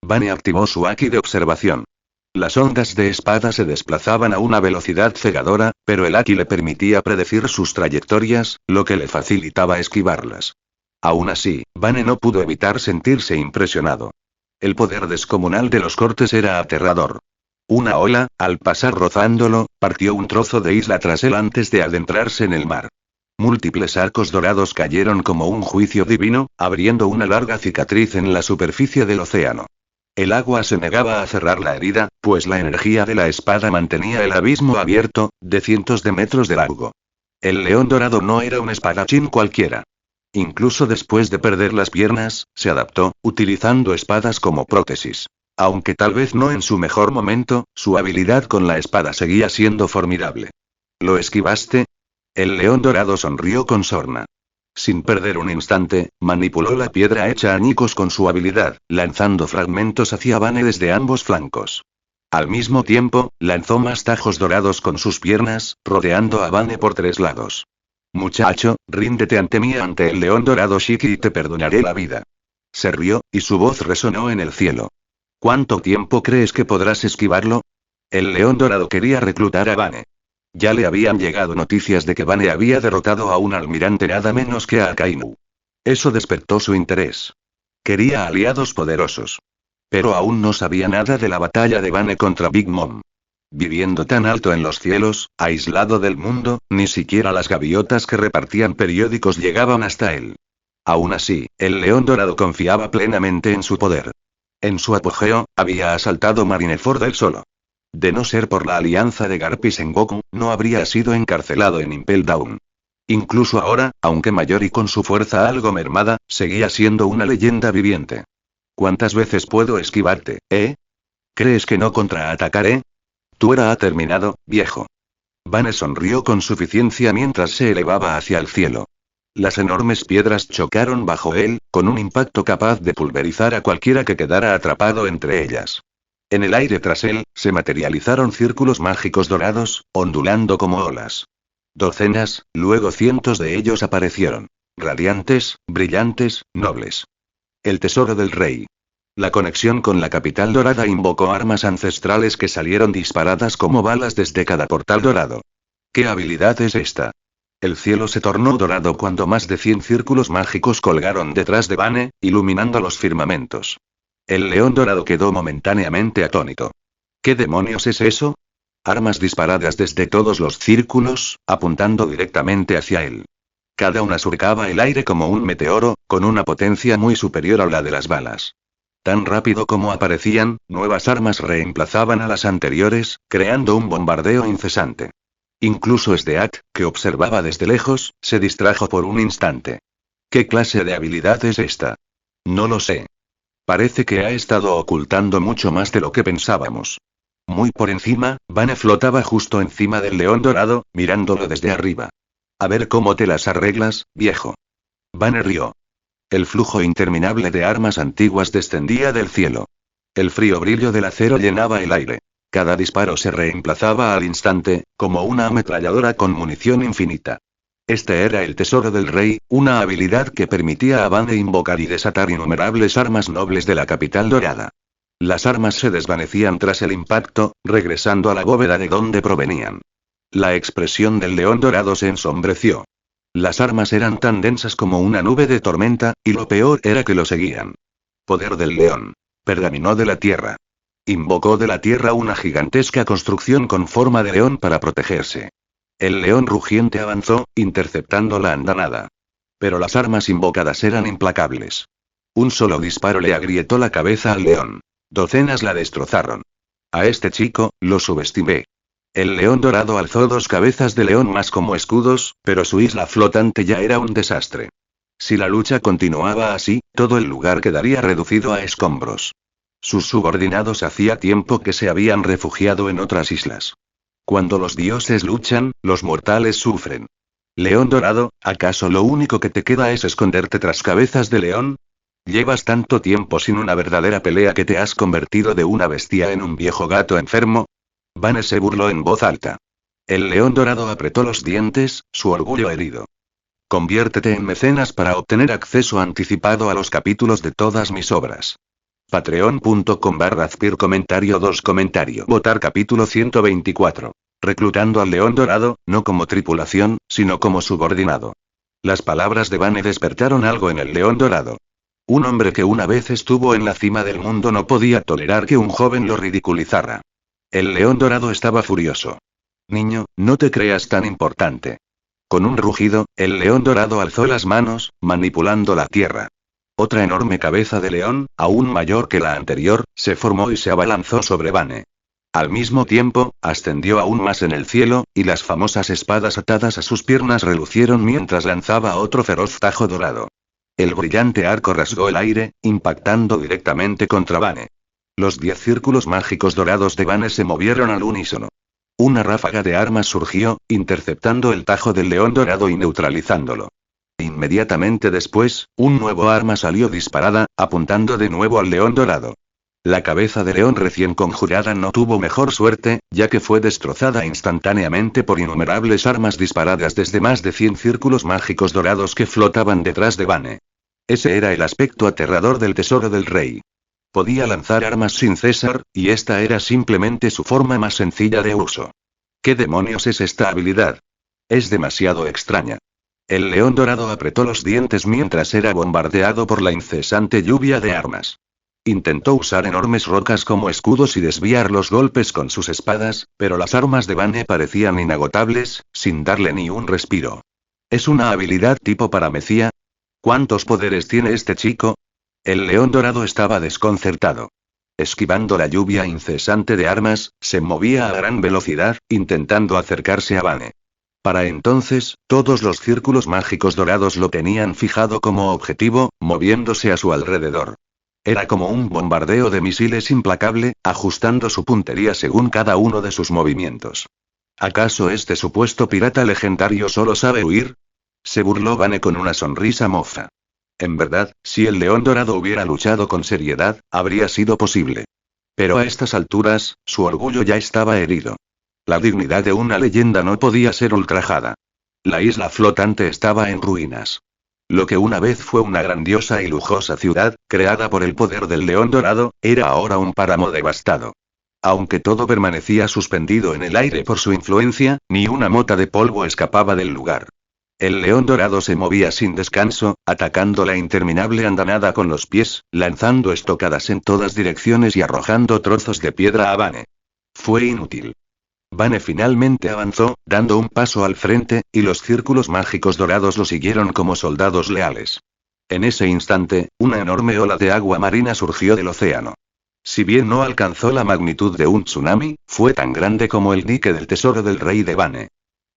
Bane activó su haki de observación. Las ondas de espada se desplazaban a una velocidad cegadora, pero el haki le permitía predecir sus trayectorias, lo que le facilitaba esquivarlas. Aún así, Bane no pudo evitar sentirse impresionado. El poder descomunal de los cortes era aterrador. Una ola, al pasar rozándolo, partió un trozo de isla tras él antes de adentrarse en el mar. Múltiples arcos dorados cayeron como un juicio divino, abriendo una larga cicatriz en la superficie del océano. El agua se negaba a cerrar la herida, pues la energía de la espada mantenía el abismo abierto, de cientos de metros de largo. El león dorado no era un espadachín cualquiera. Incluso después de perder las piernas, se adaptó, utilizando espadas como prótesis. Aunque tal vez no en su mejor momento, su habilidad con la espada seguía siendo formidable. ¿Lo esquivaste? El león dorado sonrió con sorna. Sin perder un instante, manipuló la piedra hecha añicos con su habilidad, lanzando fragmentos hacia Bane desde ambos flancos. Al mismo tiempo, lanzó más tajos dorados con sus piernas, rodeando a Bane por 3 lados. Muchacho, ríndete ante mí, ante el león dorado Shiki, y te perdonaré la vida. Se rió, y su voz resonó en el cielo. ¿Cuánto tiempo crees que podrás esquivarlo? El león dorado quería reclutar a Bane. Ya le habían llegado noticias de que Bane había derrotado a un almirante nada menos que a Akainu. Eso despertó su interés. Quería aliados poderosos. Pero aún no sabía nada de la batalla de Bane contra Big Mom. Viviendo tan alto en los cielos, aislado del mundo, ni siquiera las gaviotas que repartían periódicos llegaban hasta él. Aún así, el león dorado confiaba plenamente en su poder. En su apogeo, había asaltado Marineford él solo. De no ser por la alianza de Garp y Sengoku, no habría sido encarcelado en Impel Down. Incluso ahora, aunque mayor y con su fuerza algo mermada, seguía siendo una leyenda viviente. ¿Cuántas veces puedo esquivarte, eh? ¿Crees que no contraatacaré? Tu era ha terminado, viejo. Bane sonrió con suficiencia mientras se elevaba hacia el cielo. Las enormes piedras chocaron bajo él, con un impacto capaz de pulverizar a cualquiera que quedara atrapado entre ellas. En el aire tras él, se materializaron círculos mágicos dorados, ondulando como olas. Docenas, luego cientos de ellos aparecieron. Radiantes, brillantes, nobles. El tesoro del rey. La conexión con la capital dorada invocó armas ancestrales que salieron disparadas como balas desde cada portal dorado. ¿Qué habilidad es esta? El cielo se tornó dorado cuando más de 100 círculos mágicos colgaron detrás de Bane, iluminando los firmamentos. El león dorado quedó momentáneamente atónito. ¿Qué demonios es eso? Armas disparadas desde todos los círculos, apuntando directamente hacia él. Cada una surcaba el aire como un meteoro, con una potencia muy superior a la de las balas. Tan rápido como aparecían, nuevas armas reemplazaban a las anteriores, creando un bombardeo incesante. Incluso Esdeat, que observaba desde lejos, se distrajo por un instante. ¿Qué clase de habilidad es esta? No lo sé. Parece que ha estado ocultando mucho más de lo que pensábamos. Muy por encima, Vane flotaba justo encima del león dorado, mirándolo desde arriba. A ver cómo te las arreglas, viejo. Vane rió. El flujo interminable de armas antiguas descendía del cielo. El frío brillo del acero llenaba el aire. Cada disparo se reemplazaba al instante, como una ametralladora con munición infinita. Este era el tesoro del rey, una habilidad que permitía a Vane invocar y desatar innumerables armas nobles de la capital dorada. Las armas se desvanecían tras el impacto, regresando a la bóveda de donde provenían. La expresión del león dorado se ensombreció. Las armas eran tan densas como una nube de tormenta, y lo peor era que lo seguían. Poder del león. Pergaminó de la tierra. Invocó de la tierra una gigantesca construcción con forma de león para protegerse. El león rugiente avanzó, interceptando la andanada. Pero las armas invocadas eran implacables. Un solo disparo le agrietó la cabeza al león. Docenas la destrozaron. A este chico, lo subestimé. El león dorado alzó 2 cabezas de león más como escudos, pero su isla flotante ya era un desastre. Si la lucha continuaba así, todo el lugar quedaría reducido a escombros. Sus subordinados hacía tiempo que se habían refugiado en otras islas. Cuando los dioses luchan, los mortales sufren. León dorado, ¿acaso lo único que te queda es esconderte tras cabezas de león? ¿Llevas tanto tiempo sin una verdadera pelea que te has convertido de una bestia en un viejo gato enfermo? Vane se burló en voz alta. El león dorado apretó los dientes, su orgullo herido. Conviértete en mecenas para obtener acceso anticipado a los capítulos de todas mis obras. Patreon.com/Azpir comentario 2 comentario. Votar capítulo 124. Reclutando al león dorado, no como tripulación, sino como subordinado. Las palabras de Vane despertaron algo en el león dorado. Un hombre que una vez estuvo en la cima del mundo no podía tolerar que un joven lo ridiculizara. El león dorado estaba furioso. Niño, no te creas tan importante. Con un rugido, el león dorado alzó las manos, manipulando la tierra. Otra enorme cabeza de león, aún mayor que la anterior, se formó y se abalanzó sobre Vane. Al mismo tiempo, ascendió aún más en el cielo, y las famosas espadas atadas a sus piernas relucieron mientras lanzaba otro feroz tajo dorado. El brillante arco rasgó el aire, impactando directamente contra Vane. Los 10 círculos mágicos dorados de Vane se movieron al unísono. Una ráfaga de armas surgió, interceptando el tajo del león dorado y neutralizándolo. Inmediatamente después, un nuevo arma salió disparada, apuntando de nuevo al león dorado. La cabeza de león recién conjurada no tuvo mejor suerte, ya que fue destrozada instantáneamente por innumerables armas disparadas desde más de 100 círculos mágicos dorados que flotaban detrás de Vane. Ese era el aspecto aterrador del tesoro del rey. Podía lanzar armas sin cesar, y esta era simplemente su forma más sencilla de uso. ¿Qué demonios es esta habilidad? Es demasiado extraña. El león dorado apretó los dientes mientras era bombardeado por la incesante lluvia de armas. Intentó usar enormes rocas como escudos y desviar los golpes con sus espadas, pero las armas de Vane parecían inagotables, sin darle ni un respiro. ¿Es una habilidad tipo paramecía? ¿Cuántos poderes tiene este chico? El león dorado estaba desconcertado. Esquivando la lluvia incesante de armas, se movía a gran velocidad, intentando acercarse a Vane. Para entonces, todos los círculos mágicos dorados lo tenían fijado como objetivo, moviéndose a su alrededor. Era como un bombardeo de misiles implacable, ajustando su puntería según cada uno de sus movimientos. ¿Acaso este supuesto pirata legendario solo sabe huir? Se burló Vane con una sonrisa mofa. En verdad, si el león dorado hubiera luchado con seriedad, habría sido posible. Pero a estas alturas, su orgullo ya estaba herido. La dignidad de una leyenda no podía ser ultrajada. La isla flotante estaba en ruinas. Lo que una vez fue una grandiosa y lujosa ciudad, creada por el poder del león dorado, era ahora un páramo devastado. Aunque todo permanecía suspendido en el aire por su influencia, ni una mota de polvo escapaba del lugar. El león dorado se movía sin descanso, atacando la interminable andanada con los pies, lanzando estocadas en todas direcciones y arrojando trozos de piedra a Vane. Fue inútil. Vane finalmente avanzó, dando un paso al frente, y los círculos mágicos dorados lo siguieron como soldados leales. En ese instante, una enorme ola de agua marina surgió del océano. Si bien no alcanzó la magnitud de un tsunami, fue tan grande como el dique del tesoro del rey de Vane.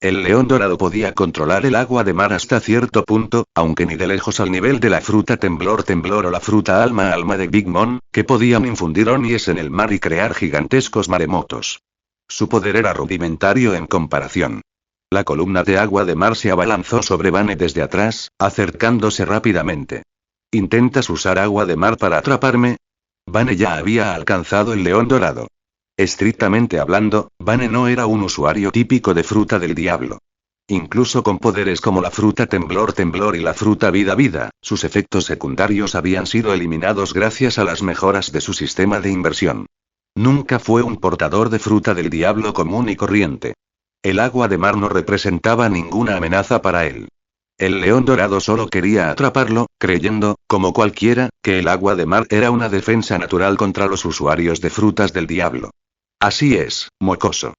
El león dorado podía controlar el agua de mar hasta cierto punto, aunque ni de lejos al nivel de la fruta temblor o la fruta alma de Big Mom, que podían infundir onies en el mar y crear gigantescos maremotos. Su poder era rudimentario en comparación. La columna de agua de mar se abalanzó sobre Vane desde atrás, acercándose rápidamente. ¿Intentas usar agua de mar para atraparme? Vane ya había alcanzado el león dorado. Estrictamente hablando, Vane no era un usuario típico de fruta del diablo. Incluso con poderes como la fruta temblor y la fruta vida, sus efectos secundarios habían sido eliminados gracias a las mejoras de su sistema de inversión. Nunca fue un portador de fruta del diablo común y corriente. El agua de mar no representaba ninguna amenaza para él. El león dorado solo quería atraparlo, creyendo, como cualquiera, que el agua de mar era una defensa natural contra los usuarios de frutas del diablo. Así es, mocoso.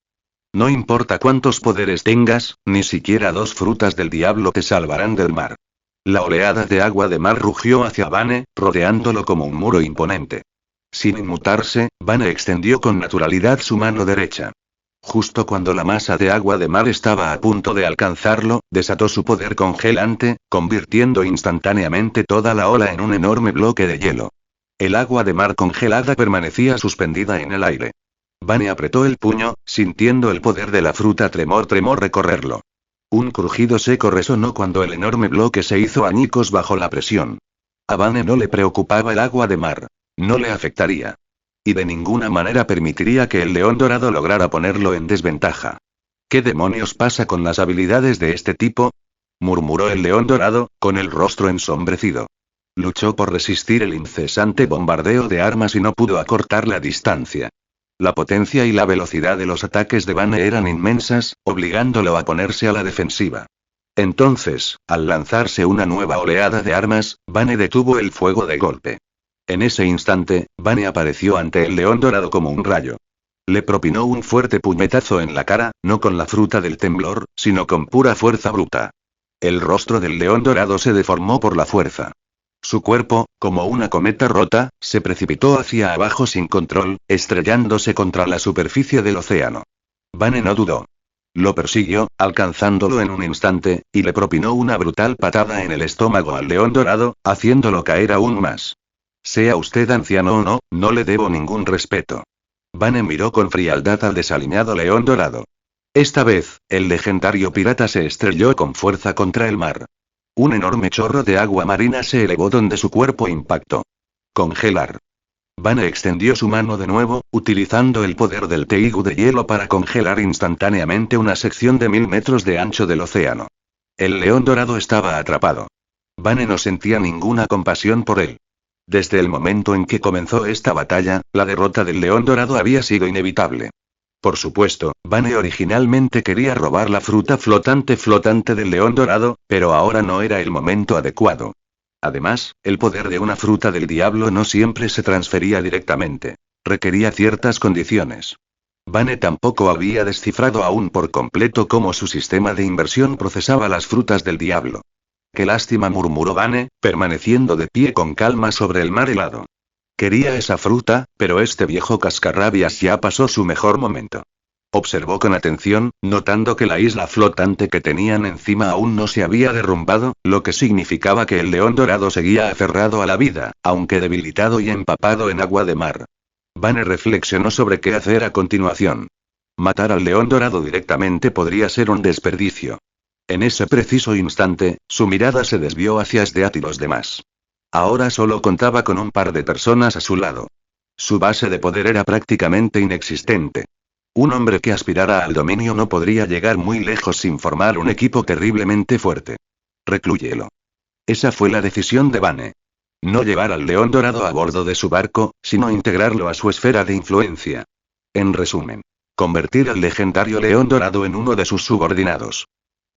No importa cuántos poderes tengas, ni siquiera 2 frutas del diablo te salvarán del mar. La oleada de agua de mar rugió hacia Vane, rodeándolo como un muro imponente. Sin inmutarse, Vane extendió con naturalidad su mano derecha. Justo cuando la masa de agua de mar estaba a punto de alcanzarlo, desató su poder congelante, convirtiendo instantáneamente toda la ola en un enorme bloque de hielo. El agua de mar congelada permanecía suspendida en el aire. Vane apretó el puño, sintiendo el poder de la fruta tremor recorrerlo. Un crujido seco resonó cuando el enorme bloque se hizo añicos bajo la presión. A Vane no le preocupaba el agua de mar. No le afectaría. Y de ninguna manera permitiría que el león dorado lograra ponerlo en desventaja. ¿Qué demonios pasa con las habilidades de este tipo? Murmuró el león dorado, con el rostro ensombrecido. Luchó por resistir el incesante bombardeo de armas y no pudo acortar la distancia. La potencia y la velocidad de los ataques de Vane eran inmensas, obligándolo a ponerse a la defensiva. Entonces, al lanzarse una nueva oleada de armas, Vane detuvo el fuego de golpe. En ese instante, Vane apareció ante el león dorado como un rayo. Le propinó un fuerte puñetazo en la cara, no con la fruta del temblor, sino con pura fuerza bruta. El rostro del león dorado se deformó por la fuerza. Su cuerpo, como una cometa rota, se precipitó hacia abajo sin control, estrellándose contra la superficie del océano. Vane no dudó. Lo persiguió, alcanzándolo en un instante, y le propinó una brutal patada en el estómago al león dorado, haciéndolo caer aún más. Sea usted anciano o no, no le debo ningún respeto. Vane miró con frialdad al desaliñado león dorado. Esta vez, el legendario pirata se estrelló con fuerza contra el mar. Un enorme chorro de agua marina se elevó donde su cuerpo impactó. Congelar. Vane extendió su mano de nuevo, utilizando el poder del Teigu de hielo para congelar instantáneamente una sección de 1000 metros de ancho del océano. El león dorado estaba atrapado. Vane no sentía ninguna compasión por él. Desde el momento en que comenzó esta batalla, la derrota del león dorado había sido inevitable. Por supuesto, Vane originalmente quería robar la fruta flotante del león dorado, pero ahora no era el momento adecuado. Además, el poder de una fruta del diablo no siempre se transfería directamente. Requería ciertas condiciones. Vane tampoco había descifrado aún por completo cómo su sistema de inversión procesaba las frutas del diablo. Qué lástima, murmuró Vane, permaneciendo de pie con calma sobre el mar helado. Quería esa fruta, pero este viejo cascarrabias ya pasó su mejor momento. Observó con atención, notando que la isla flotante que tenían encima aún no se había derrumbado, lo que significaba que el león dorado seguía aferrado a la vida, aunque debilitado y empapado en agua de mar. Vane reflexionó sobre qué hacer a continuación. Matar al león dorado directamente podría ser un desperdicio. En ese preciso instante, su mirada se desvió hacia Stead y los demás. Ahora solo contaba con un par de personas a su lado. Su base de poder era prácticamente inexistente. Un hombre que aspirara al dominio no podría llegar muy lejos sin formar un equipo terriblemente fuerte. Reclúyelo. Esa fue la decisión de Vane. No llevar al león dorado a bordo de su barco, sino integrarlo a su esfera de influencia. En resumen, convertir al legendario león dorado en uno de sus subordinados.